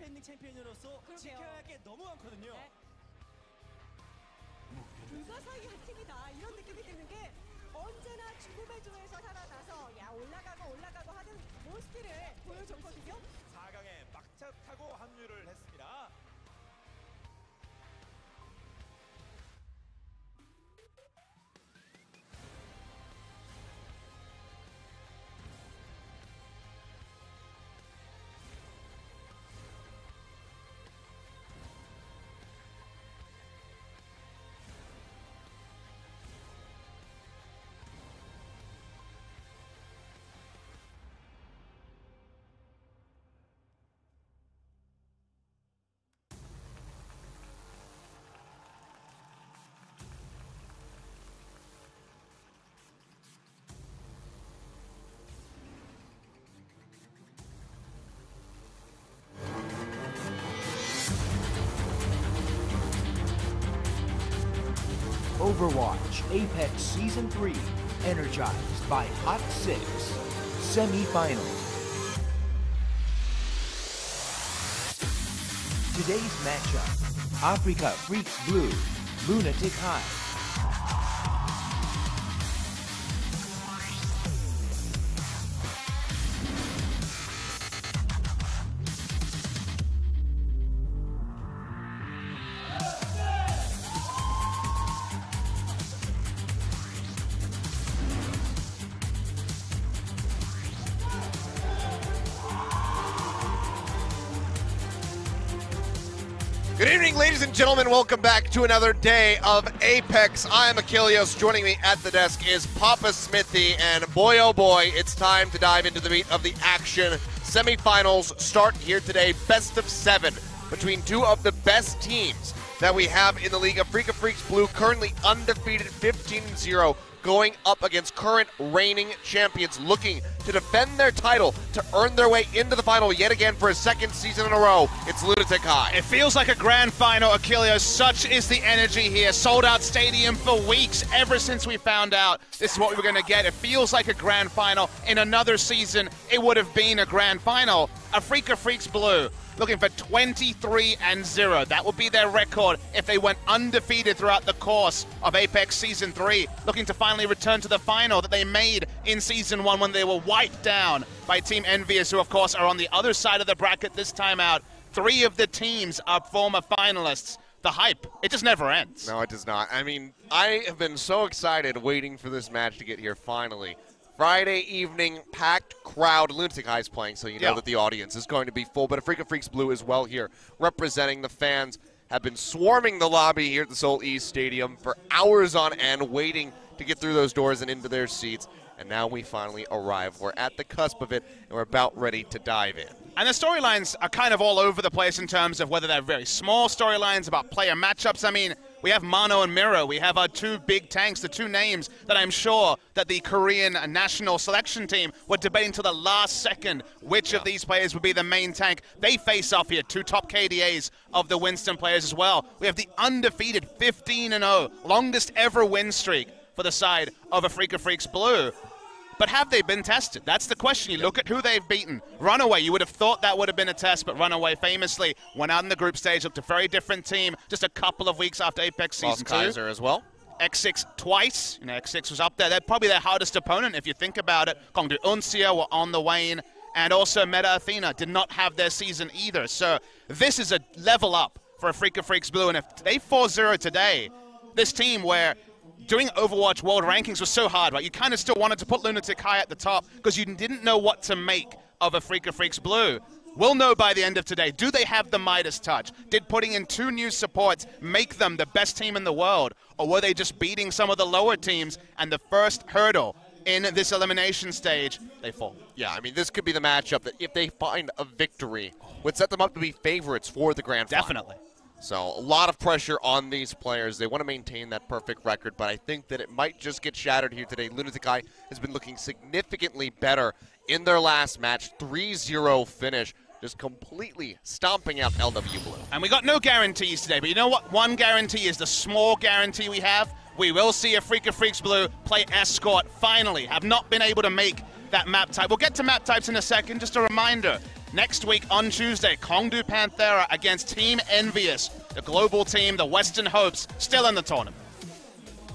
디펜딩 챔피언으로서 지켜야 할 게 너무 많거든요. 네. 불가사의 한 팀이다 이런 느낌이 드는 게 언제나 죽음의 조에서 살아나서 야 올라가고 하는 몬스터를 보여줬거든요. 4강에 막차 타고 합류를 했습니다. Overwatch Apex Season 3, energized by Hot 6, Semifinals. Today's matchup, Afreeca Freecs Blue, Lunatic-Hai. Good evening, ladies and gentlemen. Welcome back to another day of Apex. I am Achilles. Joining me at the desk is Papa Smithy, and boy, oh boy, it's time to dive into the meat of the action. Semifinals start here today. Best of 7 between two of the best teams that we have in the league. Afreeca Freecs Blue, currently undefeated, 15-0, going up against current reigning champions, looking to defend their title, to earn their way into the final yet again for a second season in a row. It's Lunatic-Hai. It feels like a grand final, Achilles. Such is the energy here. Sold out stadium for weeks, ever since we found out this is what we were going to get. It feels like a grand final. In another season, it would have been a grand final. Afreeca Freecs Blue looking for 23-0. That would be their record if they went undefeated throughout the course of Apex Season 3, looking to finally return to the final that they made in Season 1 when they were wiped down by Team EnVyUs, who of course are on the other side of the bracket this time out. 3 of the teams are former finalists. The hype, it just never ends. No, it does not. I mean, I have been so excited waiting for this match to get here finally. Friday evening, packed crowd. Lunatic-Hai is playing, so you know that the audience is going to be full. But Afreeca Freecs Blue is well here, representing the fans. Have been swarming the lobby here at the Seoul East Stadium for hours on end, waiting to get through those doors and into their seats. And now we finally arrive. We're at the cusp of it, and we're about ready to dive in. And the storylines are kind of all over the place in terms of whether they're very small storylines about player matchups. I mean, we have Mano and Miro. We have our 2 big tanks, the 2 names that I'm sure that the Korean national selection team were debating to the last second which of these players would be the main tank. They face off here, 2 top KDAs of the Winston players as well. We have the undefeated 15-0, longest ever win streak for the side of Afreeca Freecs Blue. But have they been tested? That's the question. You look at who they've beaten. RunAway, you would have thought that would have been a test, but RunAway famously went out in the group stage, looked a very different team just a couple of weeks after Apex Season 2. Kaiser as well. X6 twice. You know, X6 was up there. They're probably their hardest opponent if you think about it. Kongdoo, Uncia were on the wane, and also Meta Athena did not have their season either. So this is a level up for Afreeca Freecs Blue, and if they 4-0 today, this team where doing Overwatch World Rankings was so hard, right? You kind of still wanted to put Lunatic-Hai at the top because you didn't know what to make of Afreeca Freecs Blue. We'll know by the end of today. Do they have the Midas touch? Did putting in 2 new supports make them the best team in the world? Or were they just beating some of the lower teams and the first hurdle in this elimination stage, they fall? Yeah, I mean, this could be the matchup that if they find a victory would set them up to be favorites for the grand final. Definitely. So a lot of pressure on these players. They want to maintain that perfect record, but I think that it might just get shattered here today. Lunatic-Hai has been looking significantly better in their last match. 3-0 finish, just completely stomping out LW Blue. And we got no guarantees today, but you know what? One guarantee is the small guarantee we have. We will see Afreeca Freecs Blue play Escort finally. Have not been able to make that map type. We'll get to map types in a second. Just a reminder, Next week on Tuesday, Kongdoo Panthera against Team EnVyUs, the global team, the Western Hopes, still in the tournament.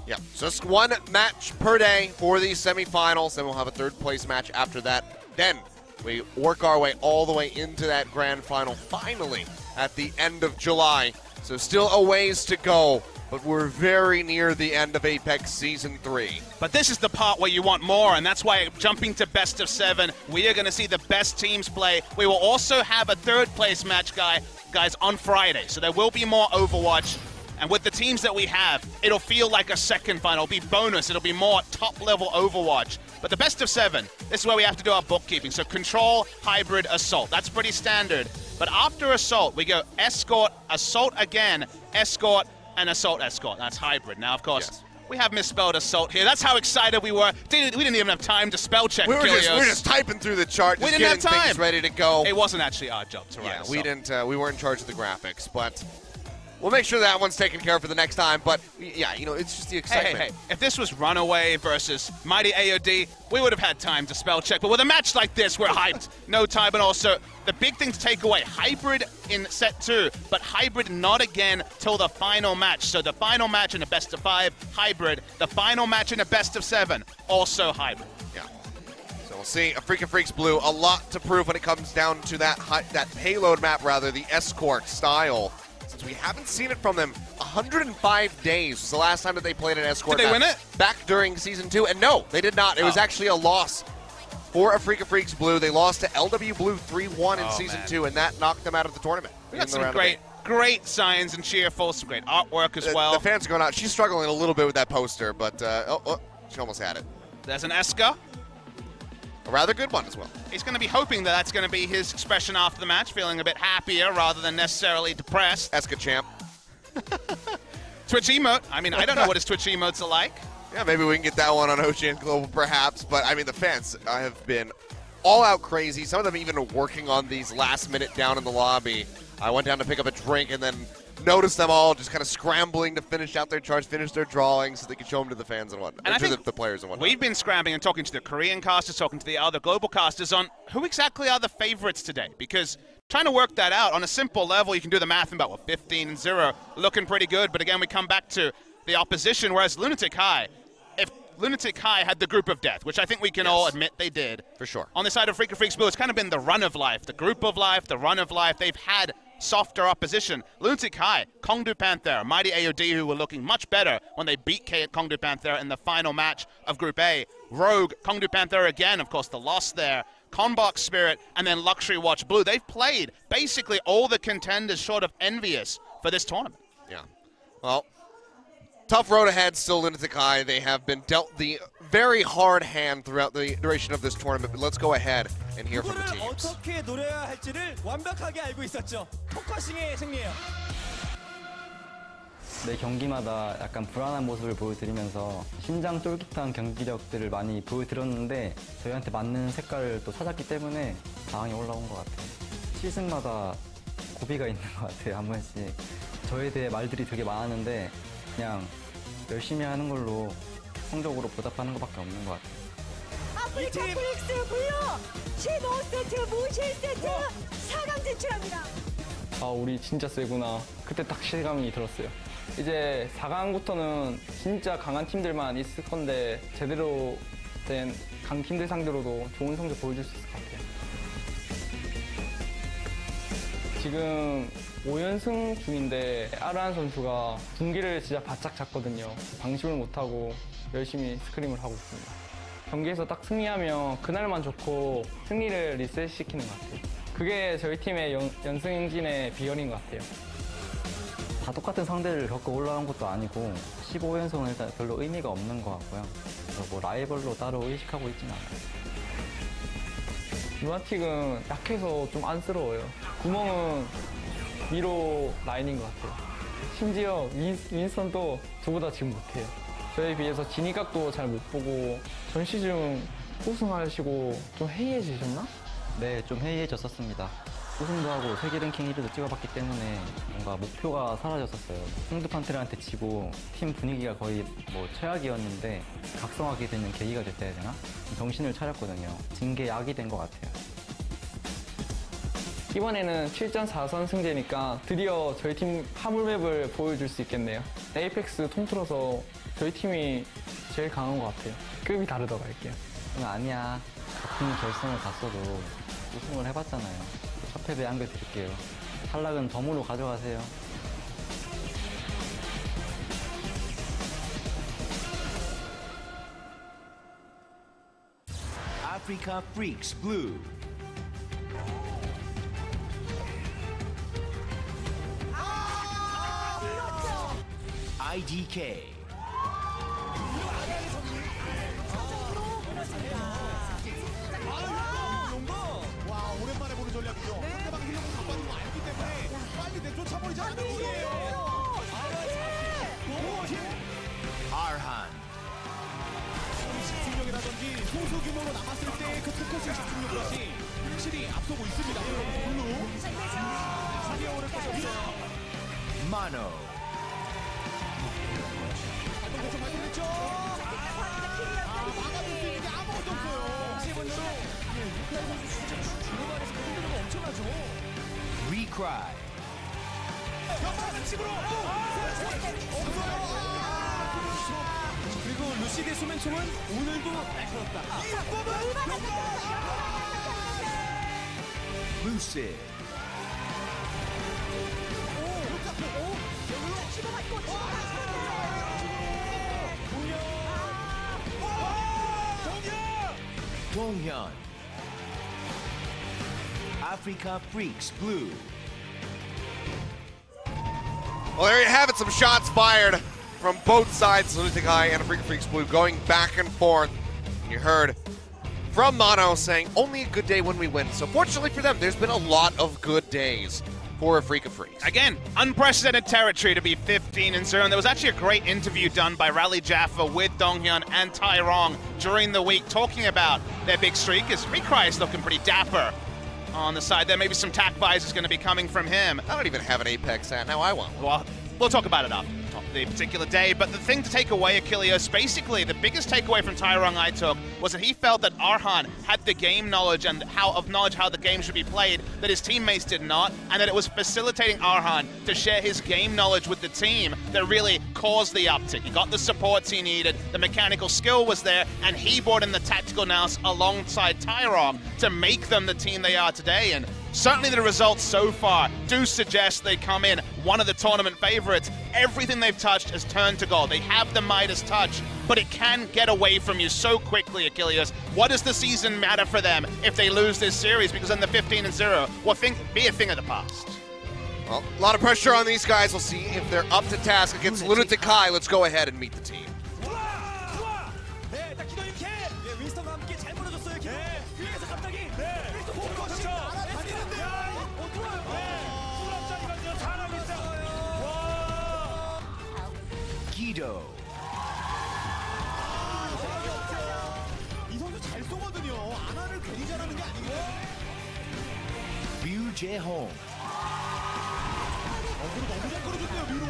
Yeah, just one match per day for these semifinals, then we'll have a third place match after that. Then we work our way all the way into that grand final, finally, at the end of July. So still a ways to go, but we're very near the end of Apex Season 3. But this is the part where you want more, and that's why jumping to best of 7, we are going to see the best teams play. We will also have a third place match, guys, on Friday. So there will be more Overwatch. And with the teams that we have, it'll feel like a second final. It'll be bonus. It'll be more top-level Overwatch. But the best of 7, this is where we have to do our bookkeeping. So Control, Hybrid, Assault. That's pretty standard. But after Assault, we go Escort, Assault again, Escort, and Assault, Escort. That's Hybrid. Now, of course, yes, we have misspelled Assault here. That's how excited we were. We didn't even have time to spell check. We were just typing through the chart, just getting things ready to go. It wasn't actually our job to write. Yeah, we weren't in charge of the graphics, but we'll make sure that one's taken care of for the next time. But yeah, you know, it's just the excitement. Hey, if this was RunAway versus Mighty AOD, we would have had time to spell check. But with a match like this, we're hyped. No time, and also the big thing to take away: Hybrid in set 2, but Hybrid not again till the final match. So the final match in a best of 5, Hybrid. The final match in a best of 7, also Hybrid. Yeah. So we'll see. Afreeca Freecs Blue, a lot to prove when it comes down to that payload map, rather, the Escort style. Since we haven't seen it from them, 105 days was the last time that they played an Escort map. Did they win it? Back during Season 2, and no, they did not. It was actually a loss for Afreeca Freecs Blue. They lost to LW Blue 3-1 in Season 2, and that knocked them out of the tournament. We got some great signs and cheerful, some great artwork as well. The fans are going out. She's struggling a little bit with that poster, but she almost had it. There's an Eska. A rather good one as well. He's going to be hoping that that's going to be his expression after the match, feeling a bit happier rather than necessarily depressed. Eska champ. Twitch emote. I mean, I don't know what his Twitch emotes are like. Yeah, maybe we can get that one on OGN Global perhaps, but I mean, the fans have been all out crazy. Some of them even working on these last minute down in the lobby. I went down to pick up a drink and then noticed them all just kind of scrambling to finish out their charts, finish their drawings so they could show them to the fans and whatnot, and to the players and whatnot. We've been scrambling and talking to the Korean casters, talking to the other global casters on who exactly are the favorites today, because trying to work that out on a simple level, you can do the math in about, 15-0, looking pretty good, but again, we come back to the opposition, whereas Lunatic-Hai, if Lunatic-Hai had the group of death, which I think we can all admit they did. For sure. On the side of Afreeca Freecs Blue, it's kind of been the run of life, the group of life, the run of life. They've had softer opposition. Lunatic-Hai, Kongdoo Panthera, Mighty AOD, who were looking much better when they beat Kongdoo Panthera in the final match of Group A. Rogue, Kongdoo Panthera again, of course, the loss there. CONBOX Spirit, and then Luxury Watch Blue. They've played basically all the contenders short of EnVyUs for this tournament. Yeah. Well, tough road ahead still, Lunatic-Hai. They have been dealt the very hard hand throughout the duration of this tournament, but let's go ahead and hear from the teams. 어떻게 노려야 할지를 완벽하게 알고 있었죠. 포커싱의 승리예요. 매 경기마다 약간 불안한 모습을 보여드리면서 심장 쫄깃한 경기력들을 많이 보여드렸는데 저희한테 맞는 색깔을 또 찾았기 때문에 당황이 올라온 것 같아요. 시즌마다 고비가 있는 것 같아요, 한 번씩. 저에 대해 말들이 되게 많았는데 그냥 열심히 하는 걸로 성적으로 보답하는 것밖에 없는 것 같아요. 아프리카 프릭스 블루 15세트 모실 세트 4강 진출합니다. 아, 우리 진짜 세구나. 그때 딱 실감이 들었어요. 이제 4강부터는 진짜 강한 팀들만 있을 건데 제대로 된 강팀들 상대로도 좋은 성적 보여줄 수 있을 것 같아요. 지금 5연승 중인데 아르한 선수가 분기를 진짜 바짝 잡거든요. 방심을 못하고 열심히 스크림을 하고 있습니다. 경기에서 딱 승리하면 그날만 좋고 승리를 리셋시키는 것 같아요. 그게 저희 팀의 연승 행진의 비결인 것 같아요. 다 똑같은 상대를 겪고 올라간 것도 아니고 15연승은 일단 별로 의미가 없는 것 같고요. 그래서 뭐 라이벌로 따로 의식하고 있지는 않아요. 루나틱은 약해서 좀 안쓰러워요. 구멍은 위로 라인인 것 같아요. 심지어 윈스턴도 저보다 지금 못해요. 저에 비해서 진입각도 잘 못 보고 전 시즌 우승하시고 좀 해이해지셨나? 네, 좀 해이해졌었습니다. 우승도 하고 세계 랭킹 1위도 찍어봤기 때문에 뭔가 목표가 사라졌었어요. 콩두 판테라한테 지고 팀 분위기가 거의 뭐 최악이었는데 각성하게 되는 계기가 됐다 해야 되나? 정신을 차렸거든요. 진 게 약이 된 것 같아요. 이번에는 7전 4선 승제니까 드디어 저희 팀 화물맵을 보여줄 수 있겠네요. 에이펙스 통틀어서 저희 팀이 제일 강한 것 같아요. 급이 다르다고 할게요. 아니야. 같은 결승을 갔어도 우승을 해봤잖아요. 첫 패배 안겨드릴게요. 탈락은 덤으로 가져가세요. Afreeca Freecs Blue. IDK. 와, 오랜만에 보는 전략이죠. 상대방 힐링을 갖고 가는 거 알기 때문에 빨리 내쫓아버리자 하는 거예요. Arhan. 집중력이라든지 소수 규모로 남았을 때 그 포커싱 집중력 것이 확실히 앞서고 있습니다. 블루. 자리에 오를 것이 없어요. Mono. 발동됐죠. 막아줄 수 있는 게 아무것도 없어요. 세번째로 유카이 선수 진짜 중후반에서 그 흔들림이 엄청나죠. Recry. 역발하는 식으로 없어요. 그리고 루시드의 소맨총은 오늘도 날카롭다. Lucid. Donghyun. Afreeca Freecs Blue. Well, there you have it. Some shots fired from both sides. Lunatic-Hai and Afreeca Freecs Blue going back and forth. And you heard from Mono saying, only a good day when we win. So fortunately for them, there's been a lot of good days for Afreeca Freecs. Again, unprecedented territory to be 15-0. And there was actually a great interview done by Rally Jaffa with Donghyun and Tyrong during the week talking about their big streak. As Recry is looking pretty dapper on the side there. Maybe some tack visors going to be coming from him. I don't even have an Apex hat. Now I want one. Well, we'll talk about it after the particular day, but the thing to take away, Achilles, basically the biggest takeaway from Tyrong I took was that he felt that Arhan had the game knowledge and how the game should be played that his teammates did not, and that it was facilitating Arhan to share his game knowledge with the team that really caused the uptick. He got the supports he needed, the mechanical skill was there, and he brought in the tactical nous alongside Tyrong to make them the team they are today. And certainly the results so far do suggest they come in one of the tournament favorites. Everything they've touched has turned to gold. They have the Midas touch, but it can get away from you so quickly, Achilles. What does the season matter for them if they lose this series? Because then the 15-0 will be a thing of the past. Well, a lot of pressure on these guys. We'll see if they're up to task against Lunatic-Hai. Let's go ahead and meet the team. Guido. 이 선수 잘 쏘거든요. 아나를 괜히 잘하는 게 아니고. Ryu Jae-hong. 어그로 너무 잘 끌어줬네요, 위로.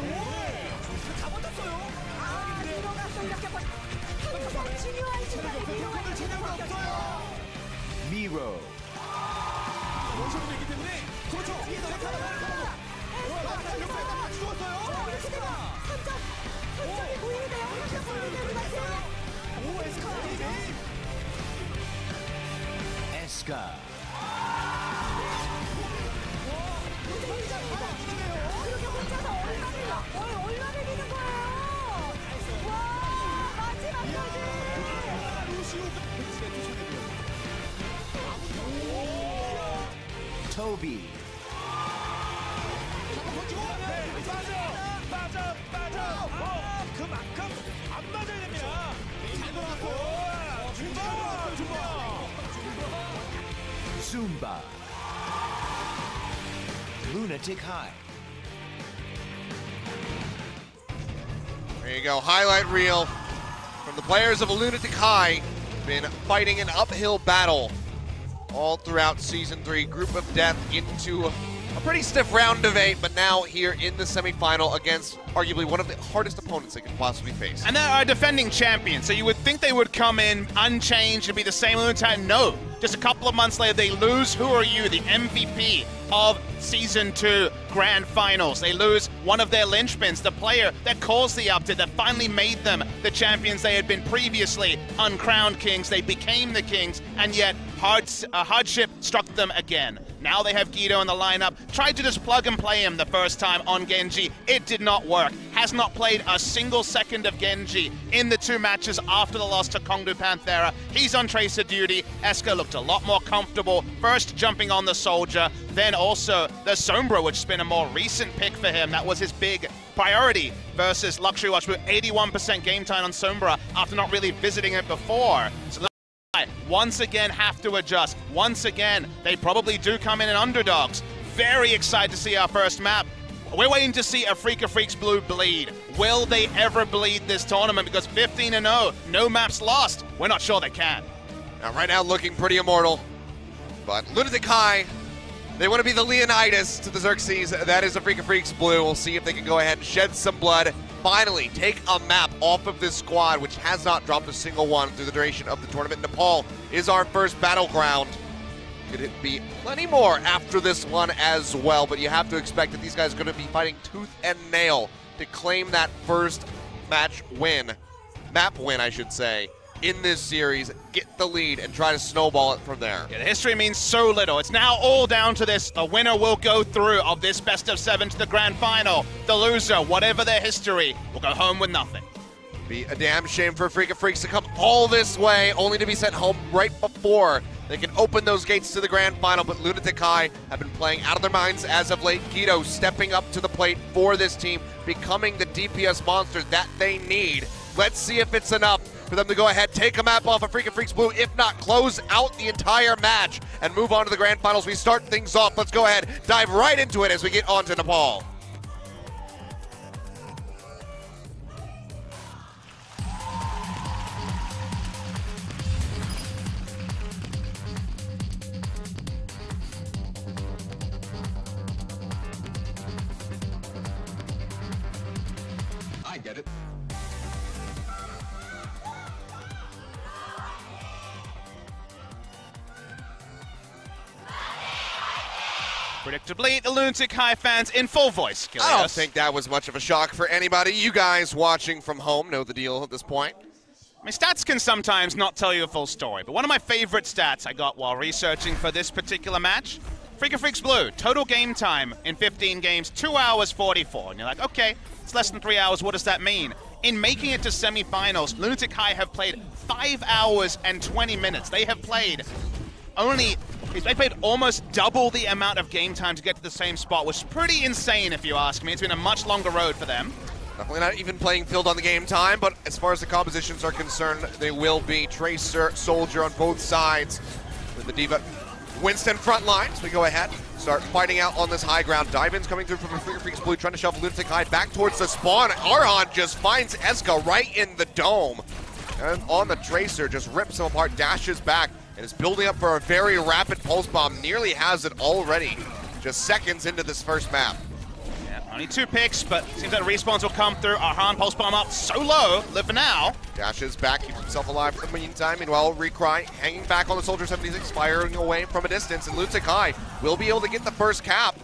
잡아줬어요. 들어갔어 이렇게 가장 중요한 오늘 체력이 없어요. Miro. 원샷이 되기 때문에 그렇죠. 뒤에서 죽었어요. Escort. 얼마나 되는 거예요? 와, 마지막까지. Toby. 그만큼 안 맞아야 됩니다. 잘 돌아왔고. Zumba. Lunatic-Hai. There you go, highlight reel from the players of Lunatic-Hai. Been fighting an uphill battle all throughout Season 3. Group of Death into a pretty stiff round of 8, but now here in the semifinal against arguably one of the hardest opponents they could possibly face. And they're our defending champions, so you would think they would come in unchanged and be the same Lunatic-Hai. No. Just a couple of months later, they lose Who Are You, the MVP of Season 2 Grand Finals. They lose one of their linchpins, the player that caused the upset, that finally made them the champions they had been previously, uncrowned kings. They became the kings, and yet hardship struck them again. Now they have Guido in the lineup. Tried to just plug and play him the first time on Genji. It did not work. Has not played a single second of Genji in the 2 matches after the loss to Kongdoo Panthera. He's on Tracer duty. Escort looked a lot more comfortable. First jumping on the Soldier, then also the Sombra, which has been a more recent pick for him. That was his big priority versus Luxury Watch with 81% game time on Sombra after not really visiting it before. So once again have to adjust. Once again, they probably do come in underdogs. Very excited to see our first map. We're waiting to see Afreeca Freecs Blue bleed. Will they ever bleed this tournament? Because 15-0, no maps lost. We're not sure they can. Now, right now looking pretty immortal, but Lunatic-Hai, they want to be the Leonidas to the Xerxes. That is Afreeca Freecs Blue. We'll see if they can go ahead and shed some blood. Finally, take a map off of this squad, which has not dropped a single one through the duration of the tournament. Nepal is our first battleground. Could it be plenty more after this one as well, but you have to expect that these guys are going to be fighting tooth and nail to claim that first map win, I should say, in this series, get the lead and try to snowball it from there. Yeah, the history means so little. It's now all down to this. A winner will go through of this best of 7 to the grand final. The loser, whatever their history, will go home with nothing. Be a damn shame for Afreeca Freecs to come all this way, only to be sent home right before they can open those gates to the grand final. But Lunatic-Hai have been playing out of their minds as of late. Guido stepping up to the plate for this team, becoming the DPS monsters that they need. Let's see if it's enough for them to go ahead, take a map off of Afreeca Freecs Blue, if not close out the entire match and move on to the grand finals. We start things off. Let's go ahead, dive right into it as we get on to Nepal. I get it. Predictably, the Lunatic-Hai fans in full voice. I don't think that was much of a shock for anybody. You guys watching from home know the deal at this point. I mean, stats can sometimes not tell you a full story, but one of my favorite stats I got while researching for this particular match, Afreeca Freecs Blue, total game time in 15 games, 2 hours 44. And you're like, okay, it's less than 3 hours, what does that mean? In making it to semifinals, Lunatic-Hai have played 5 hours and 20 minutes. They have played they played almost double the amount of game time to get to the same spot, which is pretty insane if you ask me. It's been a much longer road for them. Definitely not even playing field on the game time, but as far as the compositions are concerned, they will be Tracer, Soldier on both sides. With the D.Va Winston front line, so we go ahead, start fighting out on this high ground. Dive-ins coming through from Afreeca Freecs Blue, trying to shove Lunatic-Hai back towards the spawn. Arhan just finds Eska right in the dome. And on the Tracer, just rips him apart, dashes back, and is building up for a very rapid pulse bomb. Nearly has it already, just seconds into this first map. Yeah, only 2 picks, but seems like respawns will come through. Arhan pulse bomb up so low, live for now. Dashes back, keeps himself alive for the meantime. Meanwhile, Recry hanging back on the Soldier 76, firing away from a distance, and Lunatic-Hai will be able to get the first cap.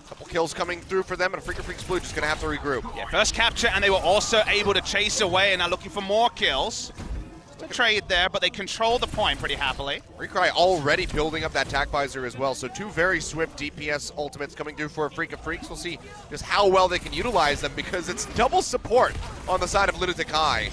Couple kills coming through for them, and Afreeca Freecs Blue just gonna have to regroup. Yeah, first capture, and they were also able to chase away, and now looking for more kills. A trade there, but they control the point pretty happily. Recry already building up that tac visor as well, so 2 very swift DPS ultimates coming through for Afreeca Freecs. We'll see just how well they can utilize them, because it's double support on the side of Lunatic-Hai.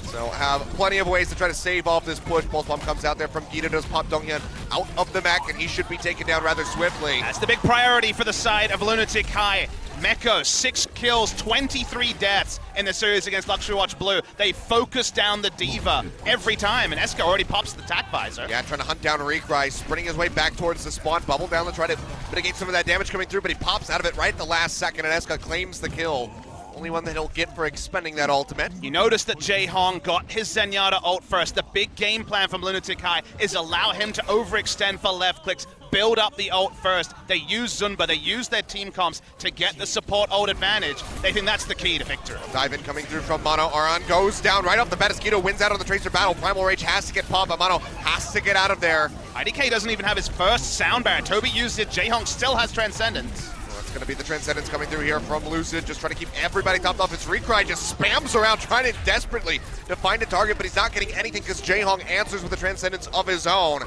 So have plenty of ways to try to save off this push. Pulse bomb comes out there from Guido, does pop Donghyun out of the mech, and he should be taken down rather swiftly. That's the big priority for the side of Lunatic-Hai. Meko, 6 kills, 23 deaths in the series against Luxury Watch Blue. They focus down the D.Va every time, and Escort already pops the tac visor. Yeah, trying to hunt down Recry, sprinting his way back towards the spawn, bubble down to try to mitigate some of that damage coming through, but he pops out of it right at the last second, and Escort claims the kill. only one that he'll get for expending that ultimate. You notice that Jaehong got his Zenyatta ult first. The big game plan from Lunatic-Hai is allow him to overextend for left clicks, build up the ult first. They use Zunba, they use their team comps to get the support ult advantage. They think that's the key to victory. Dive in coming through from Mono. Aran goes down right off the bat as Guido wins out on the Tracer battle. Primal Rage has to get popped, but Mono has to get out of there. IDK doesn't even have his first sound barrier. Toby used it, Jaehong still has Transcendence. It's going to be the Transcendence coming through here from Lucid, just trying to keep everybody topped off. His Recry just spams around, trying to desperately to find a target, but he's not getting anything because Jaehong answers with a Transcendence of his own.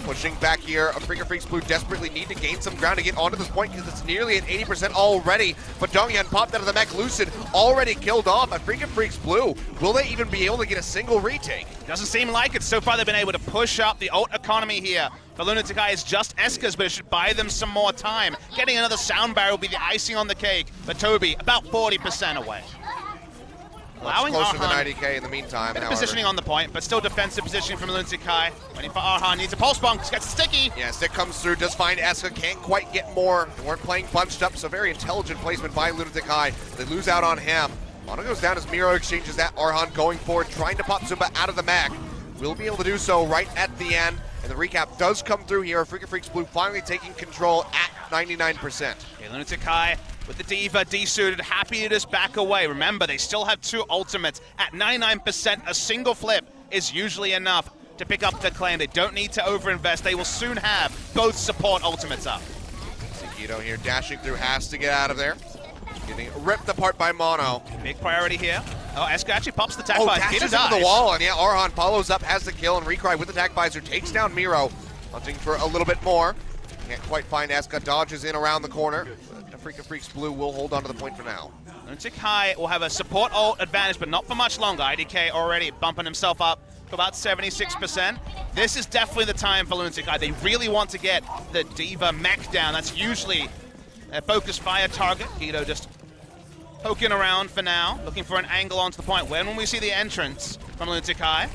Pushing back here, Freecs Blue desperately need to gain some ground to get onto this point because it's nearly at 80% already. But Donghyun popped out of the mech. Lucid already killed off a Freecs Blue. Will they even be able to get a single retake? Doesn't seem like it. So far they've been able to push up the ult economy here. For Lunatic-Hai, it's just Esca's, but it should buy them some more time. Getting another sound barrel will be the icing on the cake. But Toby, about 40% away. Allowing closer than Arhan, IDK in the meantime. bit of positioning on the point, but still defensive positioning from Lunatic-Hai. Waiting for Arhan, needs a pulse bomb, gets sticky. Yeah, stick comes through, does find Esca, can't quite get more. They weren't playing bunched up, so very intelligent placement by Lunatic-Hai. They lose out on him. Mono goes down as Miro exchanges that. Arhan going forward, trying to pop Zumba out of the mech. Will be able to do so right at the end. And the recap does come through here. Freecs Blue finally taking control at 99%. Okay, Lunatic-Hai with the D.Va desuited, happy to just back away. Remember, they still have two ultimates. At 99%, a single flip is usually enough to pick up the claim. They don't need to overinvest. They will soon have both support ultimates up. Guido here dashing through, has to get out of there. Getting ripped apart by Mono. Big priority here. Oh, Esca actually pops the tag Oh, visor. dashes into the wall, and yeah, Arhan follows up, has the kill, and Recry with the tag visor takes down Miro. Hunting for a little bit more. Can't quite find Esca, dodges in around the corner. Freecs Blue will hold on to the point for now. Lunatic-Hai will have a support ult advantage, but not for much longer. IDK already bumping himself up to about 76%. This is definitely the time for Lunatic-Hai. They really want to get the D.Va mech down. That's usually a focus fire target. Guido just poking around for now, looking for an angle onto the point. When we see the entrance from Lunatic-Hai?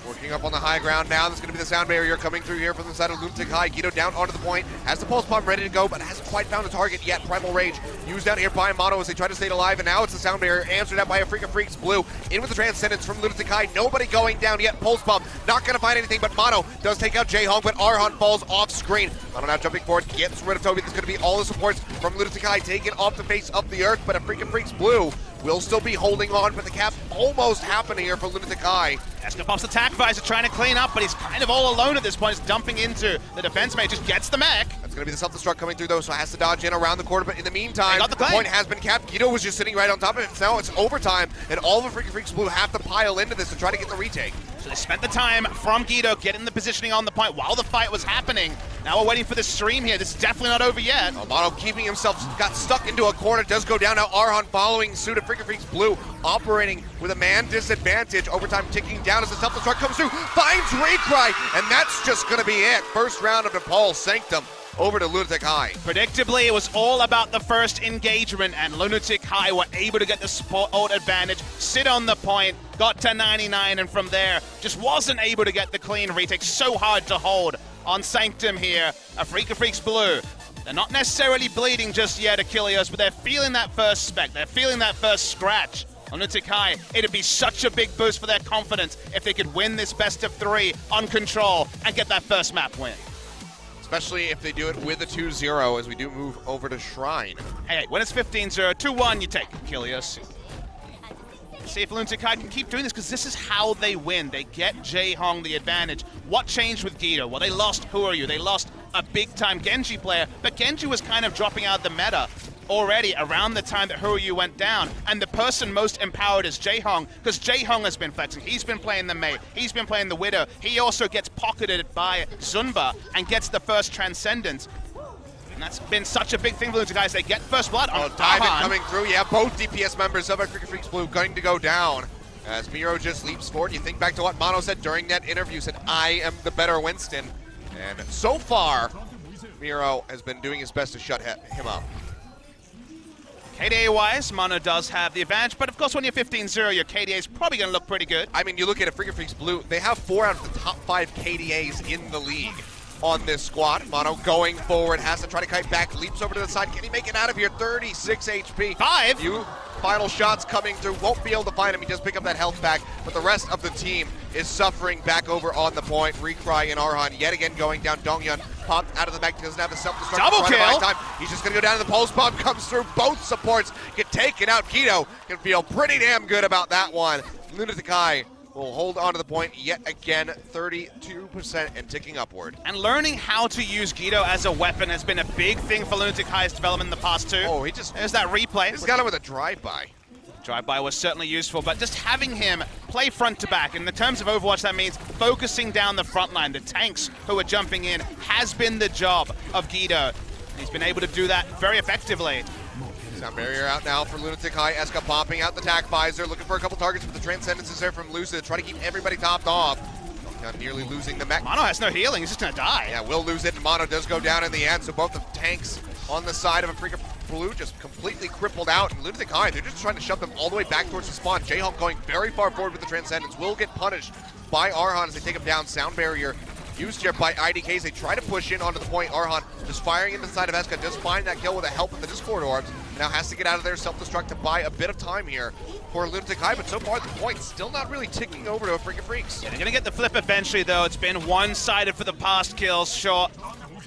Working up on the high ground now. There's going to be the sound barrier coming through here from the side of Lunatic-Hai. Guido down onto the point, has the pulse bomb ready to go, but hasn't quite found a target yet. Primal Rage used out here by Mono as they try to stay alive, and now it's the sound barrier answered out by Freecs Blue. In with the Transcendence from Lunatic-Hai. Nobody going down yet. Pulse bomb not going to find anything, but Mono does take out Jaehong, but Arhan falls off screen. Mono now jumping forward, gets rid of Toby. There's going to be all the supports from Lunatic-Hai taken off the face of the earth, but a Freecs Blue will still be holding on, but the cap almost happened here for Lunatic-Hai. Esca pops the tack visor, trying to clean up, but he's kind of all alone at this point. He's dumping into the defense mate, just gets the mech. That's going to be the self-destruct coming through, though, so has to dodge in around the corner, but in the meantime, got the point has been capped. Guido was just sitting right on top of it, so now it's overtime, and all the Freecs Blue have to pile into this to try to get the retake. So they spent the time from Guido getting the positioning on the point while the fight was happening. Now we're waiting for the stream here. This is definitely not over yet. Mono keeping himself, got stuck into a corner, does go down. Now Arhan following suit of Freecs Blue, operating with a man disadvantage. Overtime ticking down as the self-destruct comes through, finds Recry, and that's just going to be it. First round of Nepal Sanctum over to Lunatic-Hai. Predictably, it was all about the first engagement, and Lunatic-Hai were able to get the support ult advantage, sit on the point, got to 99, and from there, just wasn't able to get the clean retake. So hard to hold on Sanctum here. Freecs Blue. They're not necessarily bleeding just yet, Achilles, but they're feeling that first spec. They're feeling that first scratch. Lunatic-Hai, it'd be such a big boost for their confidence if they could win this best of 3 on Control and get that first map win. Especially if they do it with a 2-0 as we do move over to Shrine. Hey, when it's 15-0, 2-1, you take Achilles. See if Lunatic-Hai can keep doing this, because this is how they win. They get Jaehong the advantage. What changed with Guido? Well, they lost Who Are You? They lost a big-time Genji player, but Genji was kind of dropping out of the meta already around the time that Who Are You went down, and the person most empowered is Jaehong, because Jaehong has been flexing. He's been playing the Mei, he's been playing the Widow. He also gets pocketed by Zunba and gets the first Transcendence. And that's been such a big thing for Lunatic-Hai. They get first blood on Dive Arhan. coming through. Yeah, both DPS members of Freecs Blue going to go down as Miro just leaps forward. You think back to what Mono said during that interview, said, I am the better Winston. And so far, Miro has been doing his best to shut him up. KDA-wise, Mono does have the advantage, but of course when you're 15-0, your KDA is probably going to look pretty good. I mean, you look at Freecs Blue, they have 4 out of the top 5 KDAs in the league. on this squad. Mono going forward, has to try to kite back, leaps over to the side. Can he make it out of here? 36 HP. 5. Few final shots coming through. Won't be able to find him. He does pick up that health back, but the rest of the team is suffering back over on the point. Recry and Arhan yet again going down. Donghyun popped out of the back, doesn't have a self-destruct. Double kill. Time. He's just going to go down to the pulse bomb, comes through. Both supports get taken out. Guido can feel pretty damn good about that one. Lunatic-Hai will hold on to the point yet again, 32% and ticking upward. And learning how to use Guido as a weapon has been a big thing for Lunatic-Hai's development in the past too. Oh, there's that replay. He's got him with a drive-by. Drive-by was certainly useful, but just having him play front to back, in the terms of Overwatch, that means focusing down the front line. The tanks who are jumping in has been the job of Guido. He's been able to do that very effectively. Sound barrier out now for Lunatic-Hai. Eska popping out the tack visor, looking for a couple targets, but the Transcendence is there from Lucid, trying to keep everybody topped off. Nearly losing the mech. Mono has no healing, he's just gonna die. Yeah, will lose it, and Mono does go down in the end, so both the tanks on the side of Afreeca Blue just completely crippled out, and Lunatic-Hai, they're just trying to shove them all the way back towards the spawn. J-Hong going very far forward with the Transcendence, will get punished by Arhan as they take him down. Sound barrier used here by IDK as they try to push in onto the point. Arhan just firing into the side of Eska, does find that kill with the help of the Discord orbs. Now has to get out of there, self-destruct to buy a bit of time here for Lunatic-Hai, but so far the point's still not really ticking over to Afreeca Freecs. Yeah, they're gonna get the flip eventually though. It's been one-sided for the past kills, sure.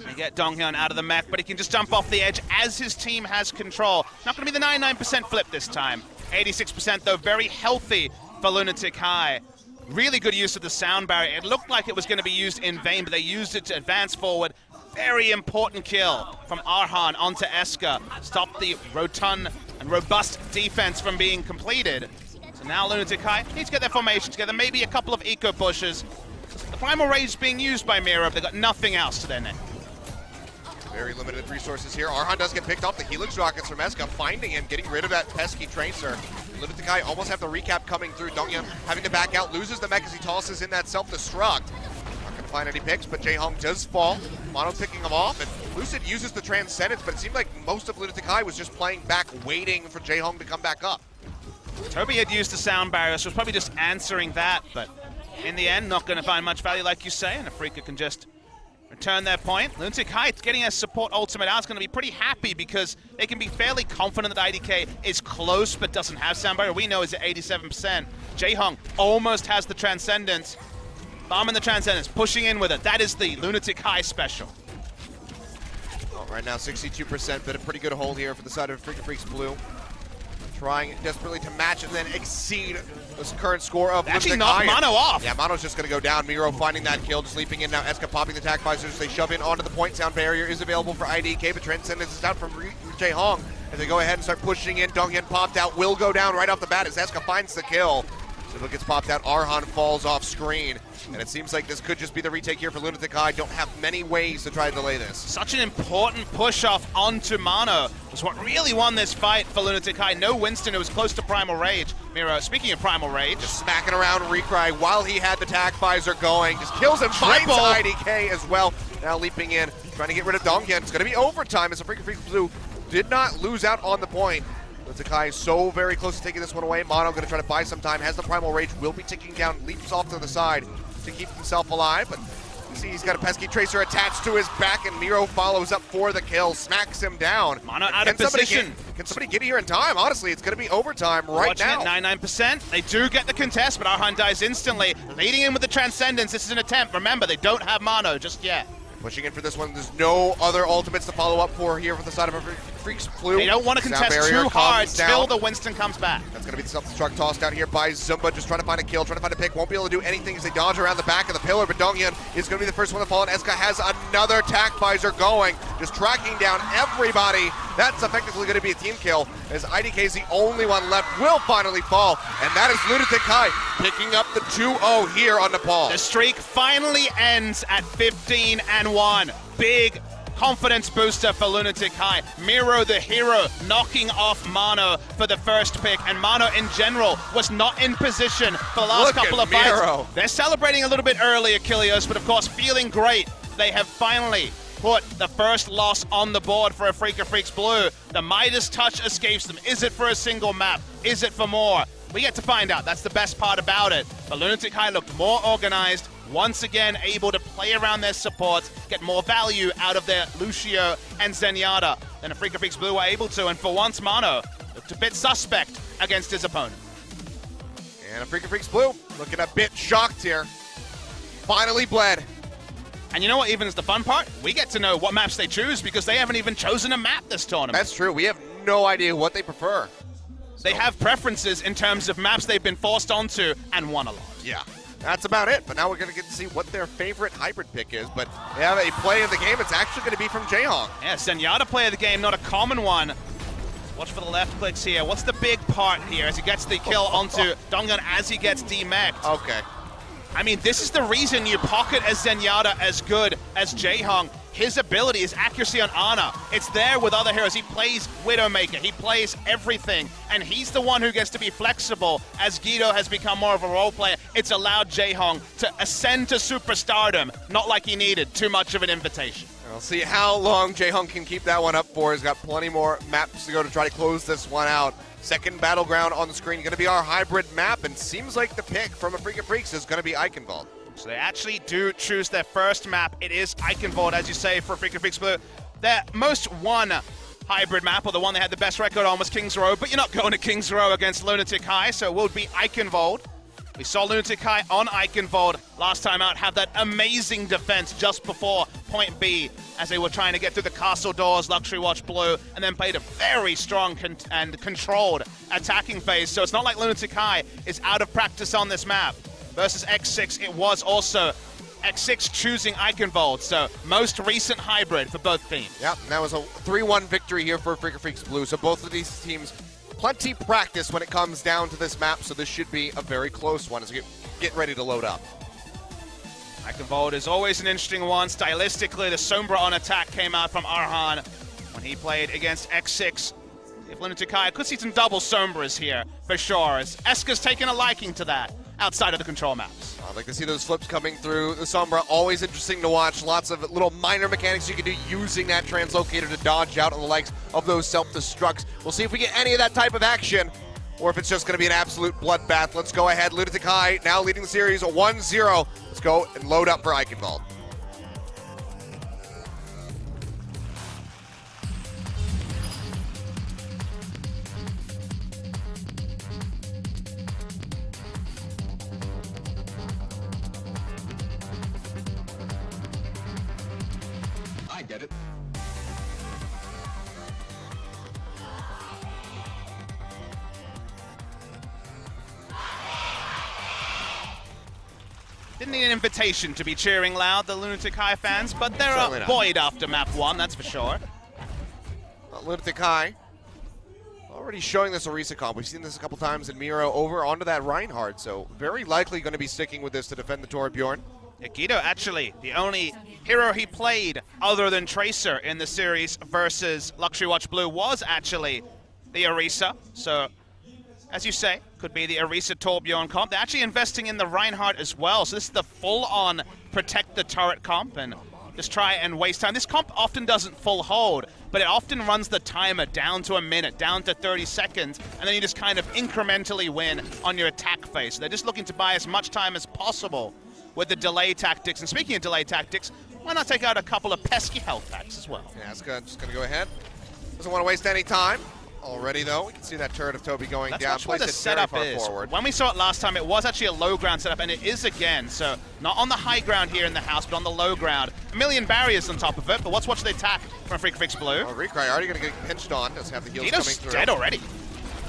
They get Donghyun out of the mech, but he can just jump off the edge as his team has control. Not gonna be the 99% flip this time. 86% though, very healthy for Lunatic-Hai. Really good use of the sound barrier. It looked like it was going to be used in vain, but they used it to advance forward. Very important kill from Arhan onto Eska. Stop the rotund and robust defense from being completed. So now Lunatic-Hai need to get their formation together, maybe a couple of eco pushes. The Primal Rage is being used by Mira, they've got nothing else to their name. Very limited resources here. Arhan does get picked off the Helix rockets from Eska, finding him, getting rid of that pesky Tracer. Lunatic-Hai almost have the recap coming through. Donghyun having to back out, loses the mech as he tosses in that self-destruct. Not gonna find any picks, but J-Hong does fall. Mono picking him off, and Lucid uses the Transcendence, but it seemed like most of Lunatic-Hai was just playing back, waiting for J-Hong to come back up. Toby had used the sound barrier, so was probably just answering that, but in the end, not gonna find much value like you say, and Afreeca can just return their point. Lunatic-Hai getting a support ultimate out is going to be pretty happy because they can be fairly confident that IDK is close but doesn't have sound barrier. We know is at 87%. J-Hong almost has the Transcendence. Bombing the Transcendence, pushing in with it. That is the Lunatic-Hai special. Well, right now 62%, but a pretty good hold here for the side of Afreeca Freecs Blue. Trying desperately to match and then exceed this current score of actually knocked Mono off. Yeah, Mono's just going to go down. Miro finding that kill, just leaping in now. Eska popping the attack visors. They shove in onto the point. Sound barrier is available for IDK, but Transcendence is out from J-Hong as they go ahead and start pushing in. Donghyun popped out, will go down right off the bat as Eska finds the kill. So it gets popped out. Arhan falls off screen. And it seems like this could just be the retake here for Lunatic-Hai. Don't have many ways to try to delay this. Such an important push-off onto Mono was what really won this fight for Lunatic-Hai. No Winston, it was close to Primal Rage. Miro, speaking of Primal Rage. Just smacking around Recry while he had the tack visor going. Just kills him, finds IDK as well. Now leaping in, trying to get rid of Donghyun. It's going to be overtime as Afreeca Freecs Blue did not lose out on the point. Lunatic-Hai is so very close to taking this one away. Mono going to try to buy some time, has the Primal Rage, will be ticking down, leaps off to the side to keep himself alive, but you see he's got a pesky Tracer attached to his back, and Miro follows up for the kill, smacks him down. Mono out of position. Can somebody get here in time? Honestly, it's going to be overtime right now. Watching it, 99%. They do get the contest, but Arhan dies instantly. Leading in with the Transcendence. This is an attempt. Remember, they don't have Mono just yet. Pushing in for this one. There's no other ultimates to follow up for here for the side of Freecs Blue. They don't want to contest too hard till the Winston comes back. That's going to be the self-destruct tossed out here by Zumba, just trying to find a kill, trying to find a pick. Won't be able to do anything as they dodge around the back of the pillar, but Donghyun is going to be the first one to fall, and Eska has another tack visor going, just tracking down everybody. That's effectively going to be a team kill, as IDK is the only one left, will finally fall, and that is Lunatic-Hai picking up the 2-0 here on Nepal. The streak finally ends at 15-1. Big confidence booster for Lunatic-Hai. Miro the hero knocking off Mono for the first pick, and Mono in general was not in position for the last couple of fights. They're celebrating a little bit early, Achilles, but of course feeling great. They have finally put the first loss on the board for Afreeca Freecs Blue. The Midas touch escapes them. Is it for a single map? Is it for more? We get to find out. That's the best part about it. But Lunatic-Hai looked more organized, once again able to play play around their supports, get more value out of their Lucio and Zenyatta than Afreeca Freecs Blue were able to. And for once, Mano looked a bit suspect against his opponent. And Afreeca Freecs Blue looking a bit shocked here. Finally bled. And you know what even is the fun part? We get to know what maps they choose because they haven't even chosen a map this tournament. That's true. We have no idea what they prefer. They have preferences in terms of maps they've been forced onto and won a lot. Yeah, that's about it. But now we're going to get to see what their favorite hybrid pick is. But they have a play of the game. It's actually going to be from Jaehong. Yeah, Zenyatta play of the game, not a common one. Watch for the left clicks here. What's the big part here as he gets the kill onto Donghyun as he gets demeched? Okay. I mean, this is the reason you pocket as Zenyatta as good as Jaehong. His ability, his accuracy on Ana, it's there with other heroes. He plays Widowmaker, he plays everything, and he's the one who gets to be flexible. As Guido has become more of a role player, it's allowed Jaehong to ascend to superstardom, not like he needed too much of an invitation. We'll see how long Jaehong can keep that one up for. He's got plenty more maps to go to try to close this one out. Second battleground on the screen, going to be our hybrid map, and seems like the pick from Afreeca Freecs is going to be Eichenwalde. So they actually do choose their first map. It is Eichenwalde, as you say, for Afreeca Freecs Blue. Their most won hybrid map, or the one they had the best record on, was King's Row, but you're not going to King's Row against Lunatic-Hai, so it will be Eichenwalde. We saw Lunatic-Hai on Eichenwalde last time out have that amazing defense just before point B as they were trying to get through the castle doors, Luxury Watch Blue, and then played a very strong and controlled attacking phase. So it's not like Lunatic-Hai is out of practice on this map. Versus X6, it was also X6 choosing Eichenwalde, so most recent hybrid for both teams. Yep, and that was a 3-1 victory here for Afreeca Freecs Blue, so both of these teams plenty practice when it comes down to this map, so this should be a very close one as we get ready to load up. Eichenwalde is always an interesting one. Stylistically, the Sombra on attack came out from Arhan when he played against X6. If Lunatic-Hai could see some double Sombras here, for sure, as Eska's taken a liking to that outside of the control maps. I'd like to see those flips coming through the Sombra. Always interesting to watch. Lots of little minor mechanics you can do using that translocator to dodge out on the likes of those self-destructs. We'll see if we get any of that type of action or if it's just going to be an absolute bloodbath. Let's go ahead. Lunatic-Hai now leading the series 1-0. Let's go and load up for Eichenwalde. I get it. Didn't need an invitation to be cheering loud, the Lunatic-Hai fans, but they're buoyed after map 1, that's for sure. Lunatic-Hai already showing this Orisa comp. We've seen this a couple times in Miro over onto that Reinhardt, so very likely going to be sticking with this to defend the Torbjorn. Guido, actually, the only hero he played other than Tracer in the series versus Luxury Watch Blue was actually the Orisa. So, as you say, could be the Orisa Torbjorn comp. They're actually investing in the Reinhardt as well. So this is the full-on protect the turret comp and just try and waste time. This comp often doesn't full hold, but it often runs the timer down to a minute, down to 30 seconds, and then you just kind of incrementally win on your attack phase. So they're just looking to buy as much time as possible with the delay tactics. And speaking of delay tactics, why not take out a couple of pesky health packs as well? Yeah, it's good. Just going to go ahead. Doesn't want to waste any time. Already, though, we can see that turret of Toby going down. That's where the setup is. Forward. When we saw it last time, it was actually a low ground setup, and it is again. So not on the high ground here in the house, but on the low ground. A million barriers on top of it, but let's watch the attack from Afreeca Freecs Blue. Oh, Recry already going to get pinched on. Doesn't have the heals Guido's coming through. dead already.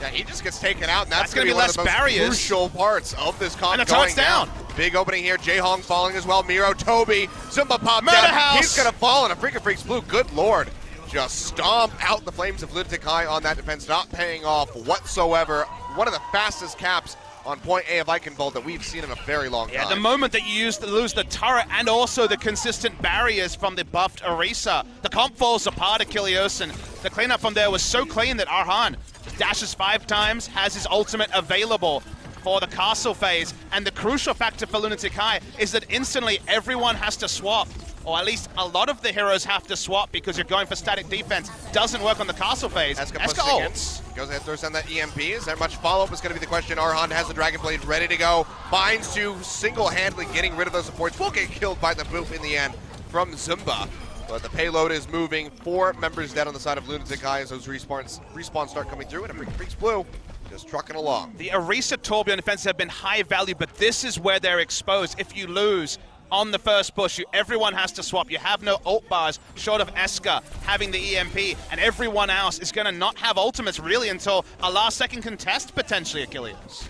Yeah, he just gets taken out, and that's going to be less one of the most barriers. crucial parts of this comp. And the turret's down. Big opening here. Jaehong falling as well. Miro, Toby, Zumba pop Murder down. House. He's going to fall, and Afreeca Freecs Blue, good lord, just stomp out the flames of Lunatic-Hai on that defense, not paying off whatsoever. One of the fastest caps on point A of Eichenwalde that we've seen in a very long time. Yeah, the moment that you lose the turret and also the consistent barriers from the buffed Orisa, the comp falls apart, Achilles, and the cleanup from there was so clean that Arhan dashes 5 times, has his ultimate available for the castle phase, and the crucial factor for Lunatic-Hai is that instantly everyone has to swap or at least a lot of the heroes have to swap because you're going for static defense. Doesn't work on the castle phase. Escort ults. goes ahead, throws down that EMP. Is there much follow-up is going to be the question. Arhan has the Dragon Blade ready to go. Binds to single-handedly getting rid of those supports. Will get killed by the boop in the end from Zumba. But the payload is moving. 4 members dead on the side of Lunatic-Hai as those respawns start coming through. And Freecs Blue just trucking along. The Orisa Torbjorn defenses have been high value, but this is where they're exposed. If you lose on the first push, everyone has to swap. You have no ult bars short of Eska having the EMP, and everyone else is going to not have ultimates really until a last-second contest, potentially, Achilles.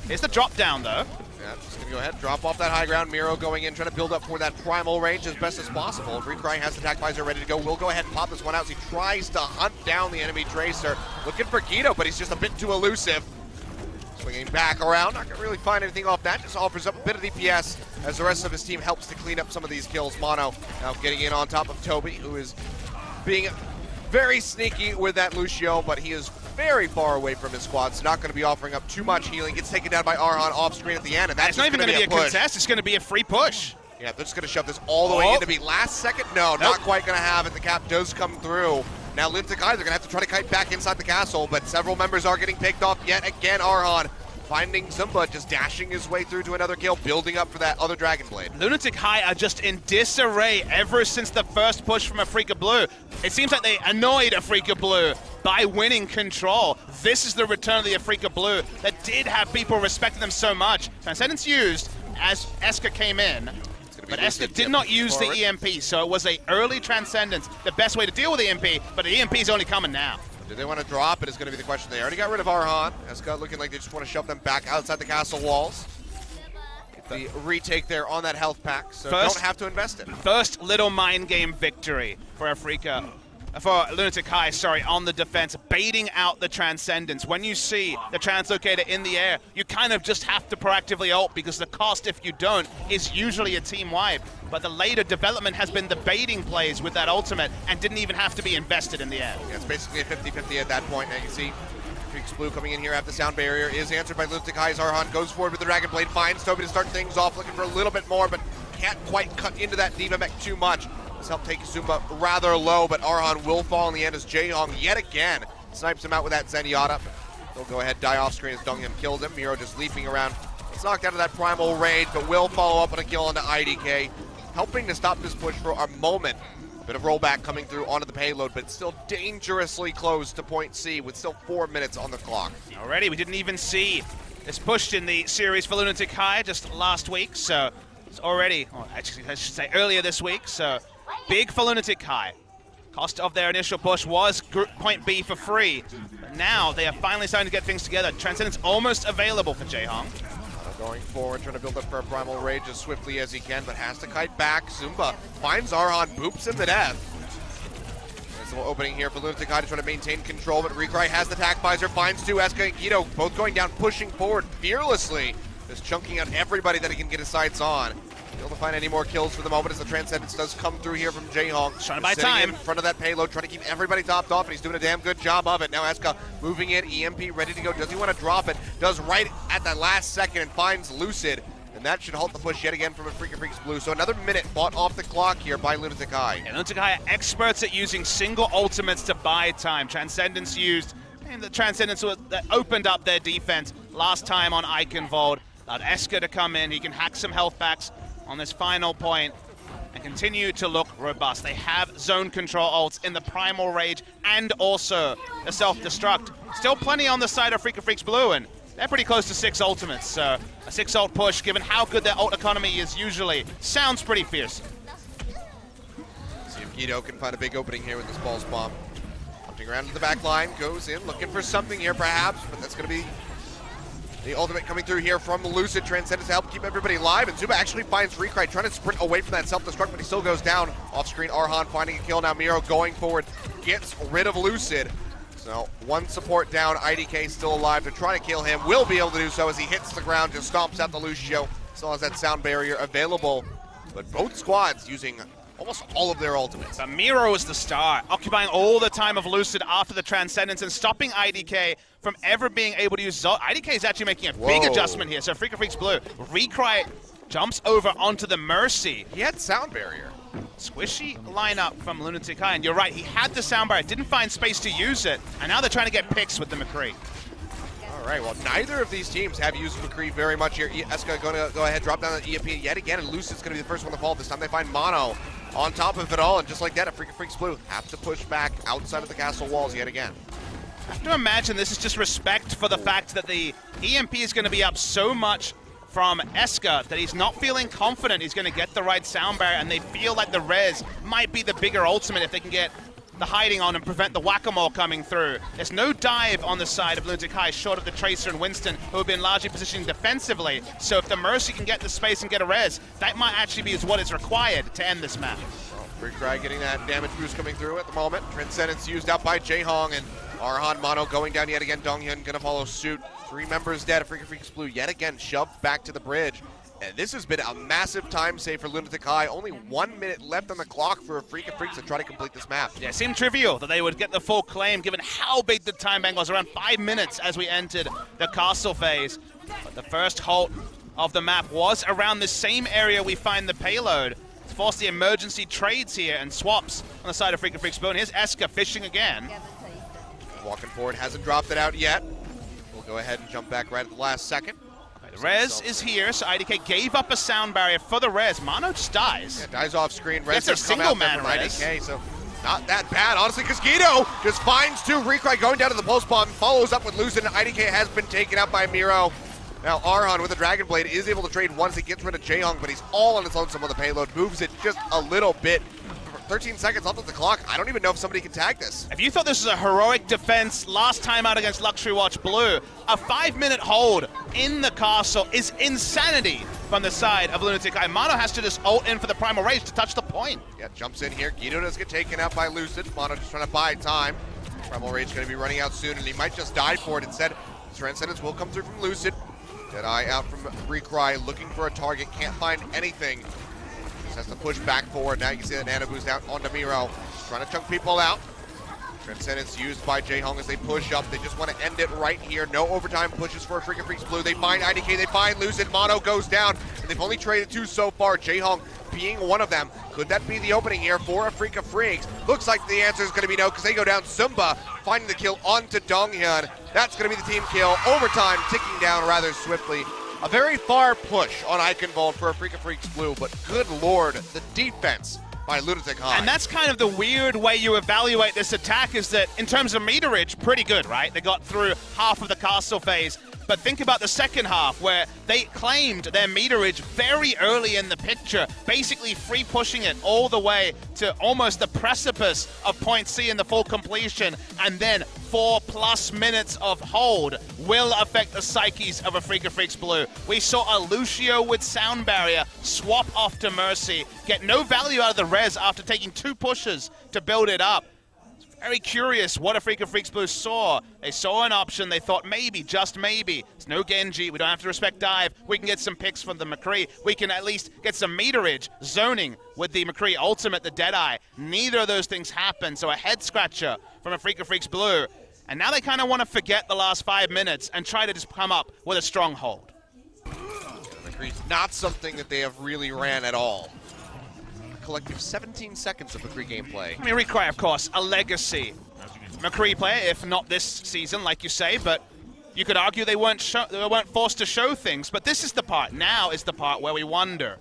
Here's the drop down, though. Yeah, just going to go ahead, drop off that high ground. Miro going in, trying to build up for that primal range as best as possible. Freecs has the attack visor ready to go. We'll go ahead and pop this one out as he tries to hunt down the enemy Tracer. Looking for Guido, but he's just a bit too elusive. Swinging back around, not going to really find anything off that. Just offers up a bit of DPS as the rest of his team helps to clean up some of these kills. Mono now getting in on top of Toby, who is being very sneaky with that Lucio, but he is very far away from his squad, so not going to be offering up too much healing. Gets taken down by Arhan off screen at the end, and that's not even going to be a contest. It's going to be a free push. Yeah, they're just going to shove this all the way in to be last second. No, not quite going to have it. The cap does come through. Now Lunatic-Hai, they're going to have to try to kite back inside the castle, but several members are getting picked off yet again. Arhan finding Zumba, just dashing his way through to another kill, building up for that other Dragon Blade. Lunatic-Hai are just in disarray ever since the first push from Afreeca Blue. It seems like they annoyed Afreeca Blue by winning control. This is the return of the Afreeca Blue that did have people respecting them so much. Transcendence used as Eska came in, but Eska did not use the EMP, so it was a early Transcendence, the best way to deal with the EMP, but the EMP is only coming now. Do they want to drop it is going to be the question. They already got rid of Arhan. Eska looking like they just want to shove them back outside the castle walls. Get the retake there on that health pack, so don't have to invest it. First little mind game victory for Afreeca. For Lunatic-Hai, sorry, on the defense, baiting out the Transcendence. When you see the Translocator in the air, you kind of just have to proactively ult because the cost, if you don't, is usually a team wipe. But the later development has been the baiting plays with that ultimate and didn't even have to be invested in the end. Yeah, it's basically a 50-50 at that point. Now you see Freecs Blue coming in here after sound barrier is answered by Lunatic-Hai. Arhan goes forward with the Dragon Blade, finds Toby to start things off, looking for a little bit more, but can't quite cut into that D.Va mech too much. This helped take Zumba rather low, but Arhan will fall in the end as Jaehong yet again snipes him out with that Zenyatta. He'll go ahead, die off screen as Dongyun kills him. Miro just leaping around. It's knocked out of that primal rage, but will follow up on a kill onto IDK, helping to stop this push for a moment. A bit of rollback coming through onto the payload, but still dangerously close to point C with still 4 minutes on the clock. Already, we didn't even see this pushed in the series for Lunatic-Hai just last week, so it's already, well, actually I should say earlier this week, so big for Lunatic-Hai. Cost of their initial push was point B for free, but now they are finally starting to get things together. Transcendence almost available for Jaehong. Going forward, trying to build up for a primal rage as swiftly as he can, but has to kite back. Zumba finds Arhan, boops him to death. There's a little opening here for Lunatic-Hai to try to maintain control, but Recry has the attack visor, finds 2, Eska and Guido both going down, pushing forward fearlessly, just chunking out everybody that he can get his sights on. Able to find any more kills for the moment as the Transcendence does come through here from Jaehong. Trying to buy time in front of that payload, trying to keep everybody topped off, and he's doing a damn good job of it. Now Eska moving in, EMP ready to go. Does he want to drop it? Does right at that last second and finds Lucid. And that should halt the push yet again from Freecs Blue. So another minute bought off the clock here by Lunatic-Hai. And Lunatic-Hai are experts at using single ultimates to buy time. Transcendence used, and the Transcendence that opened up their defense last time on Eichenwalde. Allowed Eska to come in, he can hack some health packs on this final point and continue to look robust. They have zone control ults in the Primal Rage and also the self-destruct. Still plenty on the side of Freecs Blue, and they're pretty close to 6 ultimates, so a 6 ult push, given how good their ult economy is usually, sounds pretty fierce. See if Guido can find a big opening here with this Pulse Bomb. Hunting around to the back line, goes in, looking for something here perhaps, but that's going to be the ultimate coming through here from Lucid. Transcendence to help keep everybody alive, and Zuma actually finds Recry trying to sprint away from that self-destruct, but he still goes down. Off-screen, Arhan finding a kill. Now Miro going forward, gets rid of Lucid. So one support down, IDK still alive. They're trying to kill him, will be able to do so as he hits the ground, just stomps out the Lucio. Still has that sound barrier available, but both squads using almost all of their ultimates. But Miro is the star, occupying all the time of Lucid after the Transcendence and stopping IDK from ever being able to use Zol. IDK is actually making a big adjustment here, so Freecs Blue. Recry Jumps over onto the Mercy. He had sound barrier. Squishy lineup from Lunatic-Hai, and you're right, he had the sound barrier, didn't find space to use it, and now they're trying to get picks with the McCree. All right, well, neither of these teams have used McCree very much here. Escort going to go ahead, drop down the EMP yet again, and Lucid's going to be the first one to fall. This time they find Mono on top of it all, and just like that, Freecs Blue have to push back outside of the castle walls yet again. I have to imagine this is just respect for the fact that the EMP is going to be up so much from Escort that he's not feeling confident he's going to get the right sound barrier, and they feel like the res might be the bigger ultimate if they can get the hiding on and prevent the whack-a-mole coming through. There's no dive on the side of Lunatic-Hai short of the Tracer and Winston, who have been largely positioned defensively. So if the Mercy can get the space and get a res, that might actually be what is required to end this match. Freecs getting that damage boost coming through at the moment. Transcendence used out by Jaehong, and Arhan Mono going down yet again. Donghyun gonna follow suit. 3 members dead. Freecs Blue yet again shoved back to the bridge. And this has been a massive time save for Lunatic-Hai. Only 1 minute left on the clock for Freecs to try to complete this map. Yeah, it seemed trivial that they would get the full claim given how big the time bank was, around 5 minutes as we entered the castle phase. But the first halt of the map was around the same area we find the payload. It's forced the emergency trades here and swaps on the side of Freecs Blue. And here's Eska fishing again. Walking forward, hasn't dropped it out yet. We'll go ahead and jump back right at the last second. The res is here, so IDK gave up a sound barrier for the res. Mono just dies. Yeah, dies off screen. Res Gets a single man res. IDK, so not that bad. Honestly, Casquito just finds 2. Freecs going down to the post bomb, follows up with Lucid. IDK has been taken out by Miro. Now Arhan with the Dragon Blade is able to trade once he gets rid of Jaehong, but he's all on his own. Some of the payload moves it just a little bit. 13 seconds left on the clock. I don't even know if somebody can tag this. If you thought this was a heroic defense last time out against Luxury Watch Blue, a 5-minute hold in the castle is insanity from the side of Lunatic-Hai. Mono has to just ult in for the Primal Rage to touch the point. Yeah, jumps in here. Guido does get taken out by Lucid. Mono just trying to buy time. Primal Rage going to be running out soon, and he might just die for it. Instead, Transcendence will come through from Lucid. Deadeye out from Freecs, looking for a target. Can't find anything. Has to push back forward. Now you can see the nano boost out onto Miro. Trying to chunk people out. Transcendence used by Jaehong as they push up. They just want to end it right here. No overtime pushes for Freecs Blue. They find IDK, they find Lucid. Mono goes down. And they've only traded 2 so far. Jaehong being one of them. Could that be the opening here for Afreeca Freecs? Looks like the answer is going to be no, because they go down. Zumba finding the kill onto Donghyun. That's going to be the team kill. Overtime ticking down rather swiftly. A very far push on Eichenwalde for Afreeca Freecs Blue, but good lord, the defense by Lunatic-Hai. And that's kind of the weird way you evaluate this attack, is that in terms of meterage, pretty good, right? They got through half of the castle phase. But think about the second half, where they claimed their meterage very early in the picture, basically free pushing it all the way to almost the precipice of point C in the full completion, and then 4+ minutes of hold will affect the psyches of Afreeca Freecs Blue. We saw a Lucio with sound barrier swap off to Mercy, get no value out of the res after taking 2 pushes to build it up. Very curious what Afreeca Freecs Blue saw. They saw an option. They thought maybe, just maybe, it's no Genji. We don't have to respect dive. We can get some picks from the McCree. We can at least get some meterage zoning with the McCree ultimate, the Deadeye. Neither of those things happened. So a head scratcher from Afreeca Freecs Blue. And now they kind of want to forget the last 5 minutes and try to just come up with a stronghold. McCree's not something that they have really ran at all. Collective 17 seconds of McCree gameplay. I mean, Recry, of course, a legacy McCree player, if not this season, like you say, but you could argue they weren't forced to show things. But this is the part, now is the part where we wonder,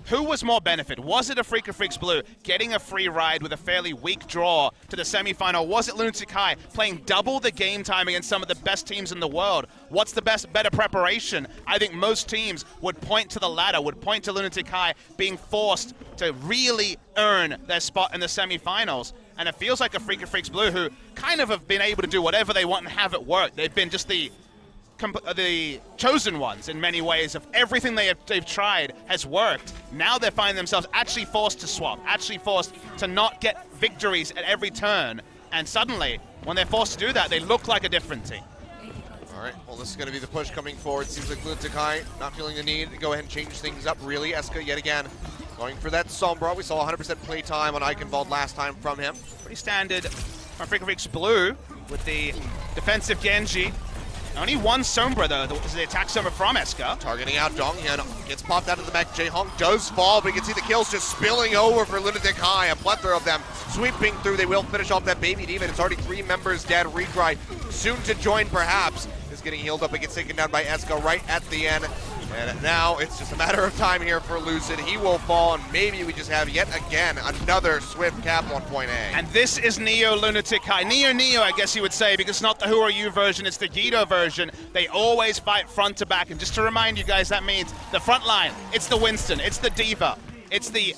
who was more benefit? Was it Afreeca Freecs Blue getting a free ride with a fairly weak draw to the semifinal? Was it Lunatic-Hai playing double the game time against some of the best teams in the world? What's the better preparation? I think most teams would point to the latter, would point to Lunatic-Hai being forced to really earn their spot in the semifinals. And it feels like Afreeca Freecs Blue, who kind of have been able to do whatever they want and have it work. They've been just the chosen ones in many ways. Of everything they've tried has worked. Now they find themselves actually forced to swap, actually forced to not get victories at every turn. And suddenly, when they're forced to do that, they look like a different team. All right, well, this is going to be the push coming forward. Seems like Lunatic-Hai not feeling the need to go ahead and change things up, really. Eska yet again going for that Sombra. We saw 100% play time on Eichenwalde last time from him. Pretty standard from Afreeca Freecs Blue with the defensive Genji. Only one Sombra, though. This is the attack Sombra from Escort. Targeting out Donghyun, gets popped out of the mech. Jaehong does fall, but you can see the kills just spilling over for Lunatic-Hai. A plethora of them sweeping through. They will finish off that baby demon. It's already 3 members dead. Recry, soon to join perhaps, is getting healed up and gets taken down by Escort right at the end. And now it's just a matter of time here for Lucid. He will fall, and maybe we just have yet again another swift cap on point A. And this is Neo Lunatic-Hai. Neo, I guess you would say, because it's not the Who Are You version, it's the Guido version. They always fight front to back. And just to remind you guys, that means the front line, it's the Winston, it's the Diva, it's the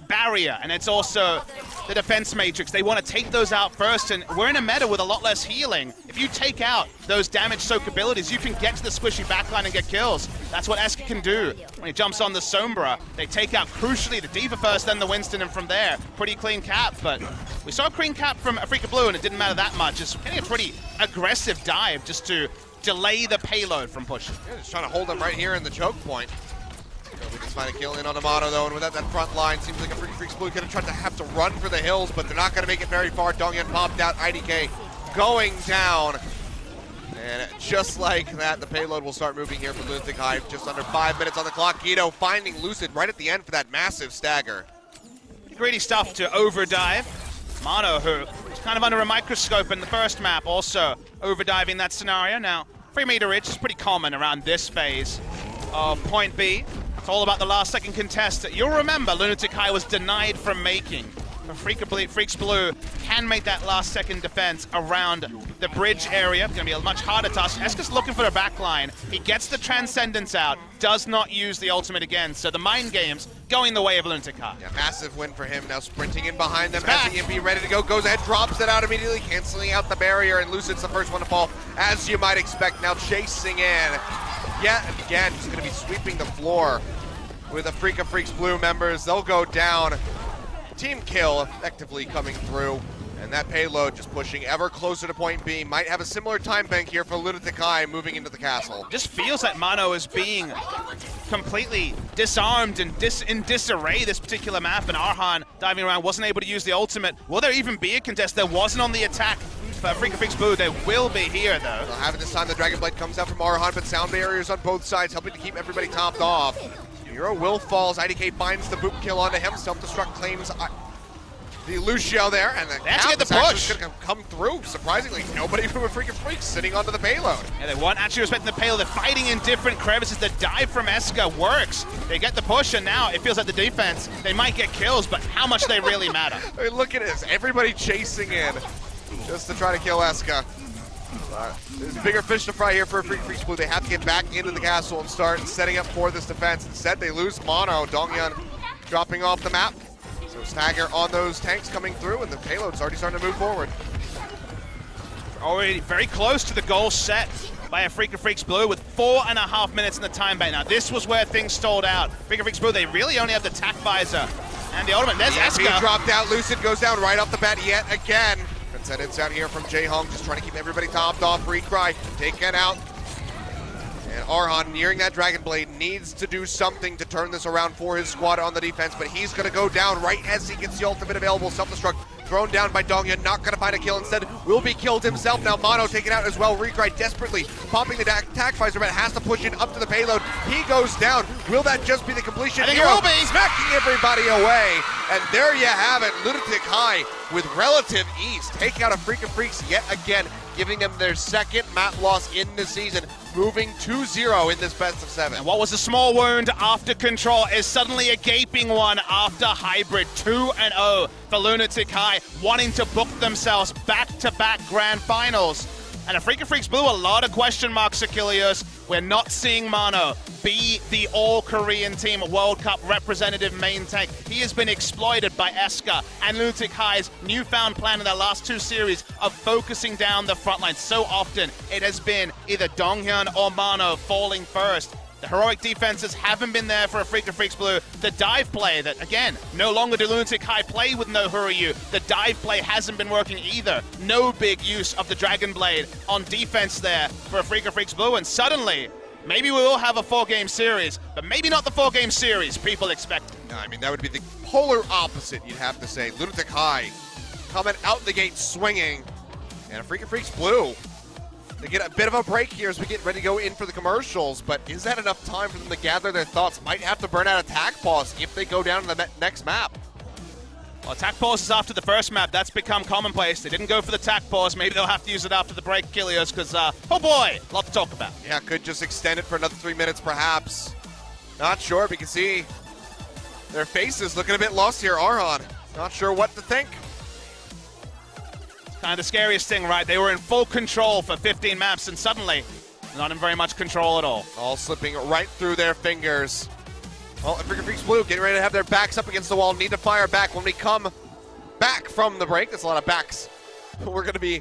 barrier, and it's also the defense matrix. They want to take those out first, and we're in a meta with a lot less healing. If you take out those damage soak abilities, you can get to the squishy backline and get kills. That's what Escort can do. When he jumps on the Sombra, they take out, crucially, the Diva first, then the Winston, and from there, pretty clean cap. But we saw a clean cap from Afreeca Blue, and it didn't matter that much. It's getting a pretty aggressive dive just to delay the payload from pushing. Yeah, just trying to hold them right here in the choke point. We just find a kill in on Amato, though, and without that front line, seems like a Freecs Blue could have to run for the hills, but they're not going to make it very far. Donghyun popped out, IDK going down. And just like that, the payload will start moving here for Lunatic-Hai. Just under 5 minutes on the clock. Guido finding Lucid right at the end for that massive stagger. Pretty greedy stuff to overdive. Mano, who was kind of under a microscope in the first map, also overdiving that scenario. Now, 3 meter ridge is pretty common around this phase of point B. It's all about the last second contest. You'll remember Lunatic-Hai was denied from making. Freecs Blue can make that last second defense around the bridge area. It's going to be a much harder task. Escort's looking for a backline. He gets the Transcendence out, does not use the ultimate again. So the mind game's going the way of Lunatic-Hai. Yeah, massive win for him. Now sprinting in behind them as the EMP ready to go. Goes ahead, drops it out immediately, canceling out the barrier, and Lucid's the first one to fall, as you might expect. Now chasing in. Yet again, he's going to be sweeping the floor with the Freecs Blue members. They'll go down. Team kill effectively coming through, and that payload just pushing ever closer to point B. Might have a similar time bank here for Lunatic-Hai moving into the castle. Just feels like Mano is being completely disarmed and in disarray this particular map, and Arhan diving around wasn't able to use the ultimate. Will there even be a contest? There wasn't on the attack for Freecs Blue. There will be here, though. They'll have it this time. The Dragon Blade comes out from Arhan, but sound barriers on both sides, helping to keep everybody topped off. Euro will falls. IDK finds the boop kill onto him. Self-destruct claims the Lucio there, and the cap is actually going to come through. Surprisingly, nobody from a Freecs sitting onto the payload. Yeah, they weren't actually respecting the payload. They're fighting in different crevices. The dive from Escort works. They get the push, and now it feels like the defense, they might get kills, but how much they really matter. I mean, look at this. Everybody chasing in just to try to kill Escort. There's bigger fish to fry here for Freecs Blue. They have to get back into the castle and start setting up for this defense. Instead, they lose Mono. Donghyun dropping off the map. So stagger on those tanks coming through, and the payload's already starting to move forward. Already very close to the goal set by Freecs Blue with 4.5 minutes in the time bank. Now, this was where things stalled out. Freecs Blue, they really only have the tack visor and the ultimate. There's Escort. He dropped out. Lucid goes down right off the bat yet again. Transcendence out here from Jaehong, just trying to keep everybody topped off. Recry taken out. And Arhan, nearing that Dragon Blade, needs to do something to turn this around for his squad on the defense, but he's going to go down right as he gets the ultimate available. Self-destruct thrown down by Donghyun, not going to find a kill. Instead, will be killed himself. Now Mono taken out as well. Recry desperately popping the attack visor, but has to push it up to the payload. He goes down. Will that just be the completion? I think it will be. Smacking everybody away. And there you have it. Lunatic-Hai with relative ease take out a Freecs yet again, giving them their second map loss in the season, moving 2-0 in this best of 7. And what was a small wound after Control is suddenly a gaping one after Hybrid. 2-0 for Lunatic-Hai, wanting to book themselves back-to-back grand finals. And a Freecs Blue, a lot of question marks, Achilles. We're not seeing Mano be the all-Korean team World Cup representative main tank. He has been exploited by Escort and Lunatic-Hai's newfound plan in their last 2 series of focusing down the front line. So often, it has been either Donghyun or Mano falling first. The heroic defenses haven't been there for a Freecs Blue. The dive play that, again, no longer do Lunatic-Hai play with no Huryu. The dive play hasn't been working either. No big use of the Dragon Blade on defense there for a Freecs Blue. And suddenly, maybe we will have a 4-game series, but maybe not the 4-game series people expect. No, I mean, that would be the polar opposite, you'd have to say. Lunatic-Hai coming out the gate swinging. And a Freecs Blue They get a bit of a break here as we get ready to go in for the commercials, but is that enough time for them to gather their thoughts? Might have to burn out Attack Pause if they go down to the next map. Well, Attack Pause is after the first map. That's become commonplace. They didn't go for the Attack Pause. Maybe they'll have to use it after the break, Kilios, because, oh boy, a lot to talk about. Yeah, could just extend it for another 3 minutes, perhaps. Not sure, but you can see their faces looking a bit lost here. Arhan, not sure what to think. Kind of the scariest thing, right? They were in full control for 15 maps, and suddenly, not in very much control at all. All slipping right through their fingers. Well, Freecs Blue getting ready to have their backs up against the wall. Need to fire back when we come back from the break. That's a lot of backs. We're going to be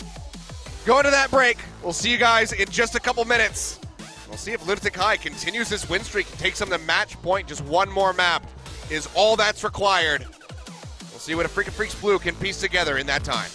going to that break. We'll see you guys in just a couple minutes. We'll see if Lunatic-Hai continues this win streak and takes them to match point. Just one more map is all that's required. We'll see what a Freecs Blue can piece together in that time.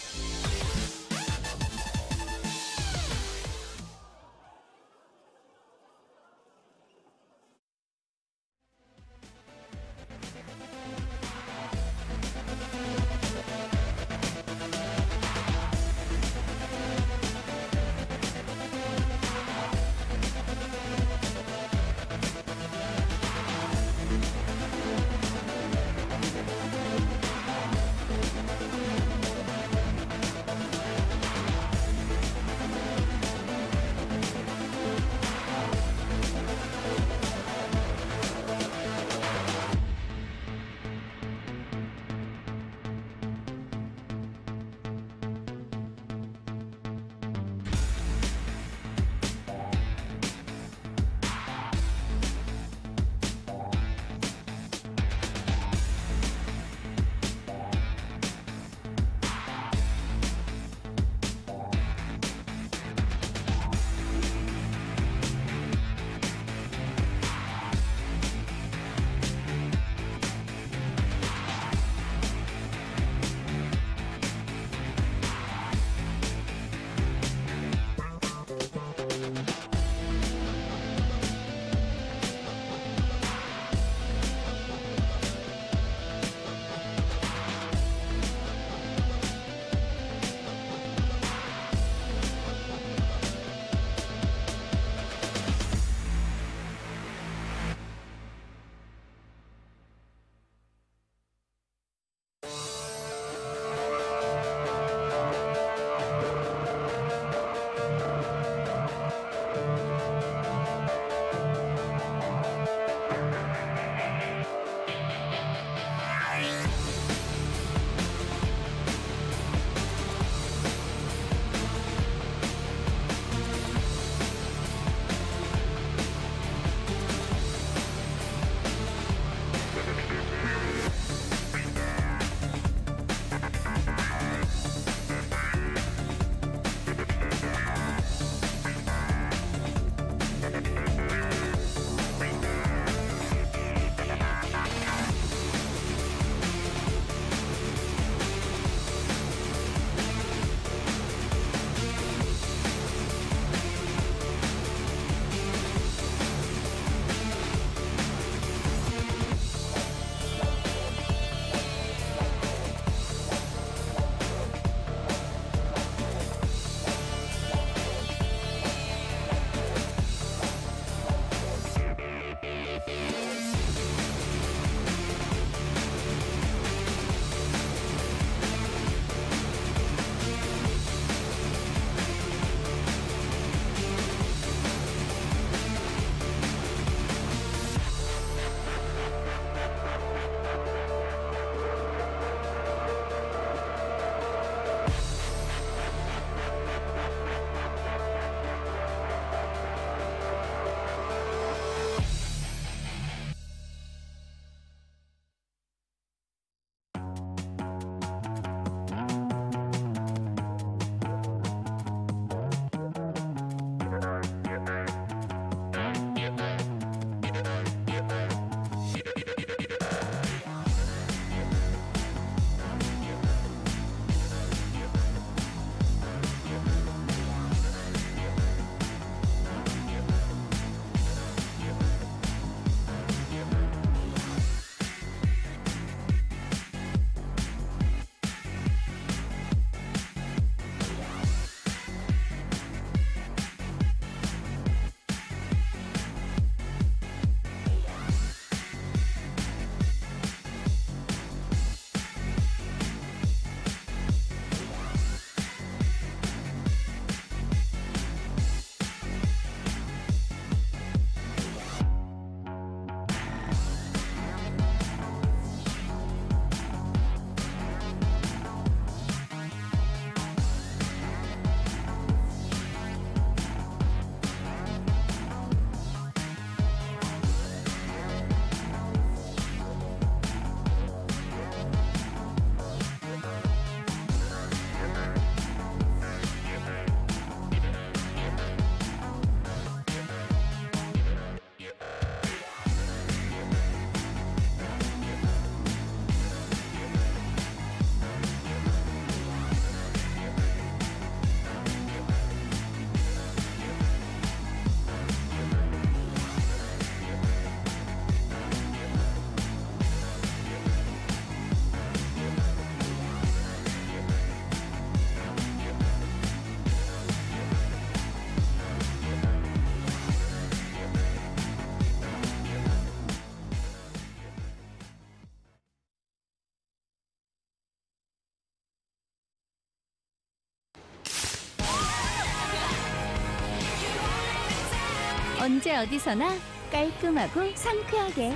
언제 어디서나 깔끔하고 상쾌하게.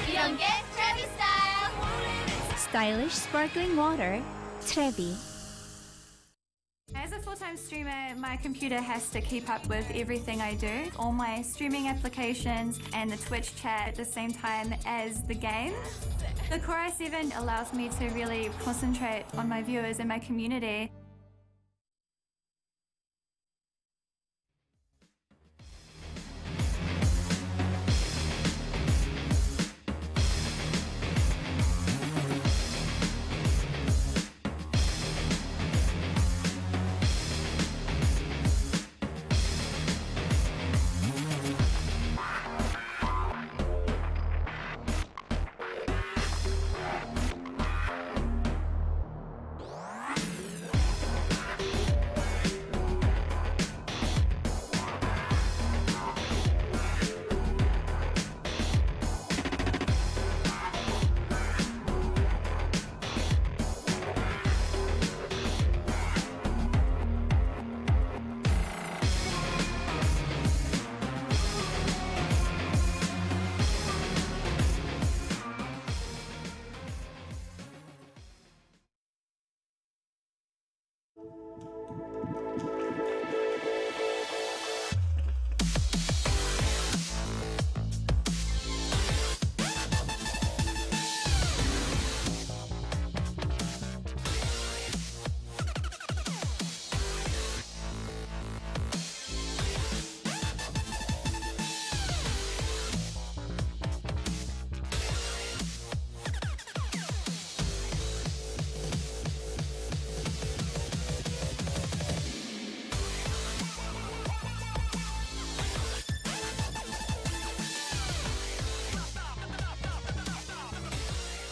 이런 게 트래비 스타일. Stylish sparkling water, Trevi. As a full-time streamer, my computer has to keep up with everything I do. All my streaming applications and the Twitch chat at the same time as the game. The Core i7 allows me to really concentrate on my viewers and my community.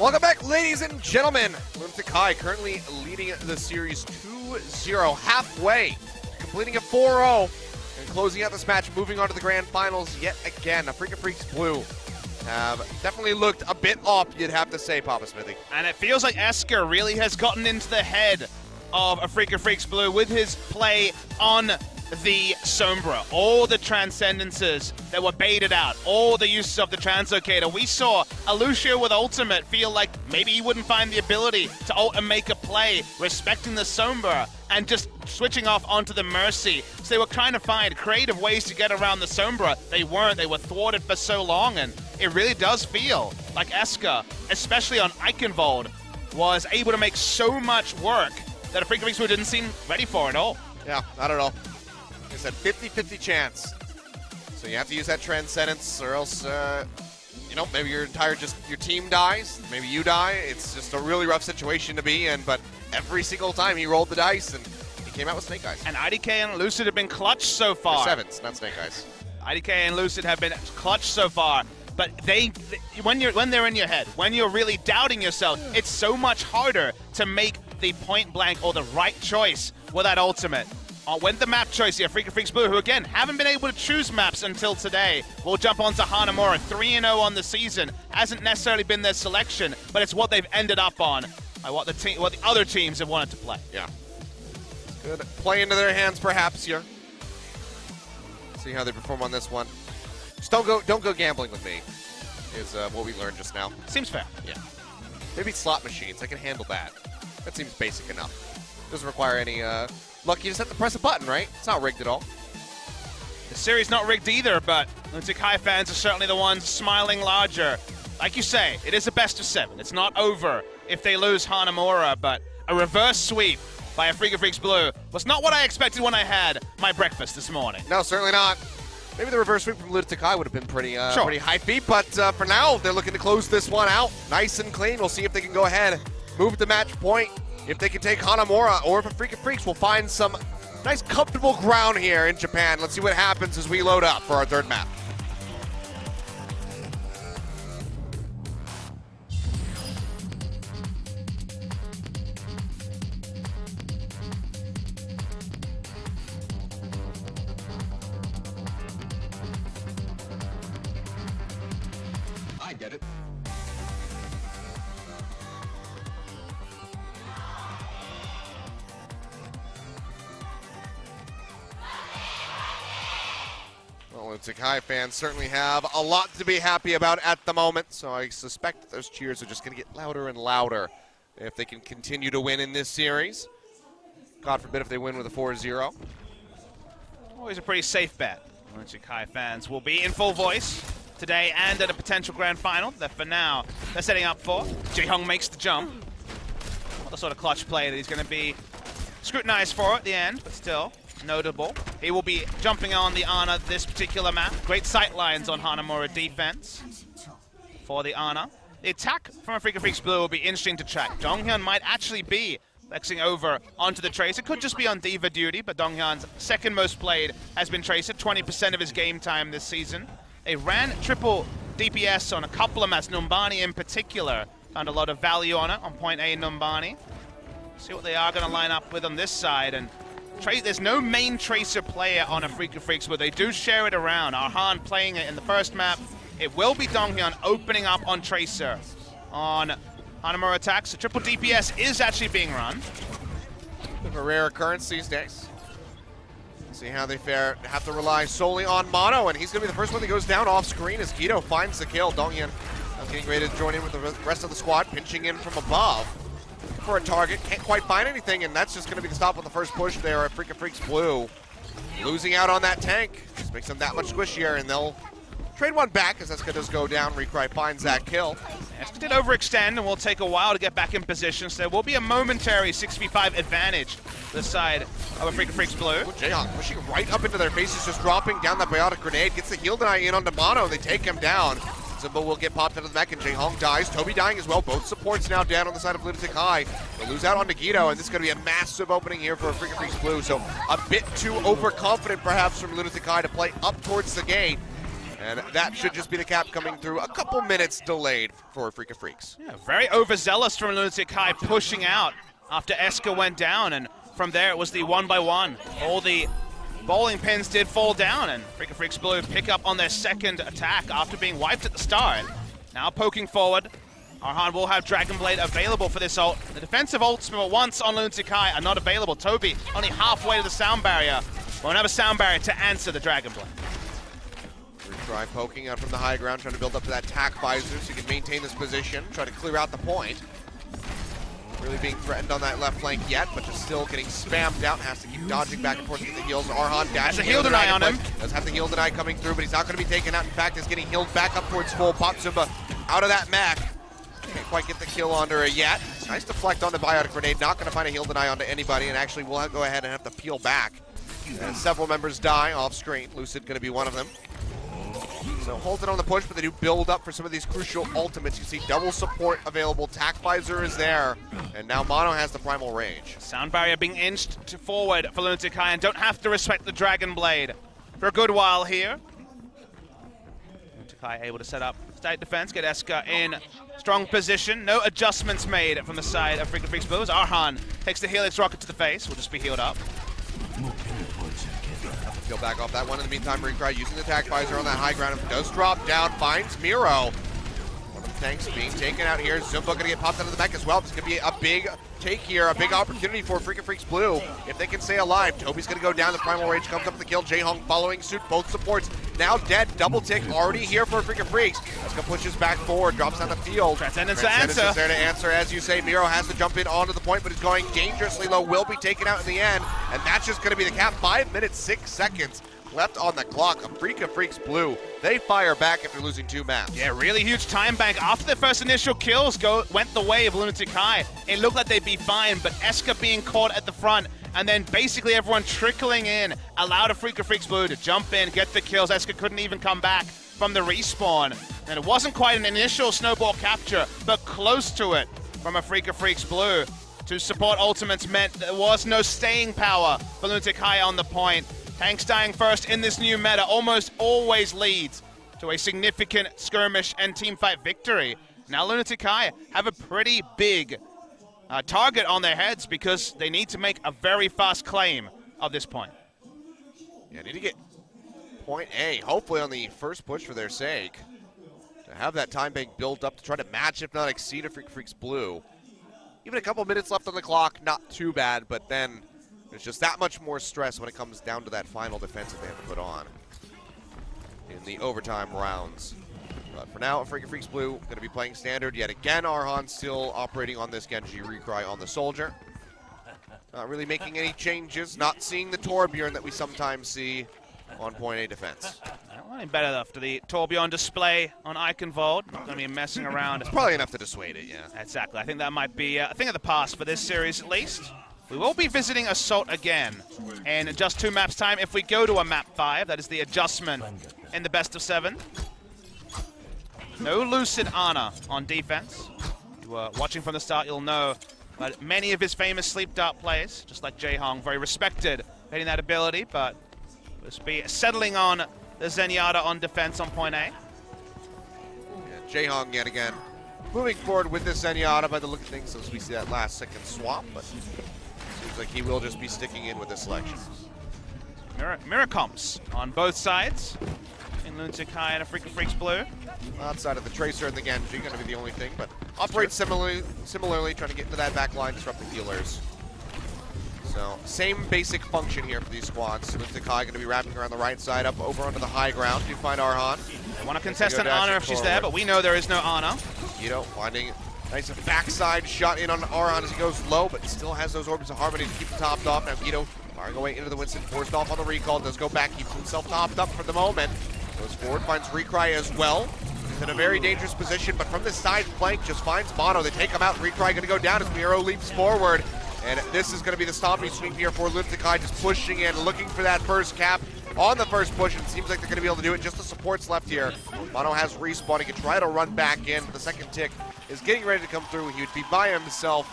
Welcome back, ladies and gentlemen. Lunatic-Hai currently leading the series 2-0, halfway, completing a 4-0, and closing out this match, moving on to the grand finals yet again. Afreeca Freecs Blue have definitely looked a bit off, you'd have to say, Papa Smithy. And it feels like Escort really has gotten into the head of Afreeca Freecs Blue with his play on the Sombra, all the transcendences that were baited out, all the uses of the translocator. We saw Uncia with ultimate feel like maybe he wouldn't find the ability to ult and make a play, respecting the Sombra and just switching off onto the Mercy. So they were trying to find creative ways to get around the Sombra. They weren't. They were thwarted for so long, and it really does feel like Escort, especially on Eichenwalde, was able to make so much work that Afreeca Freecs Blue didn't seem ready for it all. Yeah, I don't know. Like I said, 50-50 chance. So you have to use that Transcendence, or else, you know, maybe your team dies, maybe you die. It's just a really rough situation to be in, but every single time he rolled the dice, and he came out with Snake Eyes. And IDK and Lucid have been clutch so far. They're 7s, not Snake Eyes. IDK and Lucid have been clutch so far, but when they're in your head, when you're really doubting yourself, it's so much harder to make the point blank or the right choice with that ultimate. When the map choice here, Afreeca Freecs Blue, who again haven't been able to choose maps until today, will jump onto Hanamura, 3-0 on the season. Hasn't necessarily been their selection, but it's what they've ended up on, what the other teams have wanted to play. Yeah, good play into their hands, perhaps here. See how they perform on this one. Just don't go gambling with me. Is what we learned just now. Seems fair. Yeah. Maybe slot machines. I can handle that. That seems basic enough. Doesn't require any luck. You just have to press a button, right? It's not rigged at all. The series not rigged either, but Lunatic-Hai fans are certainly the ones smiling larger. Like you say, it is a best of 7. It's not over if they lose Hanamura, but a reverse sweep by Afreeca Freecs Blue was not what I expected when I had my breakfast this morning. No, certainly not. Maybe the reverse sweep from Lunatic-Hai would have been pretty high feat, but for now, they're looking to close this one out nice and clean. We'll see if they can go ahead, move the match point, if they can take Hanamura, or if Afreeca Freecs will find some nice comfortable ground here in Japan. Let's see what happens as we load up for our third map. I get it. Lunatic-Hai fans certainly have a lot to be happy about at the moment, so I suspect those cheers are just going to get louder and louder if they can continue to win in this series. God forbid if they win with a 4-0. Always a pretty safe bet. Lunatic-Hai fans will be in full voice today and at a potential grand final that for now they're setting up for. Jaehong makes the jump. Not the sort of clutch play that he's going to be scrutinized for at the end, but still notable. He will be jumping on the Ana this particular map. Great sight lines on Hanamura defense for the Ana. The attack from Afreeca Freecs Blue will be interesting to track. Donghyun might actually be flexing over onto the Tracer. It could just be on Diva duty, but Donghyun's second most played has been Tracer, 20% of his game time this season. They ran triple DPS on a couple of maps, Numbani in particular. Found a lot of value on it on point A Numbani. See what they are going to line up with on this side. And there's no main Tracer player on Afreeca Freecs, but they do share it around. Arhan playing it in the first map. It will be Donghyun opening up on Tracer on Hanamura attacks. The triple DPS is actually being run. Bit of a rare occurrence these days. See how they fare. Have to rely solely on Mono, and he's going to be the first one that goes down off screen as Guido finds the kill. Donghyun getting ready to join in with the rest of the squad, pinching in from above for a target. Can't quite find anything, and that's just going to be the stop on the first push there at Afreeca Freecs Blue. Losing out on that tank just makes them that much squishier, and they'll trade one back as Escort does go down. Recry finds that kill. Escort did overextend and will take a while to get back in position, so there will be a momentary 6v5 advantage to the side of Afreeca Freecs Blue. Jaehong pushing right up into their faces, just dropping down that biotic grenade. Gets the heal deny in onto Mono, and they take him down. Zimba will get popped out of the mech, and Jaehong dies. Toby dying as well. Both supports now down on the side of Lunatic-Hai. They'll lose out onto Guido, and this is going to be a massive opening here for Afreeca Freecs Blue. So a bit too overconfident, perhaps, from Lunatic-Hai to play up towards the gate. And that should just be the cap coming through. A couple minutes delayed for Afreeca Freecs. Yeah, very overzealous from Lunatic-Hai pushing out after Escort went down, and from there it was the 1x1. All the bowling pins did fall down, and Afreeca Freecs Blue pick up on their second attack after being wiped at the start. Now poking forward, Arhan will have Dragon Blade available for this ult. The defensive ults once on Lunatic-Hai are not available. Toby only halfway to the sound barrier. Won't have a sound barrier to answer the Dragon Blade. Try poking out from the high ground, trying to build up to that tack visor so you can maintain this position, try to clear out the point. Really being threatened on that left flank yet, but just still getting spammed out. Has to keep dodging back and forth to get the heals. Arhan dash. Has a heal deny on him. Does have the heal deny coming through, but he's not going to be taken out. In fact, is getting healed back up towards full. Pop Zumba out of that mech. Can't quite get the kill onto her yet. Nice deflect on the biotic grenade. Not going to find a heal deny onto anybody, and actually will go ahead and have to peel back. And several members die off screen. Lucid going to be one of them. So holds it on the push, but they do build up for some of these crucial ultimates. You see double support available. Tack visor is there, and now Mono has the primal rage. Sound barrier being inched forward for Lunatic-Hai, and don't have to respect the Dragon Blade for a good while here. Lunatic-Hai able to set up state defense, get Escort in strong position. No adjustments made from the side of Afreeca Freecs Blue. Arhan takes the Helix rocket to the face. Will just be healed up. Peel back off that one. In the meantime, Recry using the attack visor on that high ground. Does drop down, finds Miro. One of the tanks being taken out here. Zumba going to get popped out of the mech as well. This is going to be a big take here, a big opportunity for Afreeca Freecs Blue if they can stay alive. Toby's going to go down. The primal rage comes up with the kill. Jaehong following suit. Both supports now dead. Double tick already here for Afreeca Freecs. Escort pushes back forward, drops on the field. Transcendence to answer. Is there to answer, as you say. Miro has to jump in onto the point, but is going dangerously low. Will be taken out in the end, and that's just going to be the cap. 5 minutes, 6 seconds left on the clock. Afreeca Freecs Blue, they fire back after losing 2 maps. Yeah, really huge time bank. After their first initial kills went the way of Lunatic-Hai, it looked like they'd be fine, but Escort being caught at the front, and then basically everyone trickling in allowed Afreeca Freecs Blue to jump in, get the kills. Escort couldn't even come back from the respawn. And it wasn't quite an initial snowball capture, but close to it from Afreeca Freecs Blue. To support ultimates meant there was no staying power for Lunatic-Hai on the point. Tanks dying first in this new meta almost always leads to a significant skirmish and teamfight victory. Now Lunatic-Hai have a pretty big target on their heads because they need to make a very fast claim of this point. Yeah, need to get point A, hopefully on the first push for their sake. To have that time bank built up to try to match, if not exceed, Afreeca Freecs Blue. Even a couple minutes left on the clock, not too bad, but then there's just that much more stress when it comes down to that final defense that they have to put on. in the overtime rounds. But for now, Freecs Blue going to be playing standard yet again. Arhan still operating on this Genji Recry on the Soldier. Not really making any changes. Not seeing the Torbjorn that we sometimes see on point A defense. Well, better after the Torbjorn display on Eichenwalde. Not going to be messing around. It's probably enough to dissuade it, yeah. Exactly. I think that might be a thing of the past for this series at least. We will be visiting Assault again in just 2 maps time. If we go to a map 5, that is the adjustment in the best of 7. No Lucid Ana on defense. If you were watching from the start, you'll know that many of his famous sleep dart plays, just like Jaehong, very respected hitting that ability, but we'll be settling on the Zenyatta on defense on point A. Yeah, Jaehong yet again moving forward with this Zenyatta by the look of things as we see that last second swap, but seems like he will just be sticking in with this selection. Mirror comps on both sides in Lunatic-Hai and Freecs Blue. Outside of the Tracer and the Genji, going to be the only thing, but operates similarly, trying to get into that back line, disrupt the healers. So, same basic function here for these squads. Lunatic-Hai going to be wrapping around the right side, up over onto the high ground to find Arhan. They want to contest an Ana if she's there, but we know there is no Ana. Guido finding a nice backside shot in on Arhan as he goes low, but still has those Orbs of Harmony to keep him topped off. Now Guido firing away into the Winston, forced off on the recall, does go back, keeps himself topped up for the moment. Goes forward, finds Recry as well. He's in a very dangerous position, but from this side flank just finds Mono. They take him out, Recry going to go down as Miro leaps forward. And this is going to be the stomping swing here for Lunatic-Hai, just pushing in, looking for that first cap on the first push, and it seems like they're going to be able to do it. Just the supports left here. Mono has respawn. He can try to run back in, but the second tick is getting ready to come through. He would be by himself,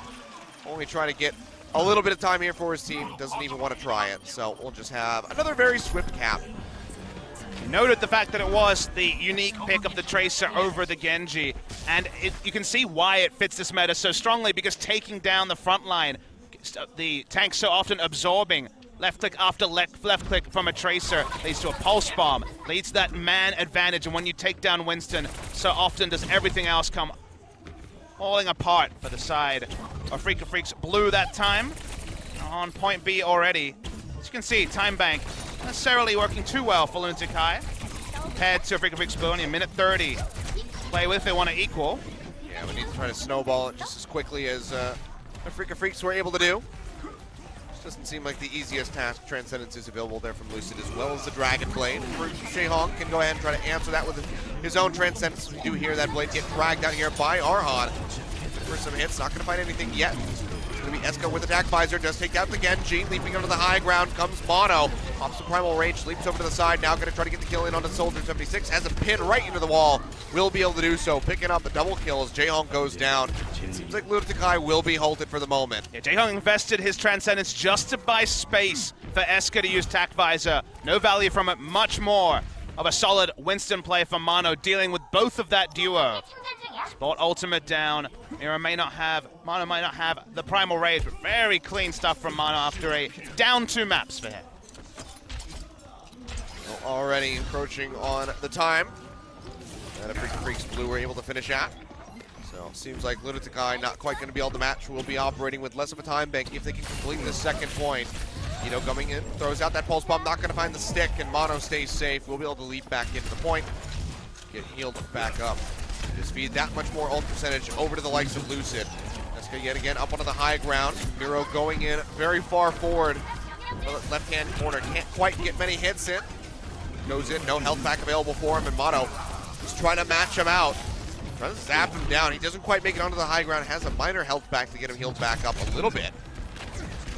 only trying to get a little bit of time here for his team. Doesn't even want to try it, so we'll just have another very swift cap. Noted the fact that it was the unique pick of the Tracer over the Genji, and you can see why it fits this meta so strongly, because taking down the front line, the tank so often absorbing left click after left click from a Tracer leads to a pulse bomb, leads to that man advantage, and when you take down Winston, so often does everything else come falling apart for the side of Freecs Blue that time. On point B already. As you can see, time bank not necessarily working too well for Lunatic-Hai compared to Freecs Blue, only a minute 30 play with if they want to equal. Yeah, we need to try to snowball it just as quickly as Freecs were able to do. This doesn't seem like the easiest task. Transcendence is available there from Lucid as well as the Dragon Blade. Jaehong can go ahead and try to answer that with his own Transcendence. We do hear that blade get dragged out here by Arhan. For some hits, not going to find anything yet. It's going to be Escort with attack visor, does take out the Genji, leaping onto the high ground comes Mono. Pops the primal rage, leaps over to the side, now going to try to get the kill in onto Soldier 76, has a pin right into the wall, will be able to do so, picking up the double kill as Jaehong goes down. It seems like Lunatic-Hai will be halted for the moment. Yeah, Jaehong invested his Transcendence just to buy space for Escort to use attack visor. No value from it, much more of a solid Winston play for Mono, dealing with both of that duo. Sport ultimate down. Mono might not have the primal rage, but very clean stuff from Mono after a down 2 maps for him. Well, already encroaching on the time that Freecs Blue were able to finish at. So seems like Lunatic-Hai not quite going to be able to match. Will be operating with less of a time bank if they can complete this second point. Guido coming in, throws out that pulse bomb, not going to find the stick, and Mono stays safe. We'll be able to leap back into the point, get healed back up. Just feed that much more ult percentage over to the likes of Lucid. Esca yet again up onto the high ground. Miro going in very far forward. Left-hand corner, can't quite get many hits in. Goes in, no health pack available for him, and Mono just trying to match him out. Trying to zap him down. He doesn't quite make it onto the high ground, has a minor health pack to get him healed back up a little bit.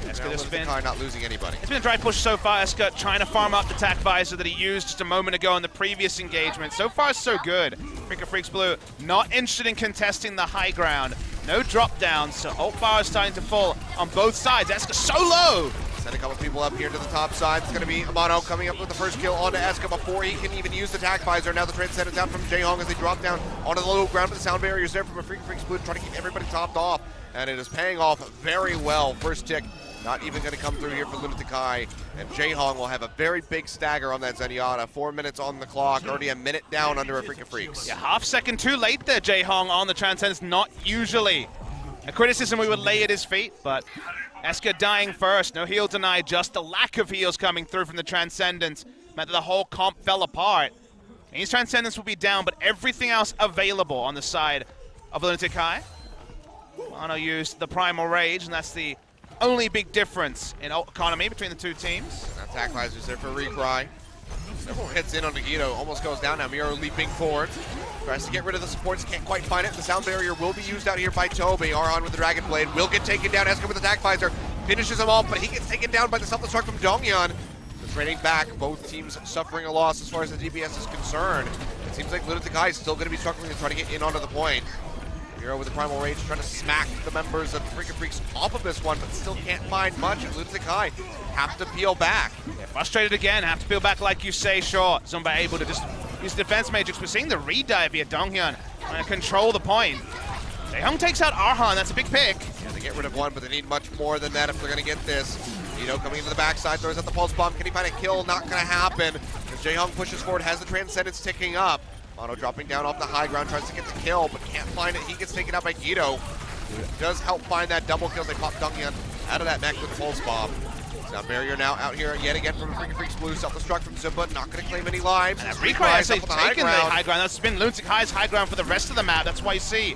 Not losing anybody. It's been a dry push so far. Escort trying to farm up the attack visor that he used just a moment ago in the previous engagement. So far, so good. Freecs Blue not interested in contesting the high ground. No drop down, so ult bar is starting to fall on both sides. Escort so low. Send a couple people up here to the top side. It's going to be Mono coming up with the first kill onto Esca before he can even use the attack visor. Now the Transcendence out from Jaehong as they drop down onto the low ground, but the sound barriers there from a Freecs Blue trying to keep everybody topped off. And it is paying off very well. First tick not even going to come through here for Lunatic-Hai. And Jaehong will have a very big stagger on that Zenyatta. 4 minutes on the clock, already a minute down under a Freecs. Yeah, half second too late there, Jaehong on the Transcendence. Not usually a criticism we would lay at his feet, but Esca dying first. No heal denied, just a lack of heals coming through from the Transcendence meant that the whole comp fell apart. His Transcendence will be down, but everything else available on the side of Lunatic-Hai. Mono used the Primal Rage, and that's the only big difference in economy between the two teams. Attack visors there for Recry. Several hits in on Nagito, almost goes down now. Miro leaping forward. Tries to get rid of the supports, can't quite find it. The sound barrier will be used out here by Toby. Aron with the Dragon Blade will get taken down. Escort with attack visor, finishes him off, but he gets taken down by the self-destruct from Donghyun. Trading back, both teams suffering a loss as far as the DPS is concerned. It seems like Lunatic-Hai is still going to be struggling to try to get in onto the point. Miro with the Primal Rage trying to smack the members of Freecs off of this one, but still can't find much. And Lunatic-Hai have to peel back. Yeah, frustrated again, have to peel back like you say, sure. Zumba able to just use defense matrix. We're seeing the re-dive via Donghyun and control the point. Jaehyung takes out Arhan, that's a big pick. Yeah, they get rid of one, but they need much more than that if they're going to get this. Nito coming into the backside, throws out the pulse bomb. Can he find a kill? Not going to happen. As Jaehyung pushes forward, has the Transcendence ticking up. Mono dropping down off the high ground, tries to get the kill, but can't find it. He gets taken out by Guido. Does help find that double kill. They pop Donghyun out of that mech with the pulse bomb. Sound barrier now out here yet again from Freecs Blue. Self-destruct from Zumba, not going to claim any lives. And Recry has taken the high ground. That's been Lunatic-Hai's high ground for the rest of the map. That's why you see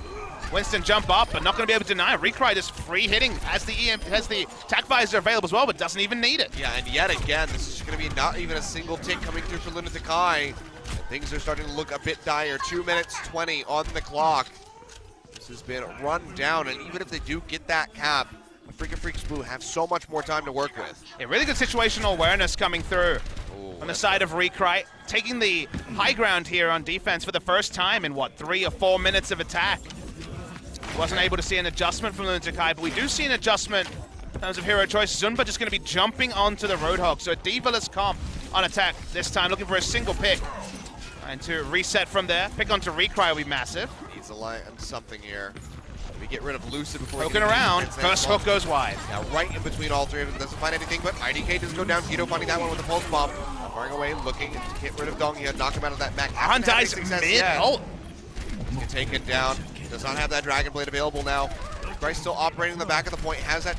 Winston jump up, but not going to be able to deny. Recry just free hitting, has the attack visor available as well, but doesn't even need it. Yeah, and yet again, this is going to be not even a single tick coming through for Lunatic-Hai. Things are starting to look a bit dire. 2 minutes 20 on the clock. This has been run down, and even if they do get that cap, Freecs Blue have so much more time to work with. Yeah, really good situational awareness coming through on the side of Recry, taking the high ground here on defense for the first time in, what, 3 or 4 minutes of attack. Wasn't able to see an adjustment from Lunatic-Hai, but we do see an adjustment in terms of hero choice. Zunba just going to be jumping onto the Roadhog, so a D.Va-less comp on attack this time, looking for a single pick. And to reset from there, pick onto Recry will be massive. Needs a line on something here. We get rid of Lucid before poking around. First hook goes wide. Now right in between all three of them, doesn't find anything, but IDK does go down. Guido finding that one with the pulse bomb. Firing away, looking to get rid of Donghyun, knock him out of that mech. Arhan dies mid-ult. Get taken down. Does not have that Dragon Blade available now. Christ still operating in the back of the point, has that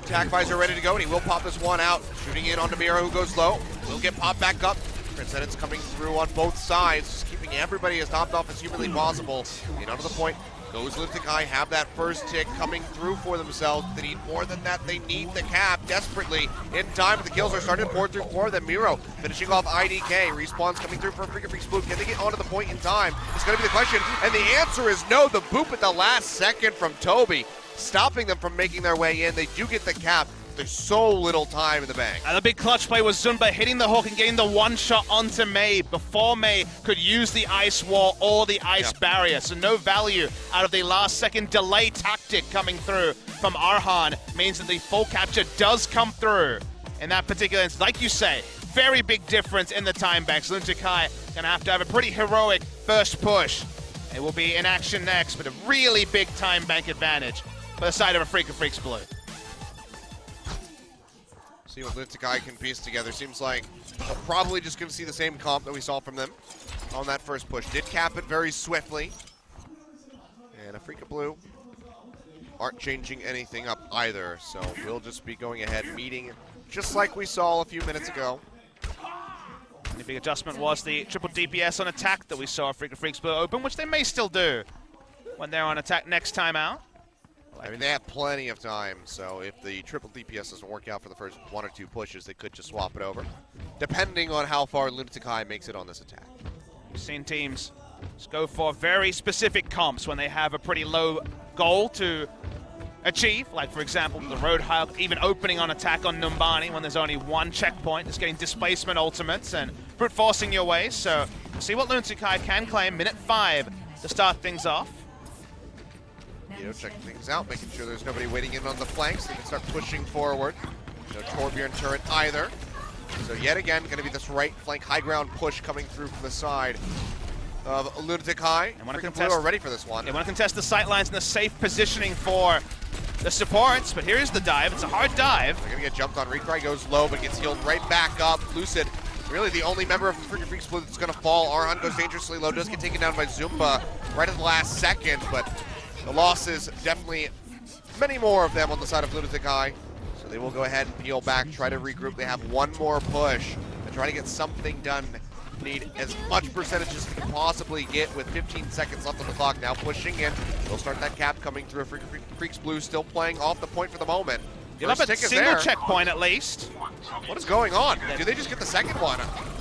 attack visor ready to go, and he will pop this one out. Shooting in onto Miro, who goes low. Will get popped back up. Transcendence coming through on both sides, just keeping everybody as topped off as humanly possible. In onto the point. Goes Lunatic-Hai, have that first tick coming through for themselves. They need more than that. They need the cap desperately in time, but the kills are starting to pour through for them. Miro finishing off IDK. Respawns coming through for Freecs Blue. Can they get onto the point in time? It's going to be the question, and the answer is no. The boop at the last second from Toby, stopping them from making their way in. They do get the cap. There's so little time in the bank. And the big clutch play was Zunba hitting the hook and getting the one shot onto Mei before Mei could use the ice wall or the ice barrier. So no value out of the last second delay tactic coming through from Arhan means that the full capture does come through in that particular instance. Like you say, very big difference in the time banks. Lunatic-Hai gonna have to have a pretty heroic first push. It will be in action next, but a really big time bank advantage for the side of Freecs Blue. See what Lunatic-Hai can piece together. Seems like we're probably just going to see the same comp that we saw from them on that first push. Did cap it very swiftly. And Afreeca Blue aren't changing anything up either, so we'll just be going ahead, meeting just like we saw a few minutes ago. The big adjustment was the triple DPS on attack that we saw Freecs Blue open, which they may still do when they're on attack next time out. I mean, they have plenty of time, so if the triple DPS doesn't work out for the first 1 or 2 pushes, they could just swap it over, depending on how far Lunatic-Hai makes it on this attack. We've seen teams just go for very specific comps when they have a pretty low goal to achieve, like, for example, the Roadhog even opening on attack on Numbani when there's only 1 checkpoint, just getting displacement ultimates and brute forcing your way. So we'll see what Lunatic-Hai can claim. Minute 5 to start things off. Checking things out, making sure there's nobody waiting in on the flanks. They can start pushing forward. No Torbjorn turret either. So yet again, going to be this right flank high ground push coming through from the side of Lunatic-Hai. And Freecs Blue are ready for this one. They want to contest the sight lines and the safe positioning for the supports, but here's the dive. It's a hard dive. They're going to get jumped on. Recry goes low, but gets healed right back up. Lucid, really the only member of Freecs Blue that's going to fall. Arhan goes dangerously low, does get taken down by Zumba right at the last second, but the losses, definitely many more of them on the side of Lunatic-Hai. So they will go ahead and peel back, try to regroup. They have 1 more push to try to get something done need as much percentage as they can possibly get with 15 seconds left on the clock. Now pushing in. They'll start that cap coming through. Freecs Blue still playing off the point for the moment. You'll have a single checkpoint at least. What is going on? Do they just get the second one?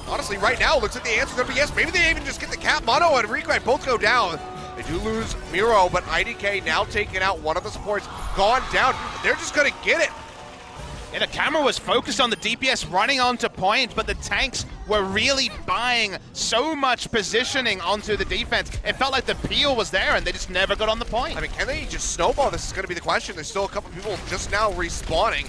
Honestly, right now, it looks like the answer's going to be yes. Maybe they even just get the cap. Mono and Recry both go down. They do lose Miro, but IDK now taking out one of the supports. Gone down. They're just going to get it. And the camera was focused on the DPS running onto point, but the tanks were really buying so much positioning onto the defense. It felt like the peel was there, and they just never got on the point. I mean, can they just snowball? This is going to be the question. There's still a couple people just now respawning.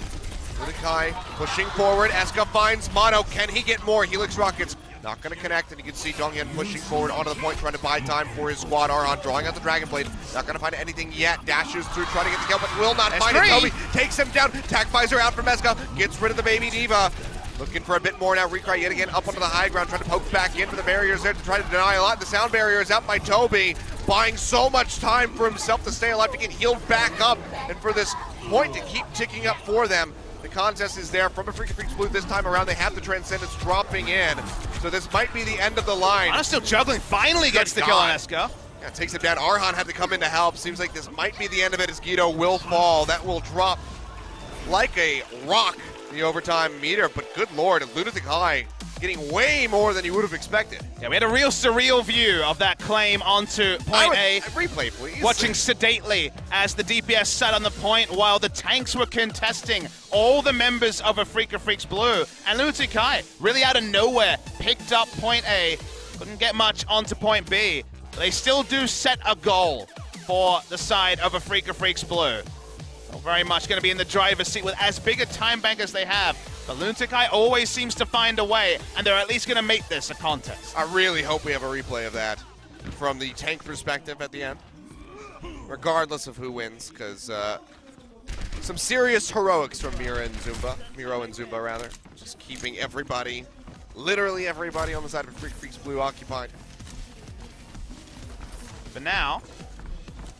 Lunatic-Hai pushing forward. Eska finds Mono. Can he get more? Helix Rockets not going to connect, and you can see Donghyun pushing forward onto the point, trying to buy time for his squad. Arhan drawing out the Dragon Blade. Not going to find anything yet. Dashes through, trying to get the kill, but will not find it. Toby takes him down. Tac Visor out from Eska. Gets rid of the Baby Diva. Looking for a bit more now. Recry yet again up onto the high ground, trying to poke back into the barriers there to try to deny a lot. The sound barrier is out by Toby, buying so much time for himself to stay alive, to get healed back up, and for this point to keep ticking up for them. The contest is there from a Freecs Blue this time around. They have the Transcendence dropping in, so this might be the end of the line. I'm still juggling. Finally gets the kill on Eska. Yeah, takes him down. Arhan had to come in to help. Seems like this might be the end of it as Guido will fall. That will drop like a rock, the overtime meter, but good lord, Lunatic-Hai getting way more than you would have expected. Yeah, we had a real surreal view of that claim onto point A. Replay, please. Watching sedately as the DPS sat on the point while the tanks were contesting all the members of Afreeca Freecs Blue. And Lunatic-Hai, really out of nowhere, picked up point A. Couldn't get much onto point B. But they still do set a goal for the side of Afreeca Freecs Blue. Very much going to be in the driver's seat with as big a time bank as they have. But Lunatic-Hai always seems to find a way, and they're at least going to make this a contest. I really hope we have a replay of that from the tank perspective at the end, regardless of who wins, because some serious heroics from Miro and Zumba rather, just keeping everybody, literally everybody on the side of Freecs Blue occupied. For now,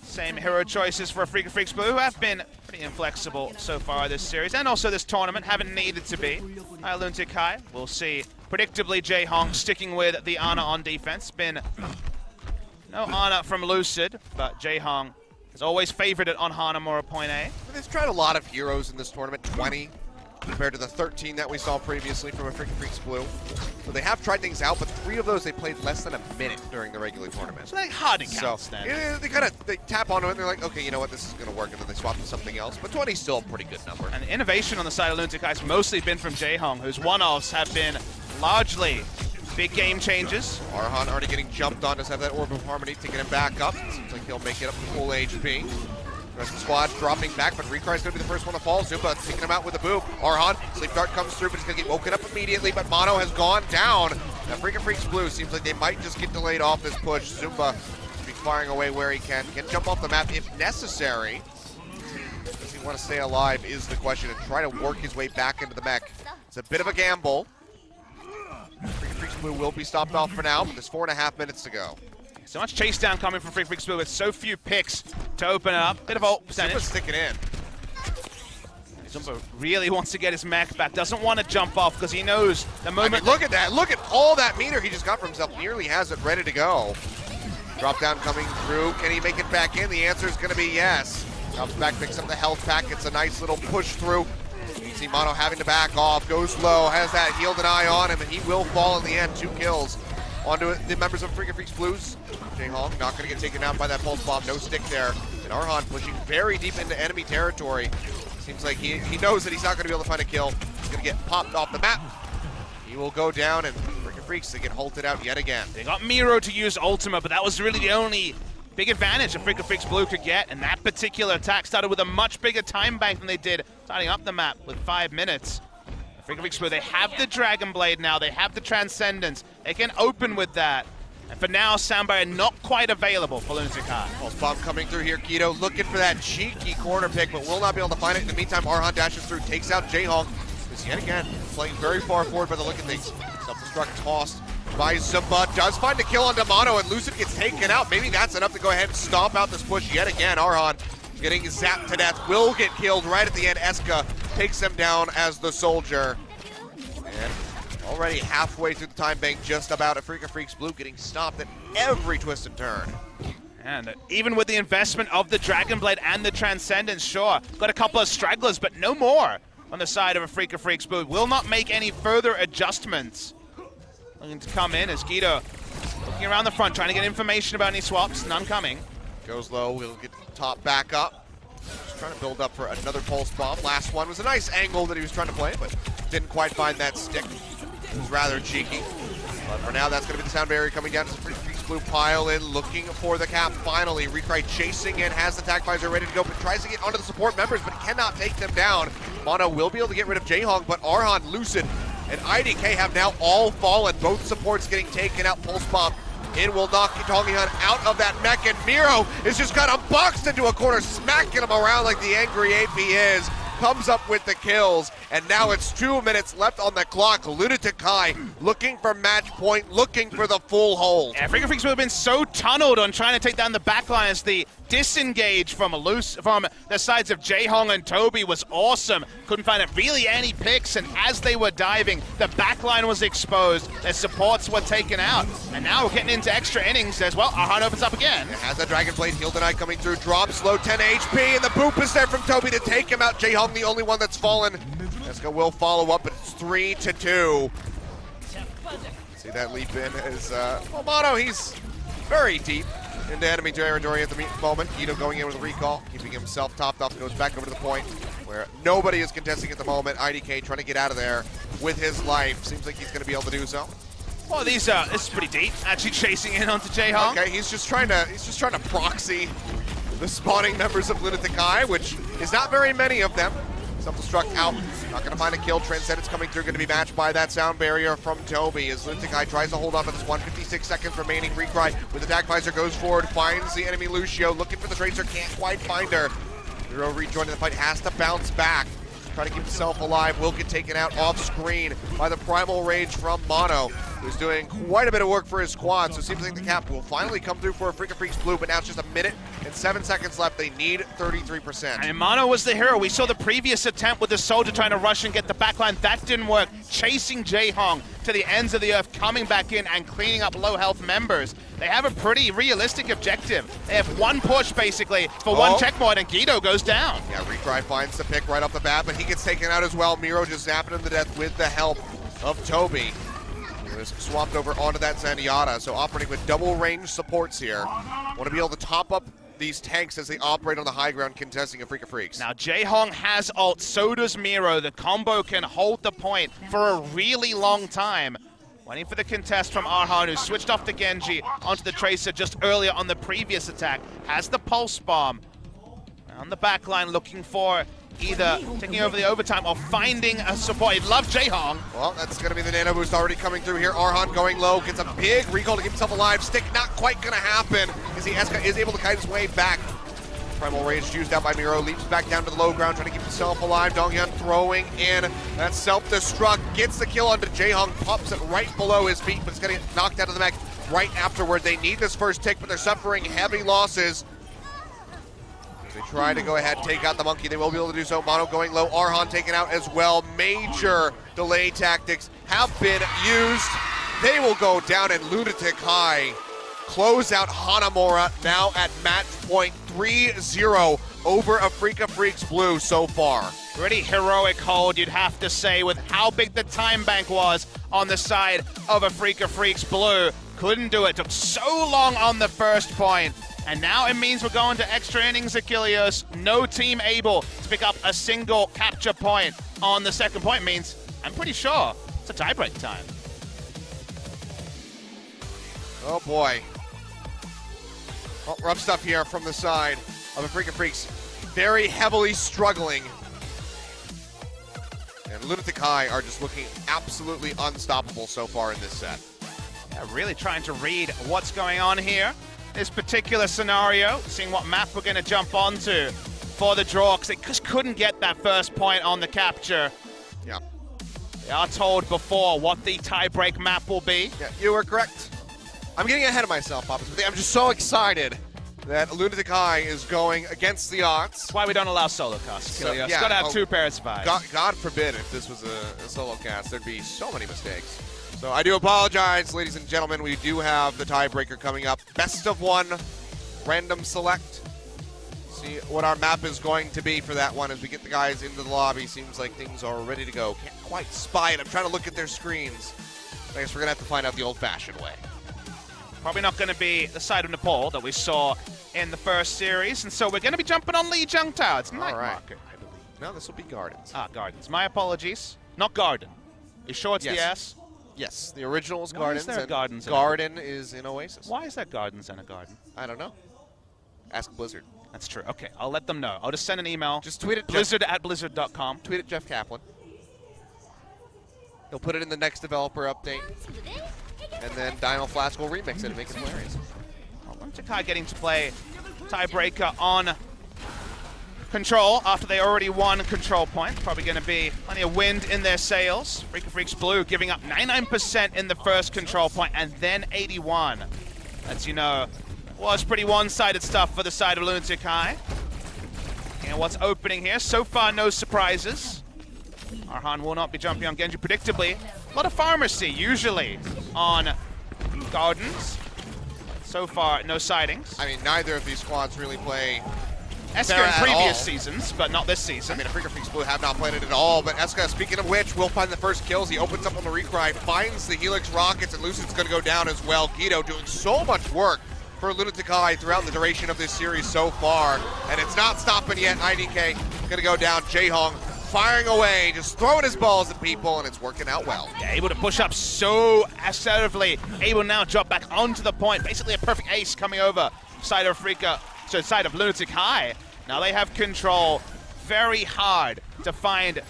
same hero choices for Afreeca Freecs Blue, who have been pretty inflexible so far this series, and also this tournament, haven't needed to be. Lunatic-Hai, we'll see. Predictably, Jae-Hong sticking with the Ana on defense. Been no Ana from Lucid, but Jae-Hong has always favored it on Hanamura point A. They've tried a lot of heroes in this tournament, 20 compared to the 13 that we saw previously from Afreeca Freecs Blue. So they have tried things out, but 3 of those they played less than a minute during the regular tournament. So like hard to count then. Yeah, they tap onto it and they're like, okay, you know what, this is going to work, and then they swap to something else. But 20 is still a pretty good number. And the innovation on the side of Lunatic-Hai has mostly been from Jae-Hong, whose one-offs have been largely big game changes. Arhan already getting jumped on, does have that Orb of Harmony, taking him back up. Seems like he'll make it up to full HP. The rest of the squad dropping back, but Recry's going to be the first one to fall. Zumba taking him out with a boop. Arhan, Sleep Dart comes through, but he's going to get woken up immediately, but Mono has gone down. Now Afreeca Freecs Blue seems like they might just get delayed off this push. Zumba be firing away where he can jump off the map if necessary. Does he want to stay alive is the question, and try to work his way back into the mech. It's a bit of a gamble. Afreeca Freecs Blue will be stopped off for now, but there's 4.5 minutes to go. So much chase down coming from Afreeca Freecs Blue with so few picks to open it up. Bit of ult percentage. Zumba's sticking in. Zumba really wants to get his mech back. Doesn't want to jump off because he knows the moment. I mean, look at that. Look at all that meter he just got for himself. Nearly has it ready to go. Drop down coming through. Can he make it back in? The answer is going to be yes. Drops back, picks up the health pack. It's a nice little push through. You see Mono having to back off. Goes low. Has that healed an eye on him, and he will fall in the end. 2 kills. Onto the members of Afreeca Freecs Blues. Jae-Hong not going to get taken out by that pulse bomb. No stick there. And Arhan pushing very deep into enemy territory. Seems like he knows that he's not going to be able to find a kill. He's going to get popped off the map. He will go down, and Afreeca Freecs, they get halted out yet again. They got Miro to use Ultima, but that was really the only big advantage Afreeca Freecs Blue could get. And that particular attack started with a much bigger time bank than they did starting up the map with 5 minutes. Afreeca Freecs Blue, they have the Dragon Blade now. They have the Transcendence. They can open with that. And for now, Soundbar not quite available for Lunatic-Hai. Pulse bomb coming through here. Guido looking for that cheeky corner pick, but will not be able to find it. In the meantime, Arhan dashes through, takes out Jae-Hong, who's yet again playing very far forward by the look of things. Self-destruct tossed by Zumba. Does find a kill on Mono, and Lucid gets taken out. Maybe that's enough to go ahead and stomp out this push yet again. Arhan getting zapped to death. Will get killed right at the end. Eska takes him down as the soldier. And Already halfway through the time bank, just about. Afreeca Freecs Blue getting stopped at every twist and turn. And even with the investment of the Dragon Blade and the Transcendence, sure, got a couple of stragglers, but no more on the side of Afreeca Freecs Blue. Will not make any further adjustments. Looking to come in as Guido looking around the front, trying to get information about any swaps. None coming. Goes low, we'll get top back up. Just trying to build up for another pulse bomb. Last one was a nice angle that he was trying to play, but didn't quite find that stick. It was rather cheeky. But for now, that's going to be the sound barrier coming down as the Freecs Blue pile in, looking for the cap finally. Recry chasing in, has the attack visor ready to go, but tries to get onto the support members, but cannot take them down. Mono will be able to get rid of Jaehong, but Arhan, Lucid, and IDK have now all fallen. Both supports getting taken out. Pulse bomb in will knock Donghyun out of that mech, and Miro is just kind of boxed into a corner, smacking him around like the angry ape he is. Comes up with the kills, and now it's 2 minutes left on the clock. Lunatic-Hai looking for match point, looking for the full hold. Yeah, Afreeca Freecs would have been so tunneled on trying to take down the backline as the disengage from the sides of Jaehong and Toby was awesome. Couldn't find it really any picks, and as they were diving, the backline was exposed. Their supports were taken out, and now we're getting into extra innings as well. Arhan opens up again. It has a Dragon Blade heal denied coming through, drops low, 10 HP, and the boop is there from Toby to take him out. Jaehong the only one that's fallen. Escort will follow up, but it's 3-2. See that leap in is, well, Mono, he's very deep into enemy territory at the moment. Guido going in with a recall, keeping himself topped up, goes back over to the point where nobody is contesting at the moment. IDK trying to get out of there with his life. Seems like he's going to be able to do so. Well, this is pretty deep. Actually chasing in onto Jaehong. Okay, he's just trying to proxy the spawning members of Lunatic-Hai, which is not very many of them. Self-destruct out, not going to find a kill. Transcendence coming through, going to be matched by that sound barrier from Toby as Lunatic-Hai tries to hold on to this one. 56 seconds remaining. Recry with attack visor goes forward, finds the enemy Lucio, looking for the Tracer, can't quite find her. Hero rejoining the fight, has to bounce back. Trying to keep himself alive, will get taken out off screen by the Primal Rage from Mono, who's doing quite a bit of work for his squad, so it seems like the cap will finally come through for Afreeca Freecs Blue, but now it's just 1 minute and 7 seconds left. They need 33%. And Mono was the hero. We saw the previous attempt with the Soldier trying to rush and get the backline. That didn't work. Chasing Jaehong to the ends of the earth, coming back in and cleaning up low health members. They have a pretty realistic objective. They have one push, basically, for one checkpoint, and Guido goes down. Yeah, Recry finds the pick right off the bat, but he gets taken out as well. Miro just zapping him to death with the help of Toby. He was swapped over onto that Zenyatta, so operating with double range supports here. Want to be able to top up these tanks as they operate on the high ground contesting Afreeca Freecs. Now Jaehong has ult, so does Miro. The combo can hold the point for a really long time. Waiting for the contest from Arhan, who switched off the Genji onto the Tracer just earlier on the previous attack. Has the Pulse Bomb. On the back line looking for either taking over the overtime or finding a support. He'd love Jaehong. Well, that's going to be the nano boost already coming through here. Arhan going low, gets a big recall to keep himself alive. Stick not quite going to happen as he is able to kite his way back. Primal Rage used out by Miro, leaps back down to the low ground, trying to keep himself alive. Donghyun throwing in that self-destruct, gets the kill onto Jaehong, pops it right below his feet, but it's going to get knocked out of the mech right afterward. They need this first tick, but they're suffering heavy losses. They try to go ahead, take out the monkey. They will be able to do so. Mono going low, Arhan taken out as well. Major delay tactics have been used. They will go down, and Lunatic-Hai close out Hanamura now at match point 3-0 over Afreeca Freecs Blue so far. Pretty heroic hold, you'd have to say, with how big the time bank was on the side of Afreeca Freecs Blue. Couldn't do it, took so long on the first point. And now it means we're going to extra innings, Achilles. No team able to pick up a single capture point on the second point. Means, I'm pretty sure, it's a tiebreak time. Oh boy. Well, rough stuff here from the side of Afreeca Freecs. Very heavily struggling. And Lunatic-Hai are just looking absolutely unstoppable so far in this set. Yeah, really trying to read what's going on here. This particular scenario, seeing what map we're going to jump onto for the draw, because they just couldn't get that first point on the capture. Yeah. They are told before what the tiebreak map will be. Yeah, you were correct. I'm getting ahead of myself, Papa. I'm just so excited that Lunatic-Hai is going against the odds. That's why we don't allow solo casts. So, It's yeah, got to have 2 pairs of eyes. God forbid if this was a solo cast, there'd be so many mistakes. So I do apologize, ladies and gentlemen. We do have the tiebreaker coming up. Best of 1, random select. See what our map is going to be for that one as we get the guys into the lobby. Seems like things are ready to go. Can't quite spy it. I'm trying to look at their screens. I guess we're going to have to find out the old-fashioned way. Probably not going to be the side of Nepal that we saw in the first series, and so we're going to be jumping on Lee Jungtao. It's Night Market, I believe. No, this will be Gardens. Ah, Gardens. My apologies. Not Garden. You sure it's the S? Yes, the original is Why Gardens. is there and Gardens in Garden is in Oasis. Why is there Gardens and a garden? I don't know. Ask Blizzard. That's true. Okay, I'll let them know. I'll just send an email. Just tweet it. Blizzard@blizzard.com. Tweet at Jeff Kaplan. He'll put it in the next developer update. And then Dino Flask will remix it and make it hilarious. Lunatic-Hai getting to play tiebreaker on control after they already won control point. Probably going to be plenty of wind in their sails. Freecs Blue giving up 99% in the first control point and then 81. As you know, was pretty one-sided stuff for the side of Lunatic-Hai. And what's opening here? So far, no surprises. Arhan will not be jumping on Genji predictably. A lot of pharmacy, usually, on Gardens. So far, no sightings. I mean, neither of these squads really play Eska in previous seasons, but not this season. I mean, Freecs Blue have not played it at all, but Eska, speaking of which, will find the first kills. He opens up on the recry, finds the Helix Rockets, and Lucid's going to go down as well. Guido doing so much work for Lunatic-Hai throughout the duration of this series so far, and it's not stopping yet. IDK going to go down. Jaehong firing away, just throwing his balls at people, and it's working out well. Yeah, able to push up so assertively, able now drop back onto the point. Basically a perfect ace coming over side of Afreeca, so side of Lunatic-Hai. Now they have control. Very hard to find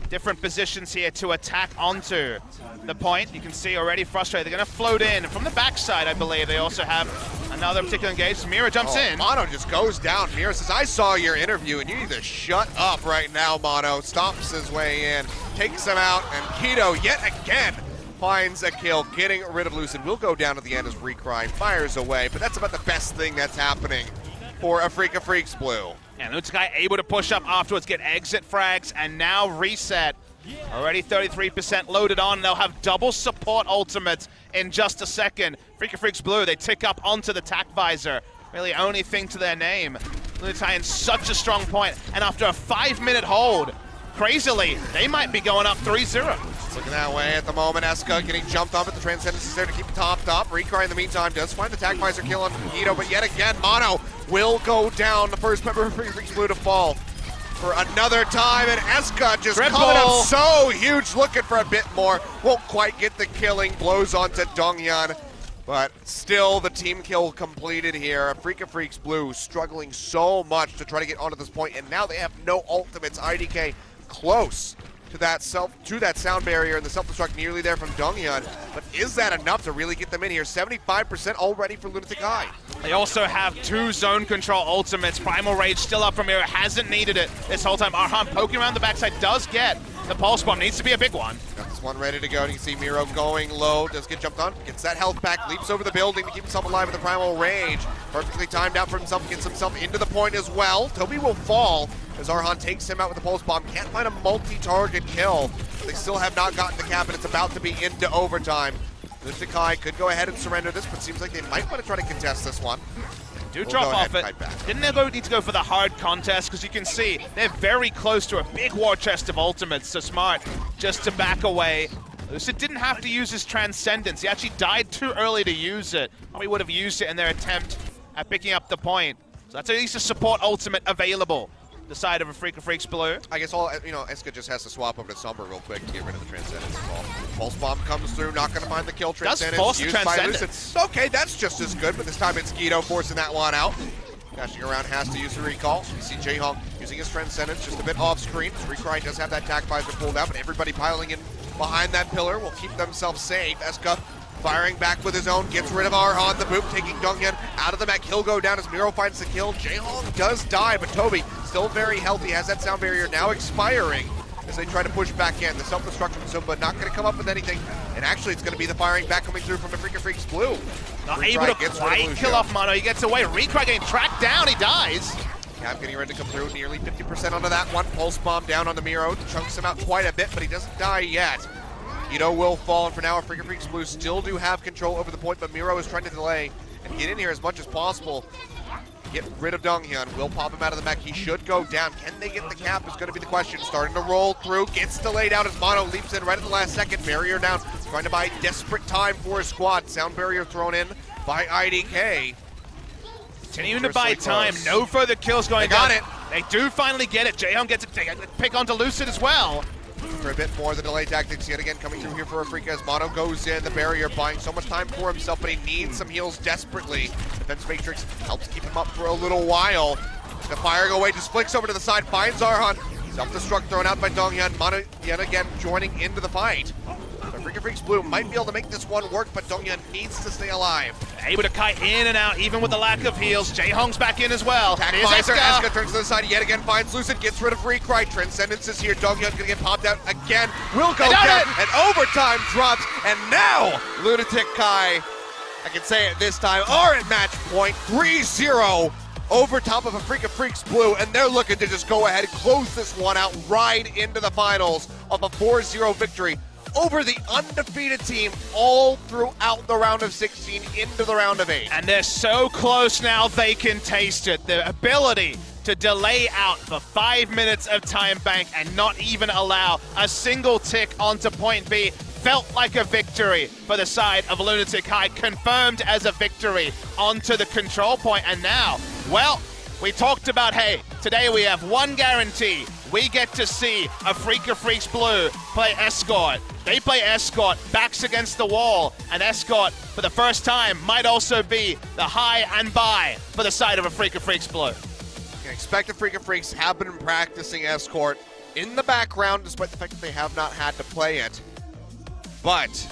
different positions here to attack onto the point. You can see already frustrated. They're going to float in from the backside, I believe. They also have another particular engage. Mira jumps in. Mono just goes down. Mira says, I saw your interview, and you need to shut up right now, Mono. Stomps his way in, takes him out, and Keto yet again finds a kill, getting rid of Lucid. Will go down at the end as Recry fires away, but that's about the best thing that's happening for Afreeca Freecs Blue. And Lunatic-Hai able to push up afterwards, get exit frags, and now reset. Already 33% loaded on. They'll have double support ultimates in just a second. Afreeca Freecs Blue, they tick up onto the tack visor. Really only thing to their name. Lunatic-Hai in such a strong point. And after a 5-minute hold, crazily, they might be going up 3-0. Looking that way at the moment. Eska getting jumped up, but the Transcendence is there to keep it topped up. Recry in the meantime does find the tack visor kill on Guido, but yet again, Mono will go down. The first member of Freecs Blue to fall for another time, and Eska just coming up so huge, looking for a bit more. Won't quite get the killing. Blows onto Donghyun, but still the team kill completed here. Afreeca Freecs Blue struggling so much to try to get onto this point, and now they have no ultimates. IDK close to that sound barrier, and the self-destruct nearly there from Donghyun. But is that enough to really get them in here? 75% already for Lunatic-Hai. They also have 2 zone control ultimates. Primal Rage still up from here. Hasn't needed it this whole time. Arhan poking around the backside does get the pulse bomb. Needs to be a big one. Got this one ready to go. You can see Miro going low. Does get jumped on. Gets that health back. Leaps over the building to keep himself alive with the Primal Rage. Perfectly timed out for himself. Gets himself into the point as well. Toby will fall as Arhan takes him out with the pulse bomb. Can't find a multi-target kill. They still have not gotten the cap, and it's about to be into overtime. Lunatic-Hai could go ahead and surrender this, but seems like they might want to try to contest this one. Do drop off it. Didn't they need to go for the hard contest? Because you can see they're very close to a big war chest of ultimates. So smart just to back away. Lucid didn't have to use his Transcendence. He actually died too early to use it. Probably would have used it in their attempt at picking up the point. So that's at least a support ultimate available. The side of Afreeca Freecs Blue. I guess Eska just has to swap over to Sombra real quick to get rid of the Transcendence. Pulse bomb comes through, not going to find the kill. Transcendence used by Lucid. Okay, that's just as good, but this time it's Guido forcing that one out. Dashing around, has to use the recall. You see Jaehong using his Transcendence just a bit off screen. Recry does have that tack visor pulled out, but everybody piling in behind that pillar will keep themselves safe. Eska firing back with his own, gets rid of Arhan, the boop, taking Donghyun out of the mech. He'll go down as Miro finds the kill. Jaehong does die, but Toby still very healthy, has that sound barrier now expiring. as they try to push back in. The self-destruct from Zumba not going to come up with anything, and actually it's going to be the firing back coming through from the Freecs Blue. Not able to quite kill off Mono. He gets away. Recry getting tracked down. He dies. Cap getting ready to come through, nearly 50% onto that one. Pulse bomb down on the Miro, chunks him out quite a bit, but he doesn't die yet. Ito will fall, and for now, Freecs Blue still do have control over the point, but Miro is trying to delay and get in here as much as possible. Get rid of Donghyun, will pop him out of the mech. He should go down. Can they get the cap is going to be the question. Starting to roll through, gets delayed out as Mono leaps in right at the last second. Barrier down, trying to buy desperate time for his squad. Sound barrier thrown in by IDK. Continuing to buy time, no further kills going down. They got it. They do finally get it. Jaehyung gets it. They pick onto Lucid as well. For a bit more, the delay tactics yet again coming through here for Afreeca as Mono goes in. The barrier buying so much time for himself, but he needs some heals desperately. Defense Matrix helps keep him up for a little while. The firing away just flicks over to the side, finds Arhan. Self-destruct thrown out by Donghyun. Mono yet again joining into the fight. Freecs Blue might be able to make this one work, but Donghyun needs to stay alive. Able to kite in and out, even with the lack of heals. Jaehyung's back in as well. Eska turns to the side, yet again finds Lucid, gets rid of Recry. Transcendence is here. Donghyun gonna get popped out again. Will go down, and overtime drops, and now Lunatic-Hai, I can say it this time, are at match point, 3-0 over top of Freecs Blue, and they're looking to just go ahead and close this one out right into the finals of a 4-0 victory over the undefeated team all throughout the round of 16 into the round of 8. And they're so close now they can taste it. The ability to delay out for 5 minutes of time bank and not even allow a single tick onto point B felt like a victory for the side of Lunatic-Hai, confirmed as a victory onto the control point. And now, well, we talked about, hey, today we have one guarantee. We get to see Freecs Blue play Escort. They play Escort, backs against the wall, and Escort, for the first time, might also be the high and buy for the side of Freecs Blue. You can expect the Freecs have been practicing Escort in the background, despite the fact that they have not had to play it. But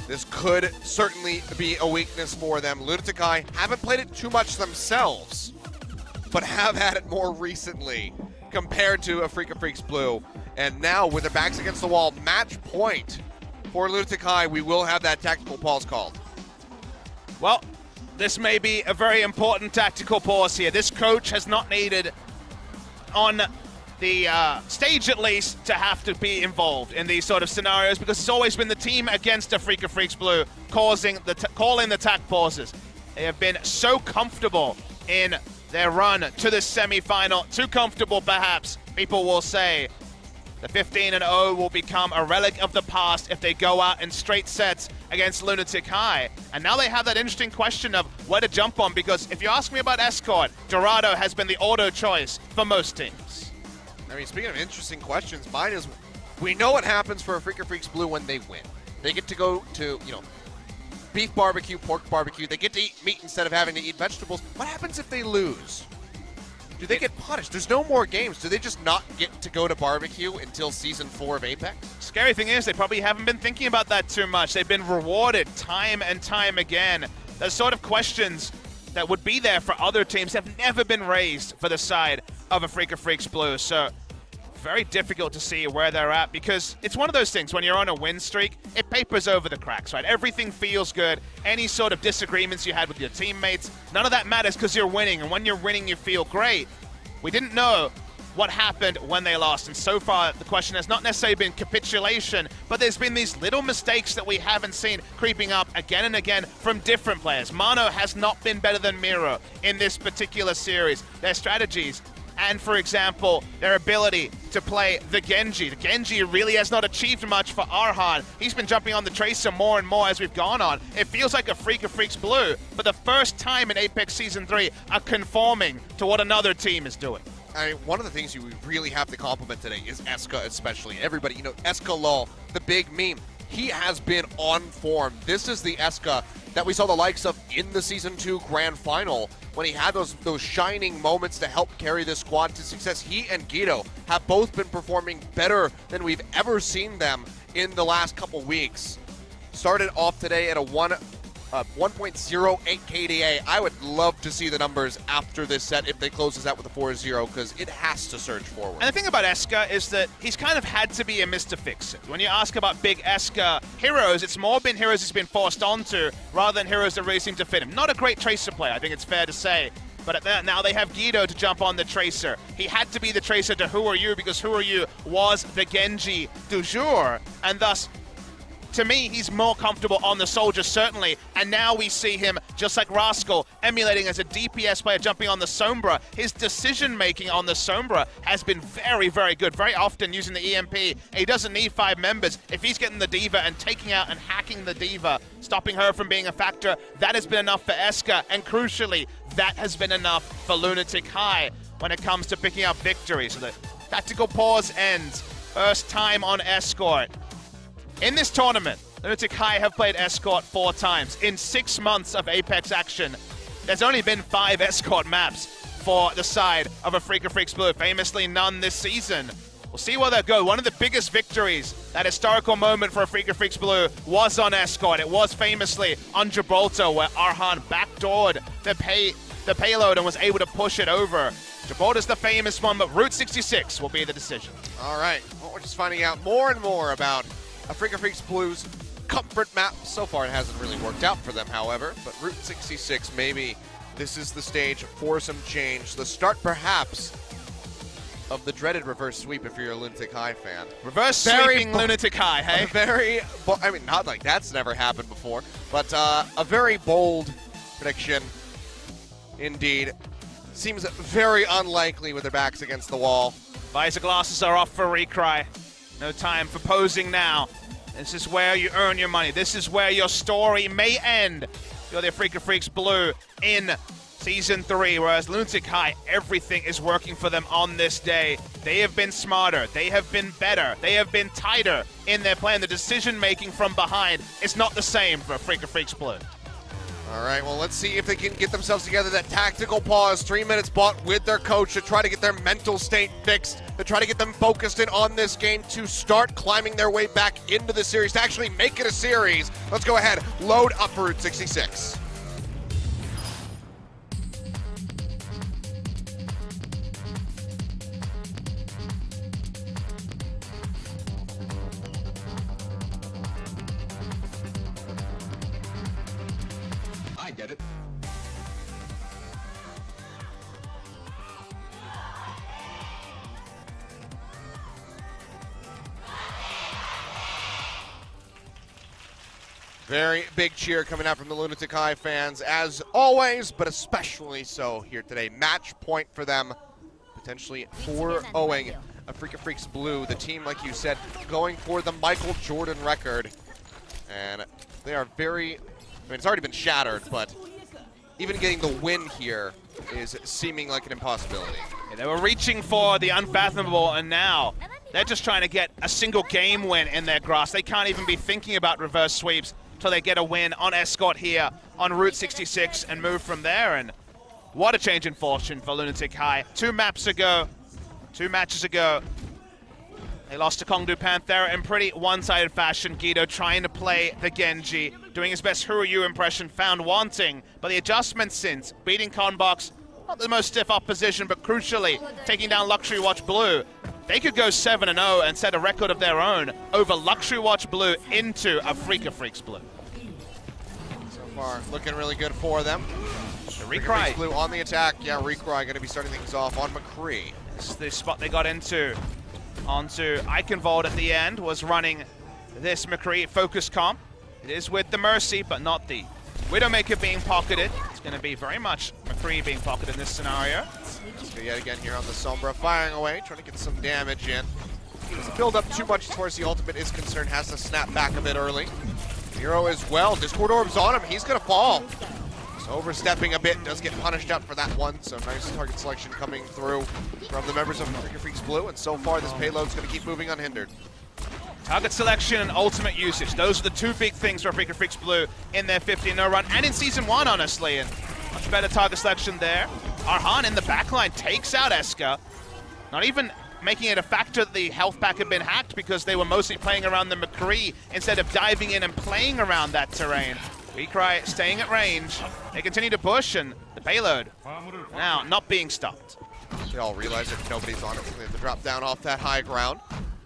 this could certainly be a weakness for them. Lunatic-Hai haven't played it too much themselves, but have had it more recently compared to Freecs Blue. And now, with their backs against the wall, match point for Lunatic-Hai, we will have that tactical pause called. Well, this may be a very important tactical pause here. This coach has not needed, on the stage at least, to have to be involved in these sort of scenarios, because it's always been the team against Freecs Blue calling the tac pauses. They have been so comfortable in their run to the semi-final, too comfortable perhaps, people will say. The 15-0 will become a relic of the past if they go out in straight sets against Lunatic-Hai. And now they have that interesting question of where to jump on, because if you ask me about Escort, Dorado has been the auto choice for most teams. I mean, speaking of interesting questions, mine is, we know what happens for Freecs Blue when they win. They get to go to, beef barbecue, pork barbecue. They get to eat meat instead of having to eat vegetables. What happens if they lose? Do they get punished? There's no more games. Do they just not get to go to barbecue until Season 4 of Apex? Scary thing is, they probably haven't been thinking about that too much. They've been rewarded time and time again. The sort of questions that would be there for other teams have never been raised for the side of Freecs Blue. So very difficult to see where they're at, because it's one of those things, when you're on a win streak, it papers over the cracks, right? Everything feels good. Any sort of disagreements you had with your teammates, none of that matters because you're winning, and when you're winning, you feel great. We didn't know what happened when they lost, and so far the question has not necessarily been capitulation, but there's been these little mistakes that we haven't seen creeping up again and again from different players. Mono has not been better than Miro in this particular series. Their strategies, and for example, their ability to play the Genji. The Genji really has not achieved much for Arhan. He's been jumping on the Tracer more and more as we've gone on. It feels like Freecs Blue, for the first time in Apex Season 3, are conforming to what another team is doing. I mean, one of the things you really have to compliment today is Eska especially. Everybody, Eska Lol, the big meme, he has been on form. This is the Eska that we saw the likes of in the Season 2 Grand Final, when he had those shining moments to help carry this squad to success. He and Guido have both been performing better than we've ever seen them in the last couple weeks. Started off today at a 1 1.08 KDA. I would love to see the numbers after this set if they close this out with a 4-0, because it has to surge forward. And the thing about Eska is that he's kind of had to be a Mr. Fix-It. When you ask about big Eska heroes, it's more been heroes he's been forced onto rather than heroes that really seem to fit him. Not a great Tracer player, I think it's fair to say. But at that, now they have Guido to jump on the Tracer. He had to be the Tracer to Who Are You, because Who Are You was the Genji du jour, and thus, to me, he's more comfortable on the Soldier, certainly. And now we see him, just like Rascal, emulating as a DPS player, jumping on the Sombra. His decision-making on the Sombra has been very, very good. Very often using the EMP. He doesn't need 5 members. If he's getting the D.Va and taking out and hacking the D.Va, stopping her from being a factor, that has been enough for Eska. And crucially, that has been enough for Lunatic-Hai when it comes to picking up victories. So the tactical pause ends. First time on Escort. In this tournament, Lunatic-Hai have played Escort 4 times. In 6 months of Apex action, there's only been 5 Escort maps for the side of Afreeca Freecs Blue. Famously none this season. We'll see where they go. One of the biggest victories, that historical moment for Afreeca Freecs Blue, was on Escort. It was famously on Gibraltar, where Arhan backdoored the payload and was able to push it over. Gibraltar's the famous one, but Route 66 will be the decision. All right, well, we're just finding out more and more about Afreeca Freecs Blue's comfort map. So far it hasn't really worked out for them, however, but Route 66, maybe this is the stage for some change. The start, perhaps, of the dreaded reverse sweep if you're a Lunatic-Hai fan. Reverse sweeping Lunatic-Hai, hey? I mean, not like that's never happened before, but a very bold prediction indeed. Seems very unlikely with their backs against the wall. Visor glasses are off for Recry. No time for posing now. This is where you earn your money. This is where your story may end. You're the Afreeca Freecs Blue in Season 3, whereas Lunatic-Hai, everything is working for them on this day. They have been smarter. They have been better. They have been tighter in their plan. The decision-making from behind is not the same for Afreeca Freecs Blue. All right, well, let's see if they can get themselves together. That tactical pause, 3 minutes bought with their coach to try to get their mental state fixed, to try to get them focused in on this game, to start climbing their way back into the series, to actually make it a series. Let's go ahead, load up for Route 66. Get it. Very big cheer coming out from the Lunatic-Hai fans, as always, but especially so here today. Match point for them, potentially 4-0ing Afreeca Freecs Blue. The team, like you said, going for the Michael Jordan record. And they are very... I mean, it's already been shattered, but even getting the win here is seeming like an impossibility. Yeah, they were reaching for the unfathomable, and now they're just trying to get a single game win in their grasp. They can't even be thinking about reverse sweeps until they get a win on Escort here on Route 66 and move from there. And what a change in fortune for Lunatic-Hai. 2 matches ago, they lost to Kongdoo Panthera in pretty one-sided fashion. Guido trying to play the Genji, doing his best Who Are You impression, found wanting. But the adjustments since, beating CONBOX, not the most stiff opposition, but crucially, taking down Luxury Watch Blue. They could go 7-0 and set a record of their own over Luxury Watch Blue into Afreeca Freecs Blue. So far, looking really good for them. Recry Blue on the attack. Yeah, Recry going to be starting things off on McCree. This is the spot they got into. Onto Eichenwalde at the end, was running this McCree focus comp. It is with the Mercy, but not the Widowmaker being pocketed. It's going to be very much McCree being pocketed in this scenario. So yet again here on the Sombra, firing away, trying to get some damage in. Doesn't build up too much as far as the ultimate is concerned, has to snap back a bit early. Hero as well, Discord Orb's on him, he's going to fall. So overstepping a bit, does get punished up for that one, so nice target selection coming through from the members of Afreeca Freecs Blue, and so far this payload's going to keep moving unhindered. Target selection and ultimate usage, those are the 2 big things for Afreeca Freecs Blue in their 15-0 run, and in Season 1, honestly, and much better target selection there. Arhan in the backline takes out Eska, not even making it a factor that the health pack had been hacked because they were mostly playing around the McCree instead of diving in and playing around that terrain. Recry staying at range. They continue to push, and the payload now not being stopped. They all realize that nobody's on it, so they have to drop down off that high ground,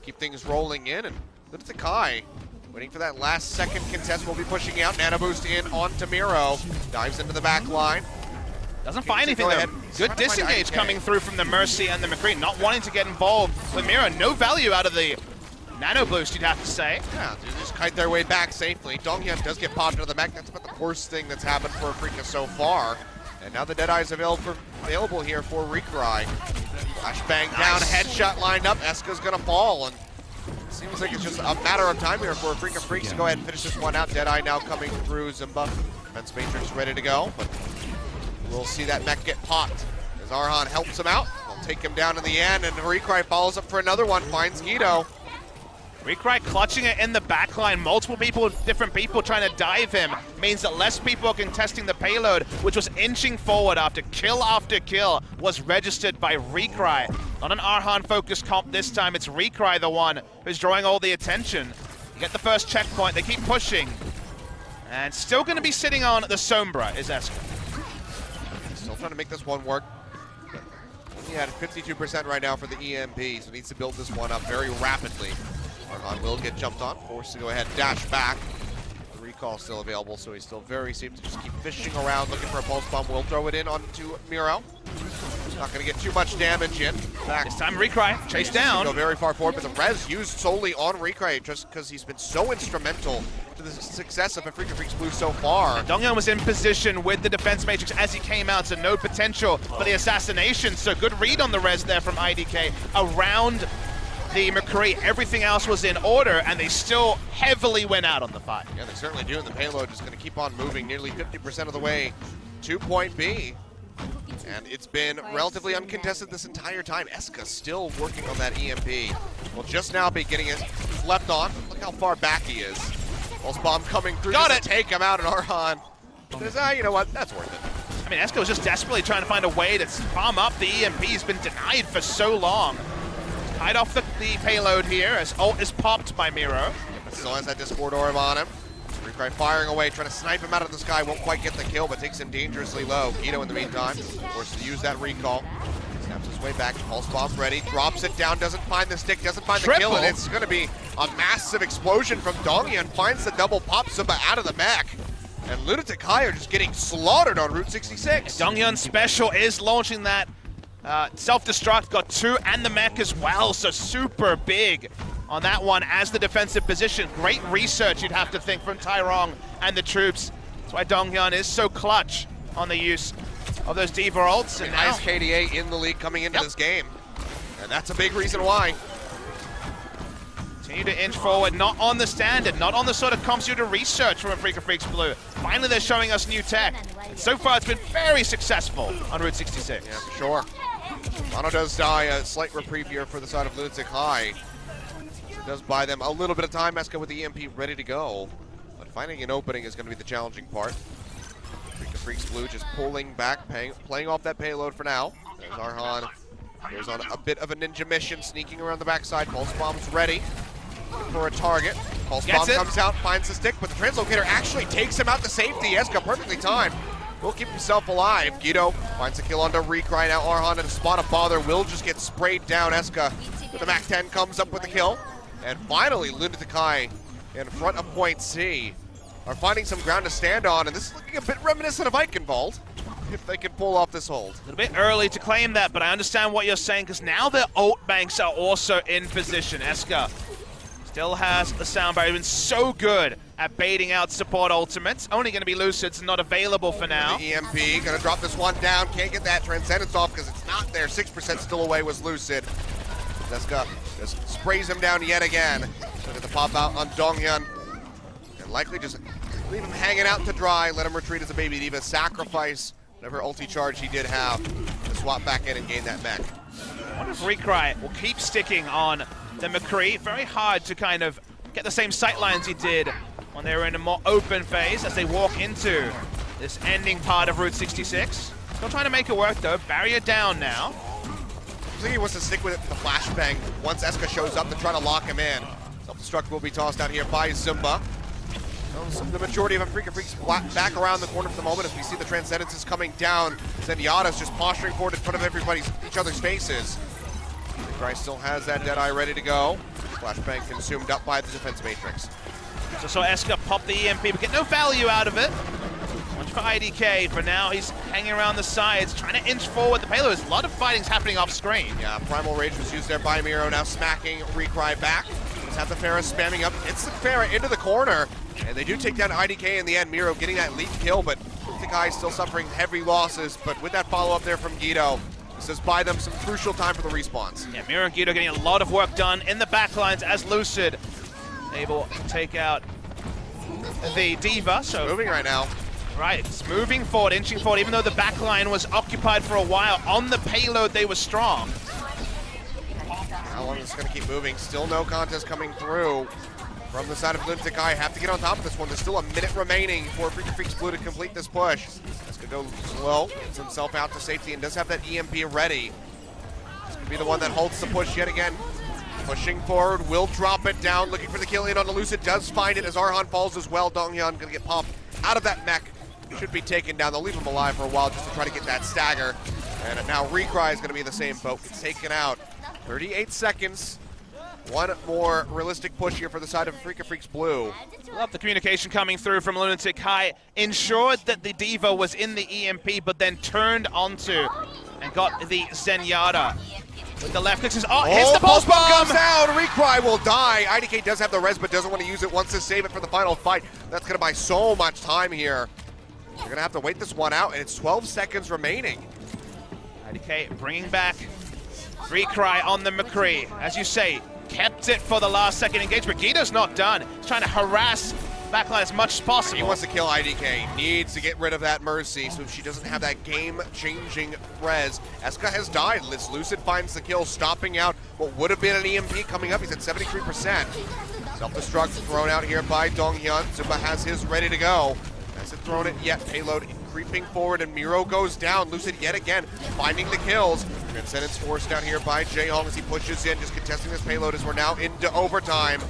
keep things rolling in, and Lunatic-Hai waiting for that last second contest. Will be pushing out. Nano boost in onto Miro. Dives into the back line. Doesn't find anything though. Good disengage coming through from the Mercy and the McCree, not wanting to get involved with Miro. No value out of the Nano boost, you'd have to say. Yeah, they just kite their way back safely. Donghyun does get popped into the mech. That's about the worst thing that's happened for Afreeca so far. And now the Deadeye is available here for Recry. Flashbang down, headshot lined up. Eska's gonna fall, and it seems like it's just a matter of time here for Afreeca Freecs to go ahead and finish this one out. Deadeye now coming through Zimba. Defense Matrix ready to go, but we'll see that mech get popped as Arhan helps him out. They'll take him down in the end, and Recry follows up for another one, finds Guido. Recry clutching it in the backline. Multiple people, different people trying to dive him means that less people are contesting the payload, which was inching forward after kill was registered by Recry. Not an Arhan-focused comp this time. It's Recry the one who's drawing all the attention. You get the first checkpoint. They keep pushing. And still going to be sitting on the Sombra is Escort. Still trying to make this one work. He had 52% right now for the EMP, so needs to build this one up very rapidly. Arhan will get jumped on, forced to go ahead and dash back. The recall still available, so he's still very safe to just keep fishing around, looking for a pulse bomb. Will throw it in onto Miro. Not going to get too much damage in. Back. This time Recry chase down. Go very far forward, but the res used solely on Recry just because he's been so instrumental to the success of Afreeca Freecs Blue so far. Donghyun was in position with the defense matrix as he came out, so no potential for the assassination. So good read on the res there from IDK around the McCree. Everything else was in order, and they still heavily went out on the fight. Yeah, they certainly do, and the payload is going to keep on moving nearly 50% of the way to point B. And it's been relatively uncontested this entire time. Eska still working on that EMP. Will just now be getting it left on. Look how far back he is. Pulse bomb coming through. Got to it. Take him out, and Arhan says, you know what, that's worth it. I mean, Eska was just desperately trying to find a way to bomb up the EMP. He's been denied for so long. Tied off the payload here as ult is popped by Miro. But still has that Discord orb on him. Recry firing away, trying to snipe him out of the sky. Won't quite get the kill, but takes him dangerously low. Guido in the meantime, forced to use that recall. Snaps his way back, pulse bomb ready, drops it down, doesn't find the stick, doesn't find the kill, and it's going to be a massive explosion from Donghyun. Finds the double pop Simba out of the mech. And Lunatic-Hai are just getting slaughtered on Route 66. Donghyun special is launching that self-destruct, got two, and the mech as well, so super big on that one as the defensive position. Great research, you'd have to think, from Tyrong and the troops. That's why Donghyun is so clutch on the use of those D.Va ults. And highest KDA in the league coming into this game. And that's a big reason why. Continue to inch forward, not on the standard, not on the sort of comps you to research from Afreeca Freecs Blue. Finally, they're showing us new tech. And so far, it's been very successful on Route 66. Yeah, for sure. Mono does die, a slight reprieve here for the side of Lunatic-Hai. It does buy them a little bit of time. Eska with the EMP ready to go. But finding an opening is going to be the challenging part. Afreeca Freecs Blue just pulling back, playing off that payload for now. There's Arhan. Goes on a bit of a ninja mission, sneaking around the backside. Pulse bomb's ready for a target. Pulse bomb comes out, finds the stick, but the translocator actually takes him out to safety. Eska perfectly timed. Will keep himself alive. Guido finds a kill onto Recry. Now Arhan in a spot of bother will just get sprayed down. Eska with the MAC-10 comes up with the kill. And finally, Lunatic-Hai in front of point C are finding some ground to stand on, and this is looking a bit reminiscent of Eichenwalde, if they can pull off this hold. A little bit early to claim that, but I understand what you're saying, because now their ult banks are also in position. Eska still has the sound barrier. Been so good at baiting out support ultimates. Only going to be Lucid's, not available for now. The EMP, going to drop this one down. Can't get that Transcendence off because it's not there. 6% still away was Lucid. Eska just sprays him down yet again. So get the pop out on Donghyun. And likely just leave him hanging out to dry. Let him retreat as a baby D.Va. Sacrifice whatever ulti charge he did have to swap back in and gain that mech. I wonder if Recry will keep sticking on the McCree. Very hard to kind of get the same sight lines he did when they were in a more open phase as they walk into this ending part of Route 66. Still trying to make it work though. Barrier down now. I think he wants to stick with it for the flashbang once Eska shows up to try to lock him in. Self-destruct will be tossed out here by Zumba. The majority of Freecs back around the corner for the moment as we see the Transcendences coming down. Zenyatta's just posturing forward in front of each other's faces. Freecs still has that Deadeye ready to go. Flashbang consumed up by the defense matrix. So saw Escort pop the EMP, but get no value out of it. Much for IDK. For now, he's hanging around the sides, trying to inch forward. The payload, there's a lot of fighting's happening off screen. Yeah, Primal Rage was used there by Miro, now smacking Recry back. Just have the Pharah spamming up. It's the Pharah into the corner. And they do take down IDK in the end. Miro getting that lead kill, but Lunatic-Hai still suffering heavy losses. But with that follow-up there from Guido, this has buy them some crucial time for the respawns. Yeah, Miro and Guido getting a lot of work done in the backlines as Lucid able to take out the D.Va. So moving right now. Right, it's moving forward, inching forward, even though the backline was occupied for a while. On the payload, they were strong. How long is this going to keep moving? Still no contest coming through from the side of Lunatic-Hai. Have to get on top of this one. There's still a minute remaining for Freecs Blue to complete this push. This could go slow, gets himself out to safety, and does have that EMP ready. This could be the one that holds the push yet again. Pushing forward, will drop it down, looking for the kill in on the Lucid, does find it as Arhan falls as well. Donghyun gonna get popped out of that mech. Should be taken down. They'll leave him alive for a while just to try to get that stagger. And now Recry is gonna be in the same boat. Gets taken out. 38 seconds. One more realistic push here for the side of Freecs Blue. Love the communication coming through from Lunatic-Hai. Ensured that the D.Va was in the EMP, but then turned onto and got the Zenyatta. With the left click, hits the pulse bomb! Comes down, Recry will die. IDK does have the res, but doesn't want to use it, wants to save it for the final fight. That's gonna buy so much time here. You're gonna have to wait this one out, and it's 12 seconds remaining. IDK bringing back Recry on the McCree. As you say, kept it for the last second engagement. Guido's not done. He's trying to harass backline as much as possible. He wants to kill IDK, needs to get rid of that Mercy so she doesn't have that game-changing res. Eska has died. Lucid finds the kill, stopping out what would have been an EMP coming up. He's at 73%. Self-destruct thrown out here by Donghyun. Zumba has his ready to go. Hasn't thrown it yet. Payload creeping forward, and Miro goes down. Lucid yet again finding the kills. Transcendence forced down here by Jaehong as he pushes in, just contesting this payload as we're now into overtime.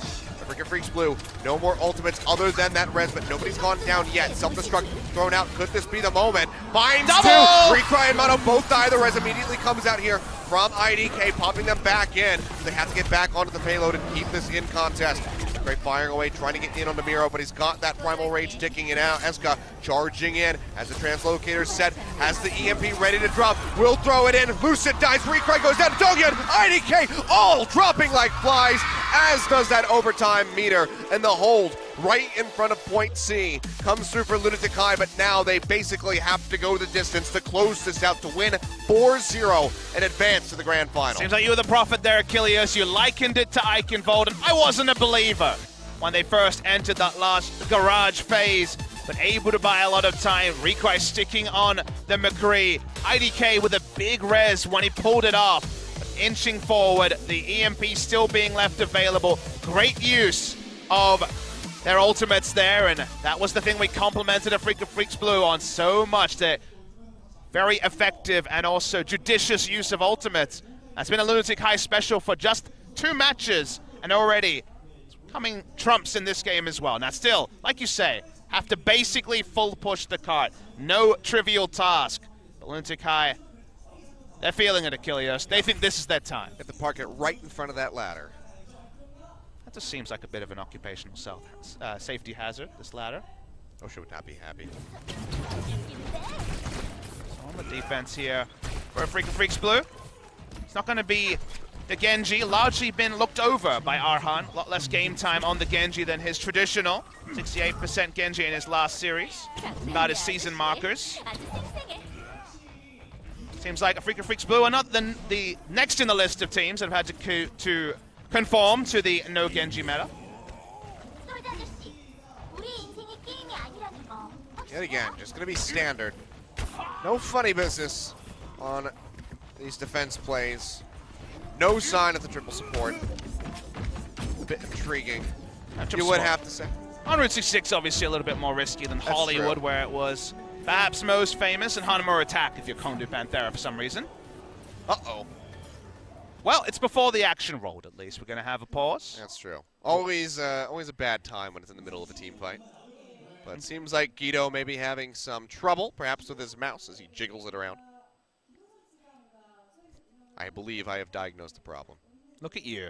Freecs Blue, no more ultimates other than that res, but nobody's gone down yet. Self-destruct thrown out. Could this be the moment? Finds two! Recry and Mono both die. The res immediately comes out here from IDK, popping them back in. They have to get back onto the payload and keep this in contest. Great firing away, trying to get in on the Miro, but he's got that Primal Rage ticking it out. Eska charging in, has the translocator set, has the EMP ready to drop, will throw it in. Lucid dies, Recry goes down, Donghyun, IDK, all dropping like flies, as does that overtime meter, and the hold right in front of point C comes through for Lunatic-Hai, but now they basically have to go the distance to close this out to win 4-0 and advance to the grand final. Seems like you were the prophet there, Achilles. You likened it to Eichenwalde, and I wasn't a believer when they first entered that last garage phase, but able to buy a lot of time. Recry sticking on the McCree. IDK with a big res when he pulled it off. Inching forward, the EMP still being left available. Great use of their ultimates there, and that was the thing we complimented Freecs Blue on so much. They're very effective and also judicious use of ultimates. That's been a Lunatic-Hai special for just 2 matches, and already coming trumps in this game as well. Now still, like you say, have to basically full push the cart. No trivial task. But Lunatic-Hai, they're feeling it, Achilles. They think this is their time. Have to park it right in front of that ladder. That just seems like a bit of an occupational safety hazard, this ladder. Osha would not be happy. So on the defense here for Freecs Blue. It's not going to be the Genji, largely been looked over by Arhan. A lot less game time on the Genji than his traditional. 68% Genji in his last series. Got his season markers. Seems like Freecs Blue are not the next in the list of teams that have had to conform to the no Genji meta. Yet again, just going to be standard. No funny business on these defense plays. No sign of the triple support. A bit intriguing, you would have to say. On Route 66, obviously a little bit more risky than Hollywood, where it was perhaps most famous, and Hanamura attack if you're Kongdoo Panthera for some reason. Uh-oh. Well, it's before the action rolled, at least. We're going to have a pause. That's true. Always a bad time when it's in the middle of a team fight. But it seems like Guido may be having some trouble, perhaps with his mouse as he jiggles it around. I believe I have diagnosed the problem. Look at you.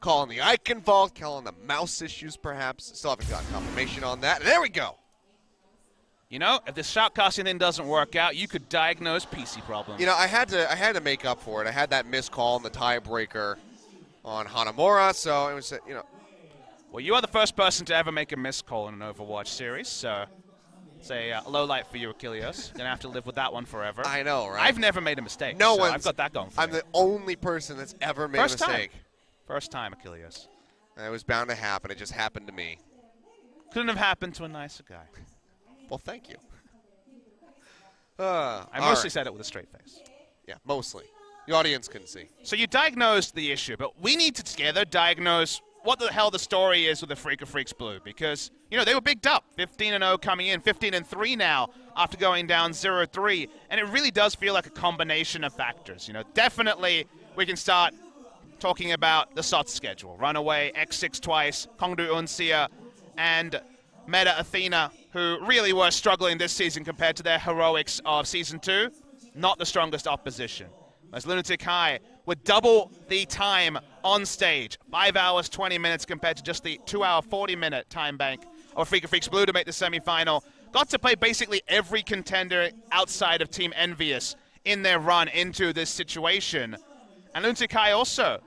Calling the Eichenwalde, calling the mouse issues perhaps. Still haven't gotten confirmation on that. And there we go. You know, if this shoutcasting thing doesn't work out, you could diagnose PC problems. You know, I had to make up for it. I had that missed call in the tiebreaker on Hanamura, so it was, you know. Well, you are the first person to ever make a missed call in an Overwatch series, so it's a low light for you, Achilles. You're gonna have to live with that one forever. I know, right? I've never made a mistake. No so one's. I've got that going for I'm me. the only person that's ever made a mistake. First time, Achilles. It was bound to happen. It just happened to me. Couldn't have happened to a nicer guy. Well, thank you. I mostly said it with a straight face. Yeah, mostly. The audience couldn't see. So you diagnosed the issue, but we need to together diagnose what the hell the story is with the Freecs Blue, because, you know, they were bigged up, 15-0 coming in, 15-3 now after going down 0-3, and it really does feel like a combination of factors. You know, definitely we can start talking about the SOT schedule. RunAway, X6 twice, Kongdoo Uncia, and Meta Athena, who really were struggling this season compared to their heroics of Season 2. Not the strongest opposition. As Lunatic-Hai with double the time on stage, 5 hours, 20 minutes compared to just the 2-hour, 40-minute time bank of Freecs Blue to make the semifinal. Got to play basically every contender outside of Team EnVyUs in their run into this situation. And Lunatic-Hai also,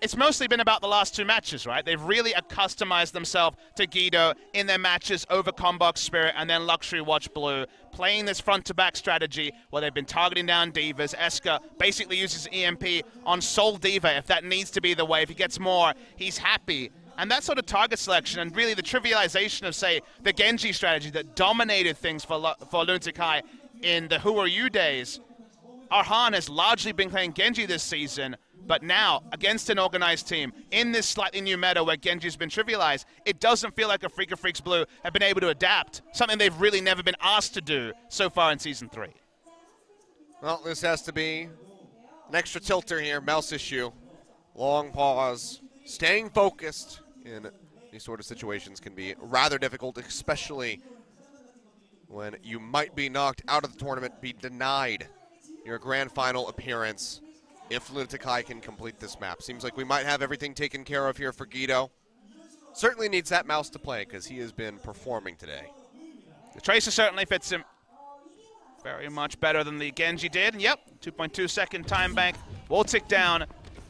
it's mostly been about the last 2 matches, right? They've really accustomed themselves to Guido in their matches over CONBOX Spirit and then Luxury Watch Blue, playing this front-to-back strategy where they've been targeting down divas. Escort basically uses EMP on Soul Diva if that needs to be the way. If he gets more, he's happy. And that sort of target selection and really the trivialization of, say, the Genji strategy that dominated things for Lunatic-Hai in the Who Are You days. Arhan has largely been playing Genji this season, but now, against an organized team, in this slightly new meta where Genji's been trivialized, it doesn't feel like a Freecs Blue have been able to adapt, something they've really never been asked to do so far in Season 3. Well, this has to be an extra tilter here, mouse issue. Long pause. Staying focused in these sort of situations can be rather difficult, especially when you might be knocked out of the tournament, be denied your grand final appearance if Lunatic-Hai can complete this map. Seems like we might have everything taken care of here for Guido. Certainly needs that mouse to play because he has been performing today. The Tracer certainly fits him very much better than the Genji did. Yep, 2.2 second time bank will tick down.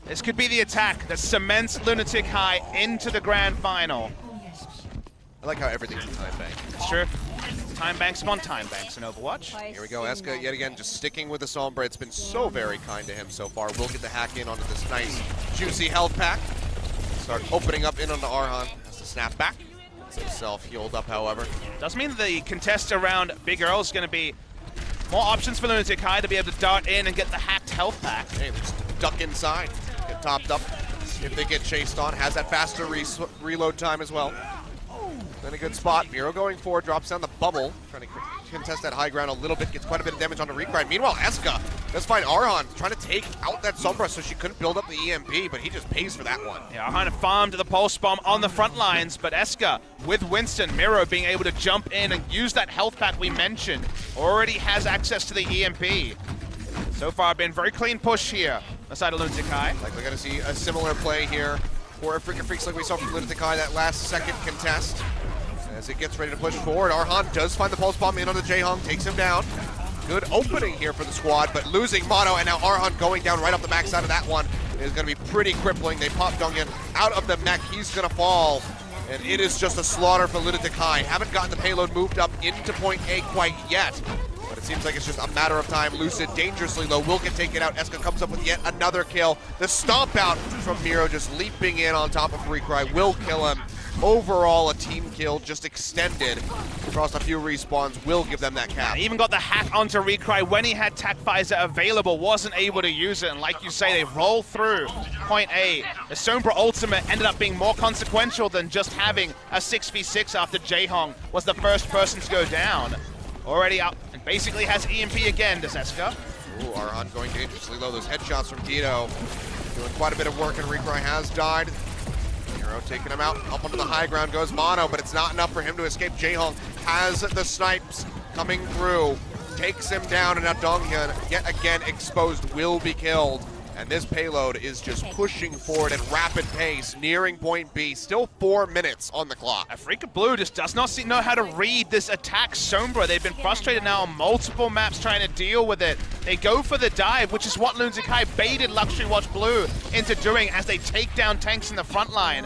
This could be the attack that cements Lunatic-Hai into the grand final. I like how everything's a time bank. It's true. Time banks upon time banks in Overwatch. Here we go, Escort yet again just sticking with the Sombra. It's been so very kind to him so far. We'll get the hack in onto this nice, juicy health pack. Start opening up in onto Arhan. Has to snap back. Gets himself healed up, however. Does mean the contest around Big Earl is going to be more options for Lunatic-Hai to be able to dart in and get the hacked health pack. Hey, just duck inside. Get topped up if they get chased on. Has that faster reload time as well. In a good spot. Miro going forward, drops down the bubble, trying to contest that high ground a little bit, gets quite a bit of damage on the Recry. Meanwhile, Escort does find Arhan, trying to take out that Sombra so she couldn't build up the EMP, but he just pays for that one. Yeah, Arhan farmed the pulse bomb on the front lines, but Escort with Winston, Miro being able to jump in and use that health pack we mentioned, already has access to the EMP. So far, been very clean push here, aside of Lunatic-Hai. Like we're going to see a similar play here for Freecs like we saw from Lunatic-Hai that last second contest. As it gets ready to push forward, Arhan does find the pulse bomb in on the Jaehong, takes him down. Good opening here for the squad, but losing Mono, and now Arhan going down right off the back side of that one is going to be pretty crippling. They pop Donghyun out of the mech. He's going to fall, and it is just a slaughter for Lunatic-Hai. Haven't gotten the payload moved up into point A quite yet, but it seems like it's just a matter of time. Lucid dangerously low, will get taken out. Escort comes up with yet another kill. The stomp out from Miro just leaping in on top of Recry will kill him. Overall, a team kill just extended across a few respawns will give them that cap. Even got the hack onto Recry when he had TacPfizer available, wasn't able to use it, and like you say, they roll through point A. The Sombra ultimate ended up being more consequential than just having a 6v6 after Jaehong was the first person to go down. Already up, and basically has EMP again, does Escort. Ooh, Arhan going dangerously low. Those headshots from Guido doing quite a bit of work, and Recry has died. Miro taking him out, up onto the high ground goes Mono, but it's not enough for him to escape. Jaehong has the snipes coming through, takes him down, and now Donghyun, yet again exposed, will be killed. And this payload is just pushing forward at rapid pace, nearing point B. Still 4 minutes on the clock. Afreeca Blue just does not know how to read this attack Sombra. They've been frustrated now on multiple maps trying to deal with it. They go for the dive, which is what Lunatic-Hai baited Luxury Watch Blue into doing as they take down tanks in the front line.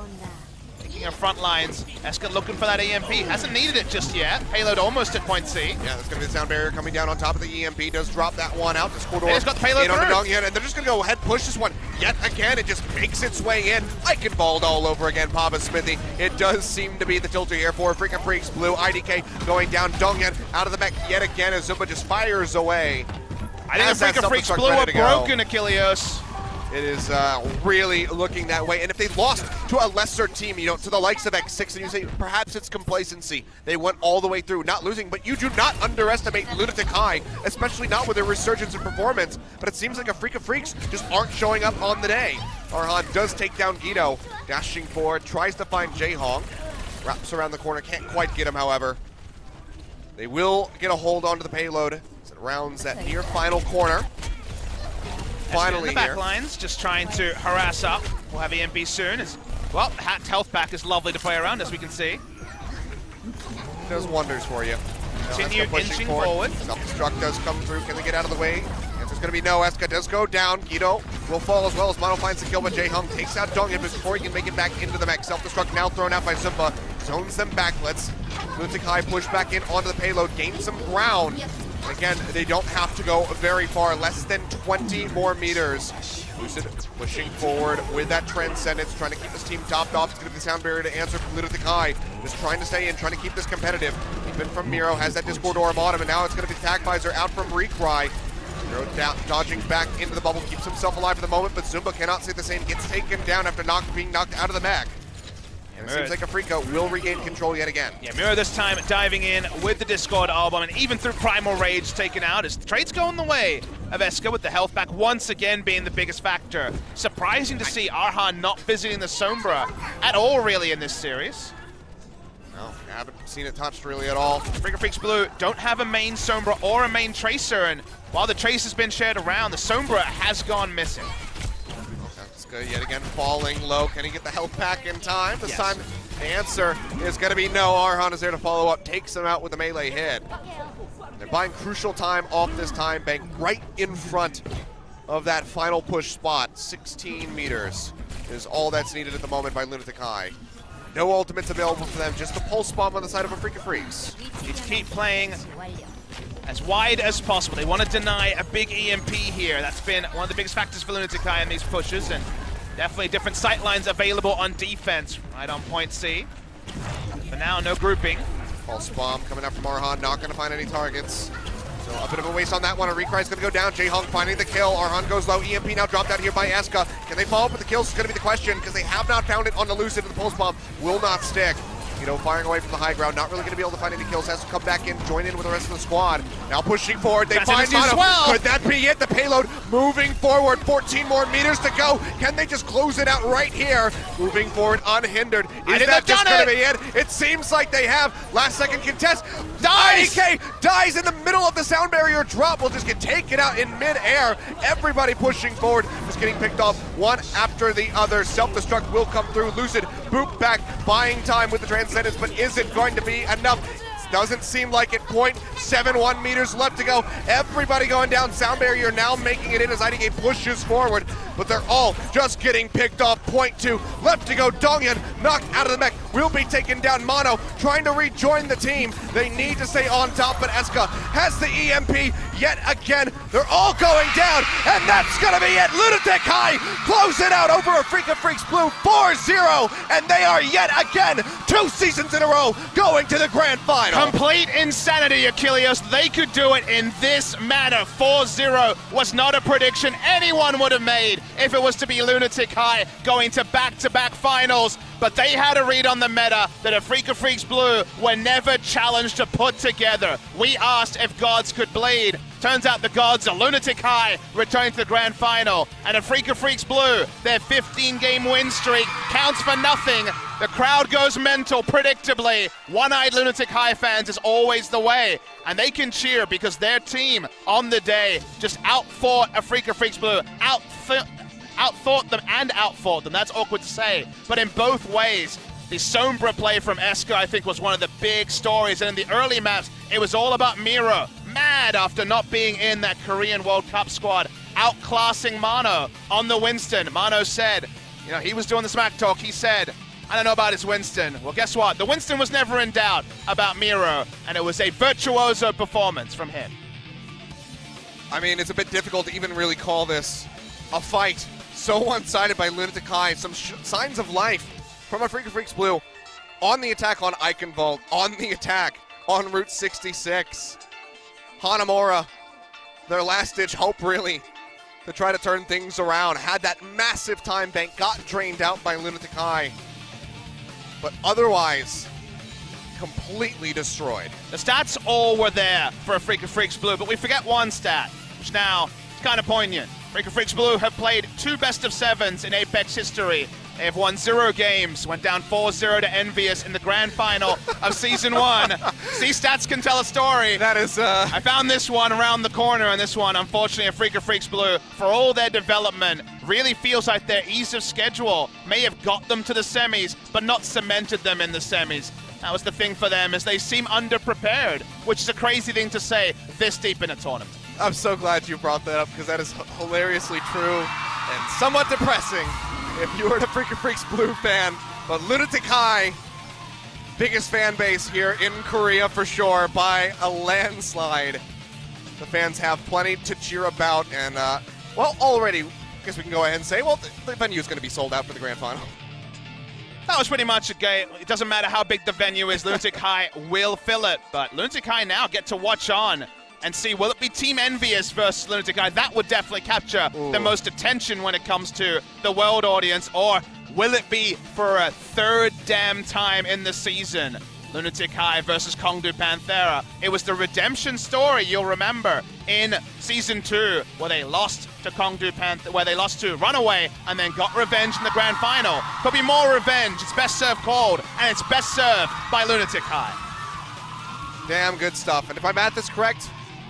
Taking our front lines, Escort looking for that EMP. Hasn't needed it just yet. Payload almost at point C. Yeah, there's going to be the sound barrier coming down on top of the EMP. Does drop that one out. Discord They just got the payload on Donghyun, and they're just going to go ahead push this one. Yet again, it just makes its way in. Eichenwalde all over again, Papa Smithy. It does seem to be the tilter here for freaking Freecs. Blue, IDK going down. Donghyun out of the mech yet again as Zumba just fires away. I think the freaking Freecs Blue are broken, Achilleos. It is really looking that way. And if they lost to a lesser team, you know, to the likes of X6, and you say perhaps it's complacency. They went all the way through, not losing, but you do not underestimate Lunatic-Hai, especially not with their resurgence in performance. But it seems like Afreeca Freecs just aren't showing up on the day. Arhan does take down Guido, dashing forward, tries to find Jaehong, wraps around the corner, can't quite get him, however. They will get a hold onto the payload as it rounds that near final corner. Finally, in the back lines, just trying to harass up. We'll have EMP soon. Well, Hat's health pack is lovely to play around, as we can see. Does wonders for you. Continue inching forward. Self-destruct does come through. Can they get out of the way? Answer's going to be no. Eska does go down. Guido will fall as well as Mono finds the kill, but Jaehong takes out Donghyun before he can make it back into the mech. Self-destruct now thrown out by Zumba. Zones them back. Lets Lunatic-Hai push back in onto the payload, gain some ground. Again, they don't have to go very far, less than 20 more meters. Lucid pushing forward with that Transcendence, trying to keep this team topped off. It's going to be the sound barrier to answer from Lunatic-Hai. Just trying to stay in, trying to keep this competitive. Even from Miro, has that Discord orb on him, and now it's going to be the Tag Visor out from Recry. Miro dodging back into the bubble, keeps himself alive for the moment, but Zumba cannot say the same. Gets taken down after being knocked out of the mech. And it seems like Afreeca will regain control yet again. Yeah, Miro this time diving in with the Discord album, and even through Primal Rage taken out, as the trade's going the way of Eska with the health back once again being the biggest factor. Surprising to see Arhan not visiting the Sombra at all really in this series. No, haven't seen it touched really at all. Afreeca Freecs Blue don't have a main Sombra or a main Tracer, and while the Tracer's been shared around, the Sombra has gone missing. Yet again falling low. Can he get the health pack in time? This time the answer is going to be no. Arhan is there to follow up, takes him out with a melee hit. They're buying crucial time off this time bank right in front of that final push spot. 16 meters is all that's needed at the moment by Lunatic-Hai. No ultimates available for them, just the pulse bomb on the side of Afreeca Freecs. Need to keep playing as wide as possible. They want to deny a big EMP here. That's been one of the biggest factors for Lunatic-Hai in these pushes, and definitely different sight lines available on defense right on point C. For now, no grouping. Pulse bomb coming up from Arhan, not going to find any targets. So a bit of a waste on that one. Recry's going to go down. Jaehong finding the kill. Arhan goes low. EMP now dropped out here by Eska. Can they follow up with the kills? It's going to be the question, because they have not found it on the Lucid, and the pulse bomb will not stick. You know, firing away from the high ground, not really going to be able to find any kills. Has to come back in, join in with the rest of the squad. Now pushing forward, they find Mono. Could that be it? The payload moving forward, 14 more meters to go. Can they just close it out right here? Moving forward unhindered. Is that just going to be it? It seems like they have. Last second contest. IDK dies in the middle of the sound barrier drop. Will just get taken out in midair. Everybody pushing forward, just getting picked off one after the other. Self-destruct will come through. Lucid boot back, buying time with the Transcendence, but is it going to be enough? Doesn't seem like it. 0.71 meters left to go. Everybody going down. Sound barrier now making it in as IDK pushes forward, but they're all just getting picked off. 0.2 left to go. Donghyun knocked out of the mech, will be taken down. Mono trying to rejoin the team. They need to stay on top, but Eska has the EMP yet again. They're all going down, and that's gonna be it. Lunatic-Hai close it out over Afreeca Freecs Blue 4-0, and they are yet again 2 seasons in a row going to the grand final. Complete insanity, Achilleos. They could do it in this manner. 4-0 was not a prediction anyone would have made if it was to be Lunatic-Hai going to back-to-back finals. But they had a read on the meta that Afreeca Freecs Blue were never challenged to put together. We asked if gods could bleed. Turns out the gods are Lunatic-Hai returning to the grand final, and Afreeca Freecs Blue, their 15-game win streak counts for nothing. The crowd goes mental, predictably. One-eyed Lunatic-Hai fans is always the way, and they can cheer because their team on the day just outfought Afreeca Freecs Blue, outthought them and outfought them. That's awkward to say, but in both ways. The Sombra play from Escort, I think, was one of the big stories, and in the early maps, it was all about Miro. Mad after not being in that Korean World Cup squad, outclassing Mano on the Winston. Mano said, you know, he was doing the smack talk, he said, I don't know about his Winston. Well, guess what? The Winston was never in doubt about Miro, and it was a virtuoso performance from him. I mean, it's a bit difficult to even really call this a fight. So one-sided by Lunatic-Hai. Some signs of life from Afreeca Freecs Blue on the attack on Eichenwalde, on the attack on Route 66. Hanamura, their last-ditch hope, really, to try to turn things around. Had that massive time bank, got drained out by Lunatic-Hai, but otherwise completely destroyed. The stats all were there for Afreeca Freecs Blue, but we forget one stat, which now is kind of poignant. Afreeca Freecs Blue have played 2 best-of-7s in Apex history. They have won 0 games, went down 4-0 to EnVyUs in the grand final of Season 1. See, stats can tell a story. That is, I found this one around the corner, and this one, unfortunately, Afreeca Freecs Blue, for all their development, really feels like their ease of schedule may have got them to the semis, but not cemented them in the semis. That was the thing for them, as they seem underprepared, which is a crazy thing to say this deep in a tournament. I'm so glad you brought that up, because that is hilariously true and somewhat depressing if you were an Afreeca Freecs Blue fan. But Lunatic-Hai, biggest fan base here in Korea for sure, by a landslide. The fans have plenty to cheer about, and, well, already, I guess we can go ahead and say, well, the venue is going to be sold out for the grand final. That was pretty much it, Gay. It doesn't matter how big the venue is, Lunatic-Hai will fill it. But Lunatic-Hai now get to watch on and see, will it be Team EnVyUs versus Lunatic-Hai? That would definitely capture the most attention when it comes to the world audience. Or will it be for a 3rd damn time in the season? Lunatic-Hai versus Kongdoo Panthera. It was the redemption story, you'll remember, in Season 2, where they lost to where they lost to RunAway and then got revenge in the grand final. Could be more revenge. It's best served cold, and it's best served by Lunatic-Hai. Damn good stuff. And if my math is correct,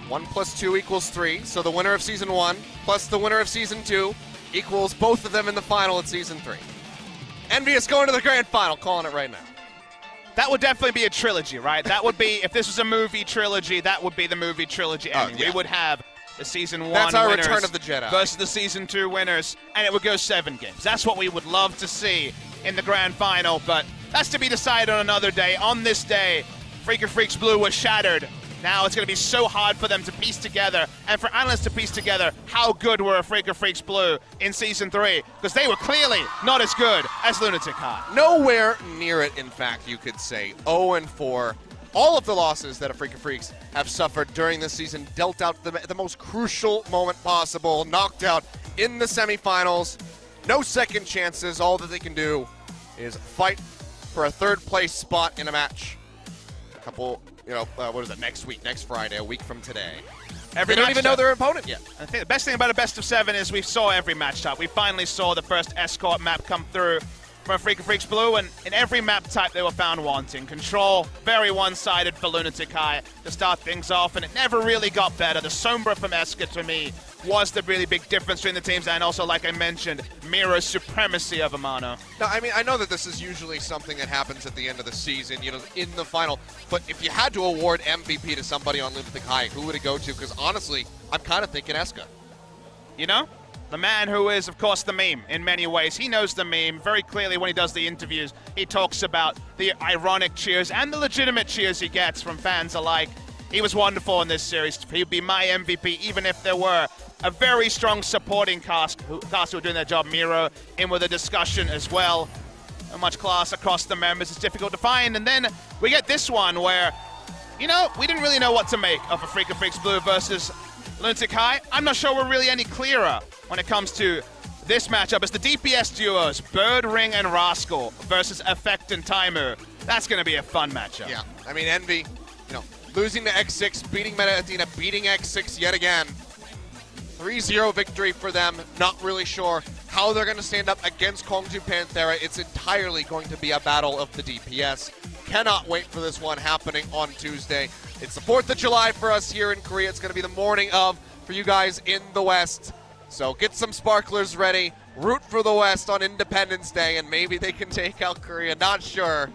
1 + 2 = 3. So the winner of Season 1 plus the winner of Season 2 equals both of them in the final at Season 3. EnVyUs going to the grand final, calling it right now. That would definitely be a trilogy, right? That would be, if this was a movie trilogy, that would be the movie trilogy ending. Yeah. We would have the Season 1 That's our winners Return of the Jedi versus the Season 2 winners, and it would go 7 games. That's what we would love to see in the grand final, but that's to be decided on another day. On this day, Afreeca Freecs Blue was shattered. Now it's going to be so hard for them to piece together, and for analysts to piece together how good were Afreeca Freecs Blue in Season 3, because they were clearly not as good as Lunatic-Hai. Nowhere near it, in fact, you could say. 0-4. All of the losses that Afreeca Freecs have suffered during this season dealt out the most crucial moment possible, knocked out in the semifinals. No second chances. All that they can do is fight for a 3rd place spot in a match. A couple... what is it, next week, next Friday, a week from today. They don't even know their opponent yet. I think the best thing about a best-of-7 is we saw every match type. We finally saw the first Escort map come through from Afreeca Freecs Blue, and in every map type they were found wanting. Control, very one-sided for Lunatic-Hai to start things off, and it never really got better. The Sombra from Escort, to me, was the really big difference between the teams, and also, like I mentioned, Miro's supremacy of Amano. Now, I mean, I know that this is usually something that happens at the end of the season, in the final, but if you had to award MVP to somebody on Lunatic-Hai, who would it go to? Because honestly, I'm kind of thinking Escort. The man who is, of course, the meme in many ways. He knows the meme very clearly when he does the interviews. He talks about the ironic cheers and the legitimate cheers he gets from fans alike. He was wonderful in this series. He'd be my MVP, even if there were a very strong supporting cast who are doing their job. Miro in with a discussion as well. Not much class across the members. It's difficult to find. And then we get this one where, we didn't really know what to make of Afreeca Freecs Blue versus Lunatic-Hai. I'm not sure we're really any clearer when it comes to this matchup. It's the DPS duos, Bird, Ring, and Rascal versus Effect and Taimu. That's going to be a fun matchup. Yeah, I mean, Envy, losing to X6, beating Meta Athena, beating X6 yet again. 3-0 victory for them. Not really sure how they're going to stand up against Kongdoo Panthera. It's entirely going to be a battle of the DPS. Cannot wait for this one happening on Tuesday. It's the 4th of July for us here in Korea. It's going to be the morning of for you guys in the West. So get some sparklers ready. Root for the West on Independence Day, and maybe they can take out Korea. Not sure.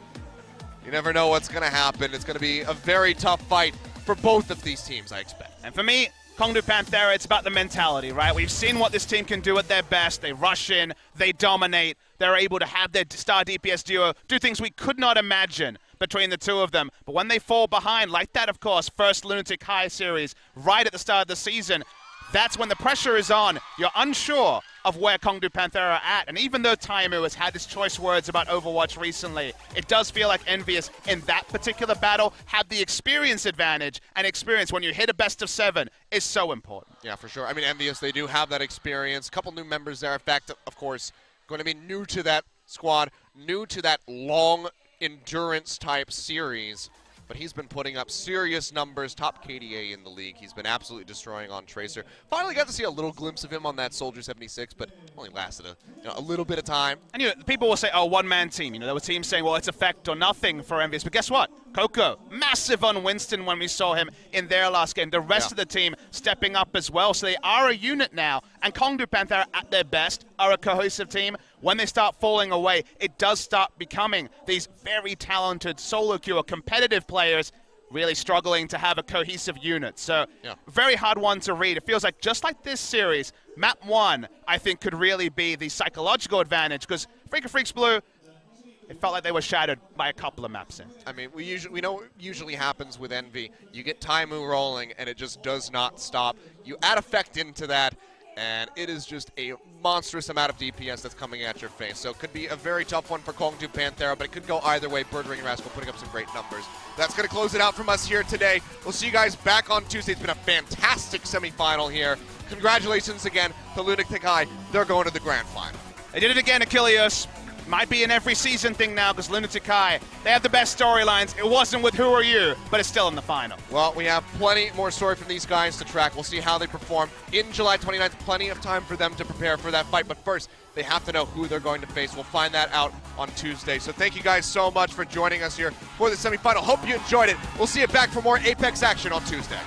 You never know what's going to happen. It's going to be a very tough fight for both of these teams, I expect. And for me, Kongdoo Panthera, it's about the mentality, right? We've seen what this team can do at their best. They rush in, they dominate, they're able to have their star DPS duo do things we could not imagine between the two of them. But when they fall behind, like that, of course, first Lunatic-Hai series, right at the start of the season, that's when the pressure is on. You're unsure of where Kongdoo Panthera are at. And even though Taimu has had his choice words about Overwatch recently, it does feel like EnVyUs in that particular battle had the experience advantage. And experience, when you hit a best of 7, is so important. Yeah, for sure. I mean, EnVyUs, they do have that experience. A couple new members there. In fact, of course, going to be new to that squad, new to that long endurance type series. But he's been putting up serious numbers, top KDA in the league. He's been absolutely destroying on Tracer. Finally got to see a little glimpse of him on that Soldier 76, but only lasted a little bit of time. And people will say, oh, one-man team. There were teams saying, well, it's effect or nothing for EnVyUs. But guess what? Coco, massive on Winston when we saw him in their last game. The rest of the team stepping up as well. So they are a unit now. And Kongdoo Panthera, at their best, are a cohesive team. When they start falling away, it does start becoming these very talented solo queue or competitive players really struggling to have a cohesive unit. So very hard one to read. It feels like just like this series, map 1, I think, could really be the psychological advantage because Freecs Blue, it felt like they were shattered by a couple of maps in. I mean, we know what usually happens with Envy. You get Taimu rolling, and it just does not stop. You add effect into that, and it is just a monstrous amount of DPS that's coming at your face. So it could be a very tough one for Kongdoo Panthera, but it could go either way. Birdring and Rascal putting up some great numbers. That's going to close it out from us here today. We'll see you guys back on Tuesday. It's been a fantastic semifinal here. Congratulations again to Lunatic-Hai. They're going to the grand final. They did it again, Achilles. Might be an every season thing now because Lunatic-Hai, they have the best storylines. It wasn't with Who Are You, but it's still in the final. Well, we have plenty more story from these guys to track. We'll see how they perform in July 29th. Plenty of time for them to prepare for that fight. But first, they have to know who they're going to face. We'll find that out on Tuesday. So thank you guys so much for joining us here for the semifinal. Hope you enjoyed it. We'll see you back for more Apex action on Tuesday.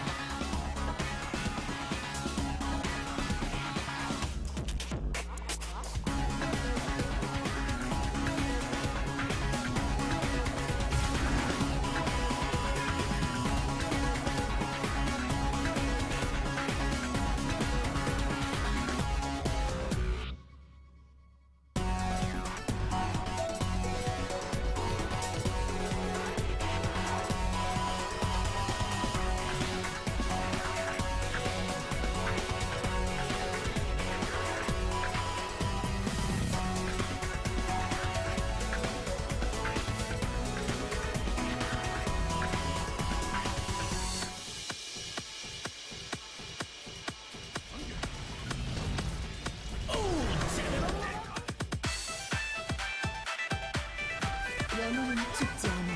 영혼은 죽지 않아.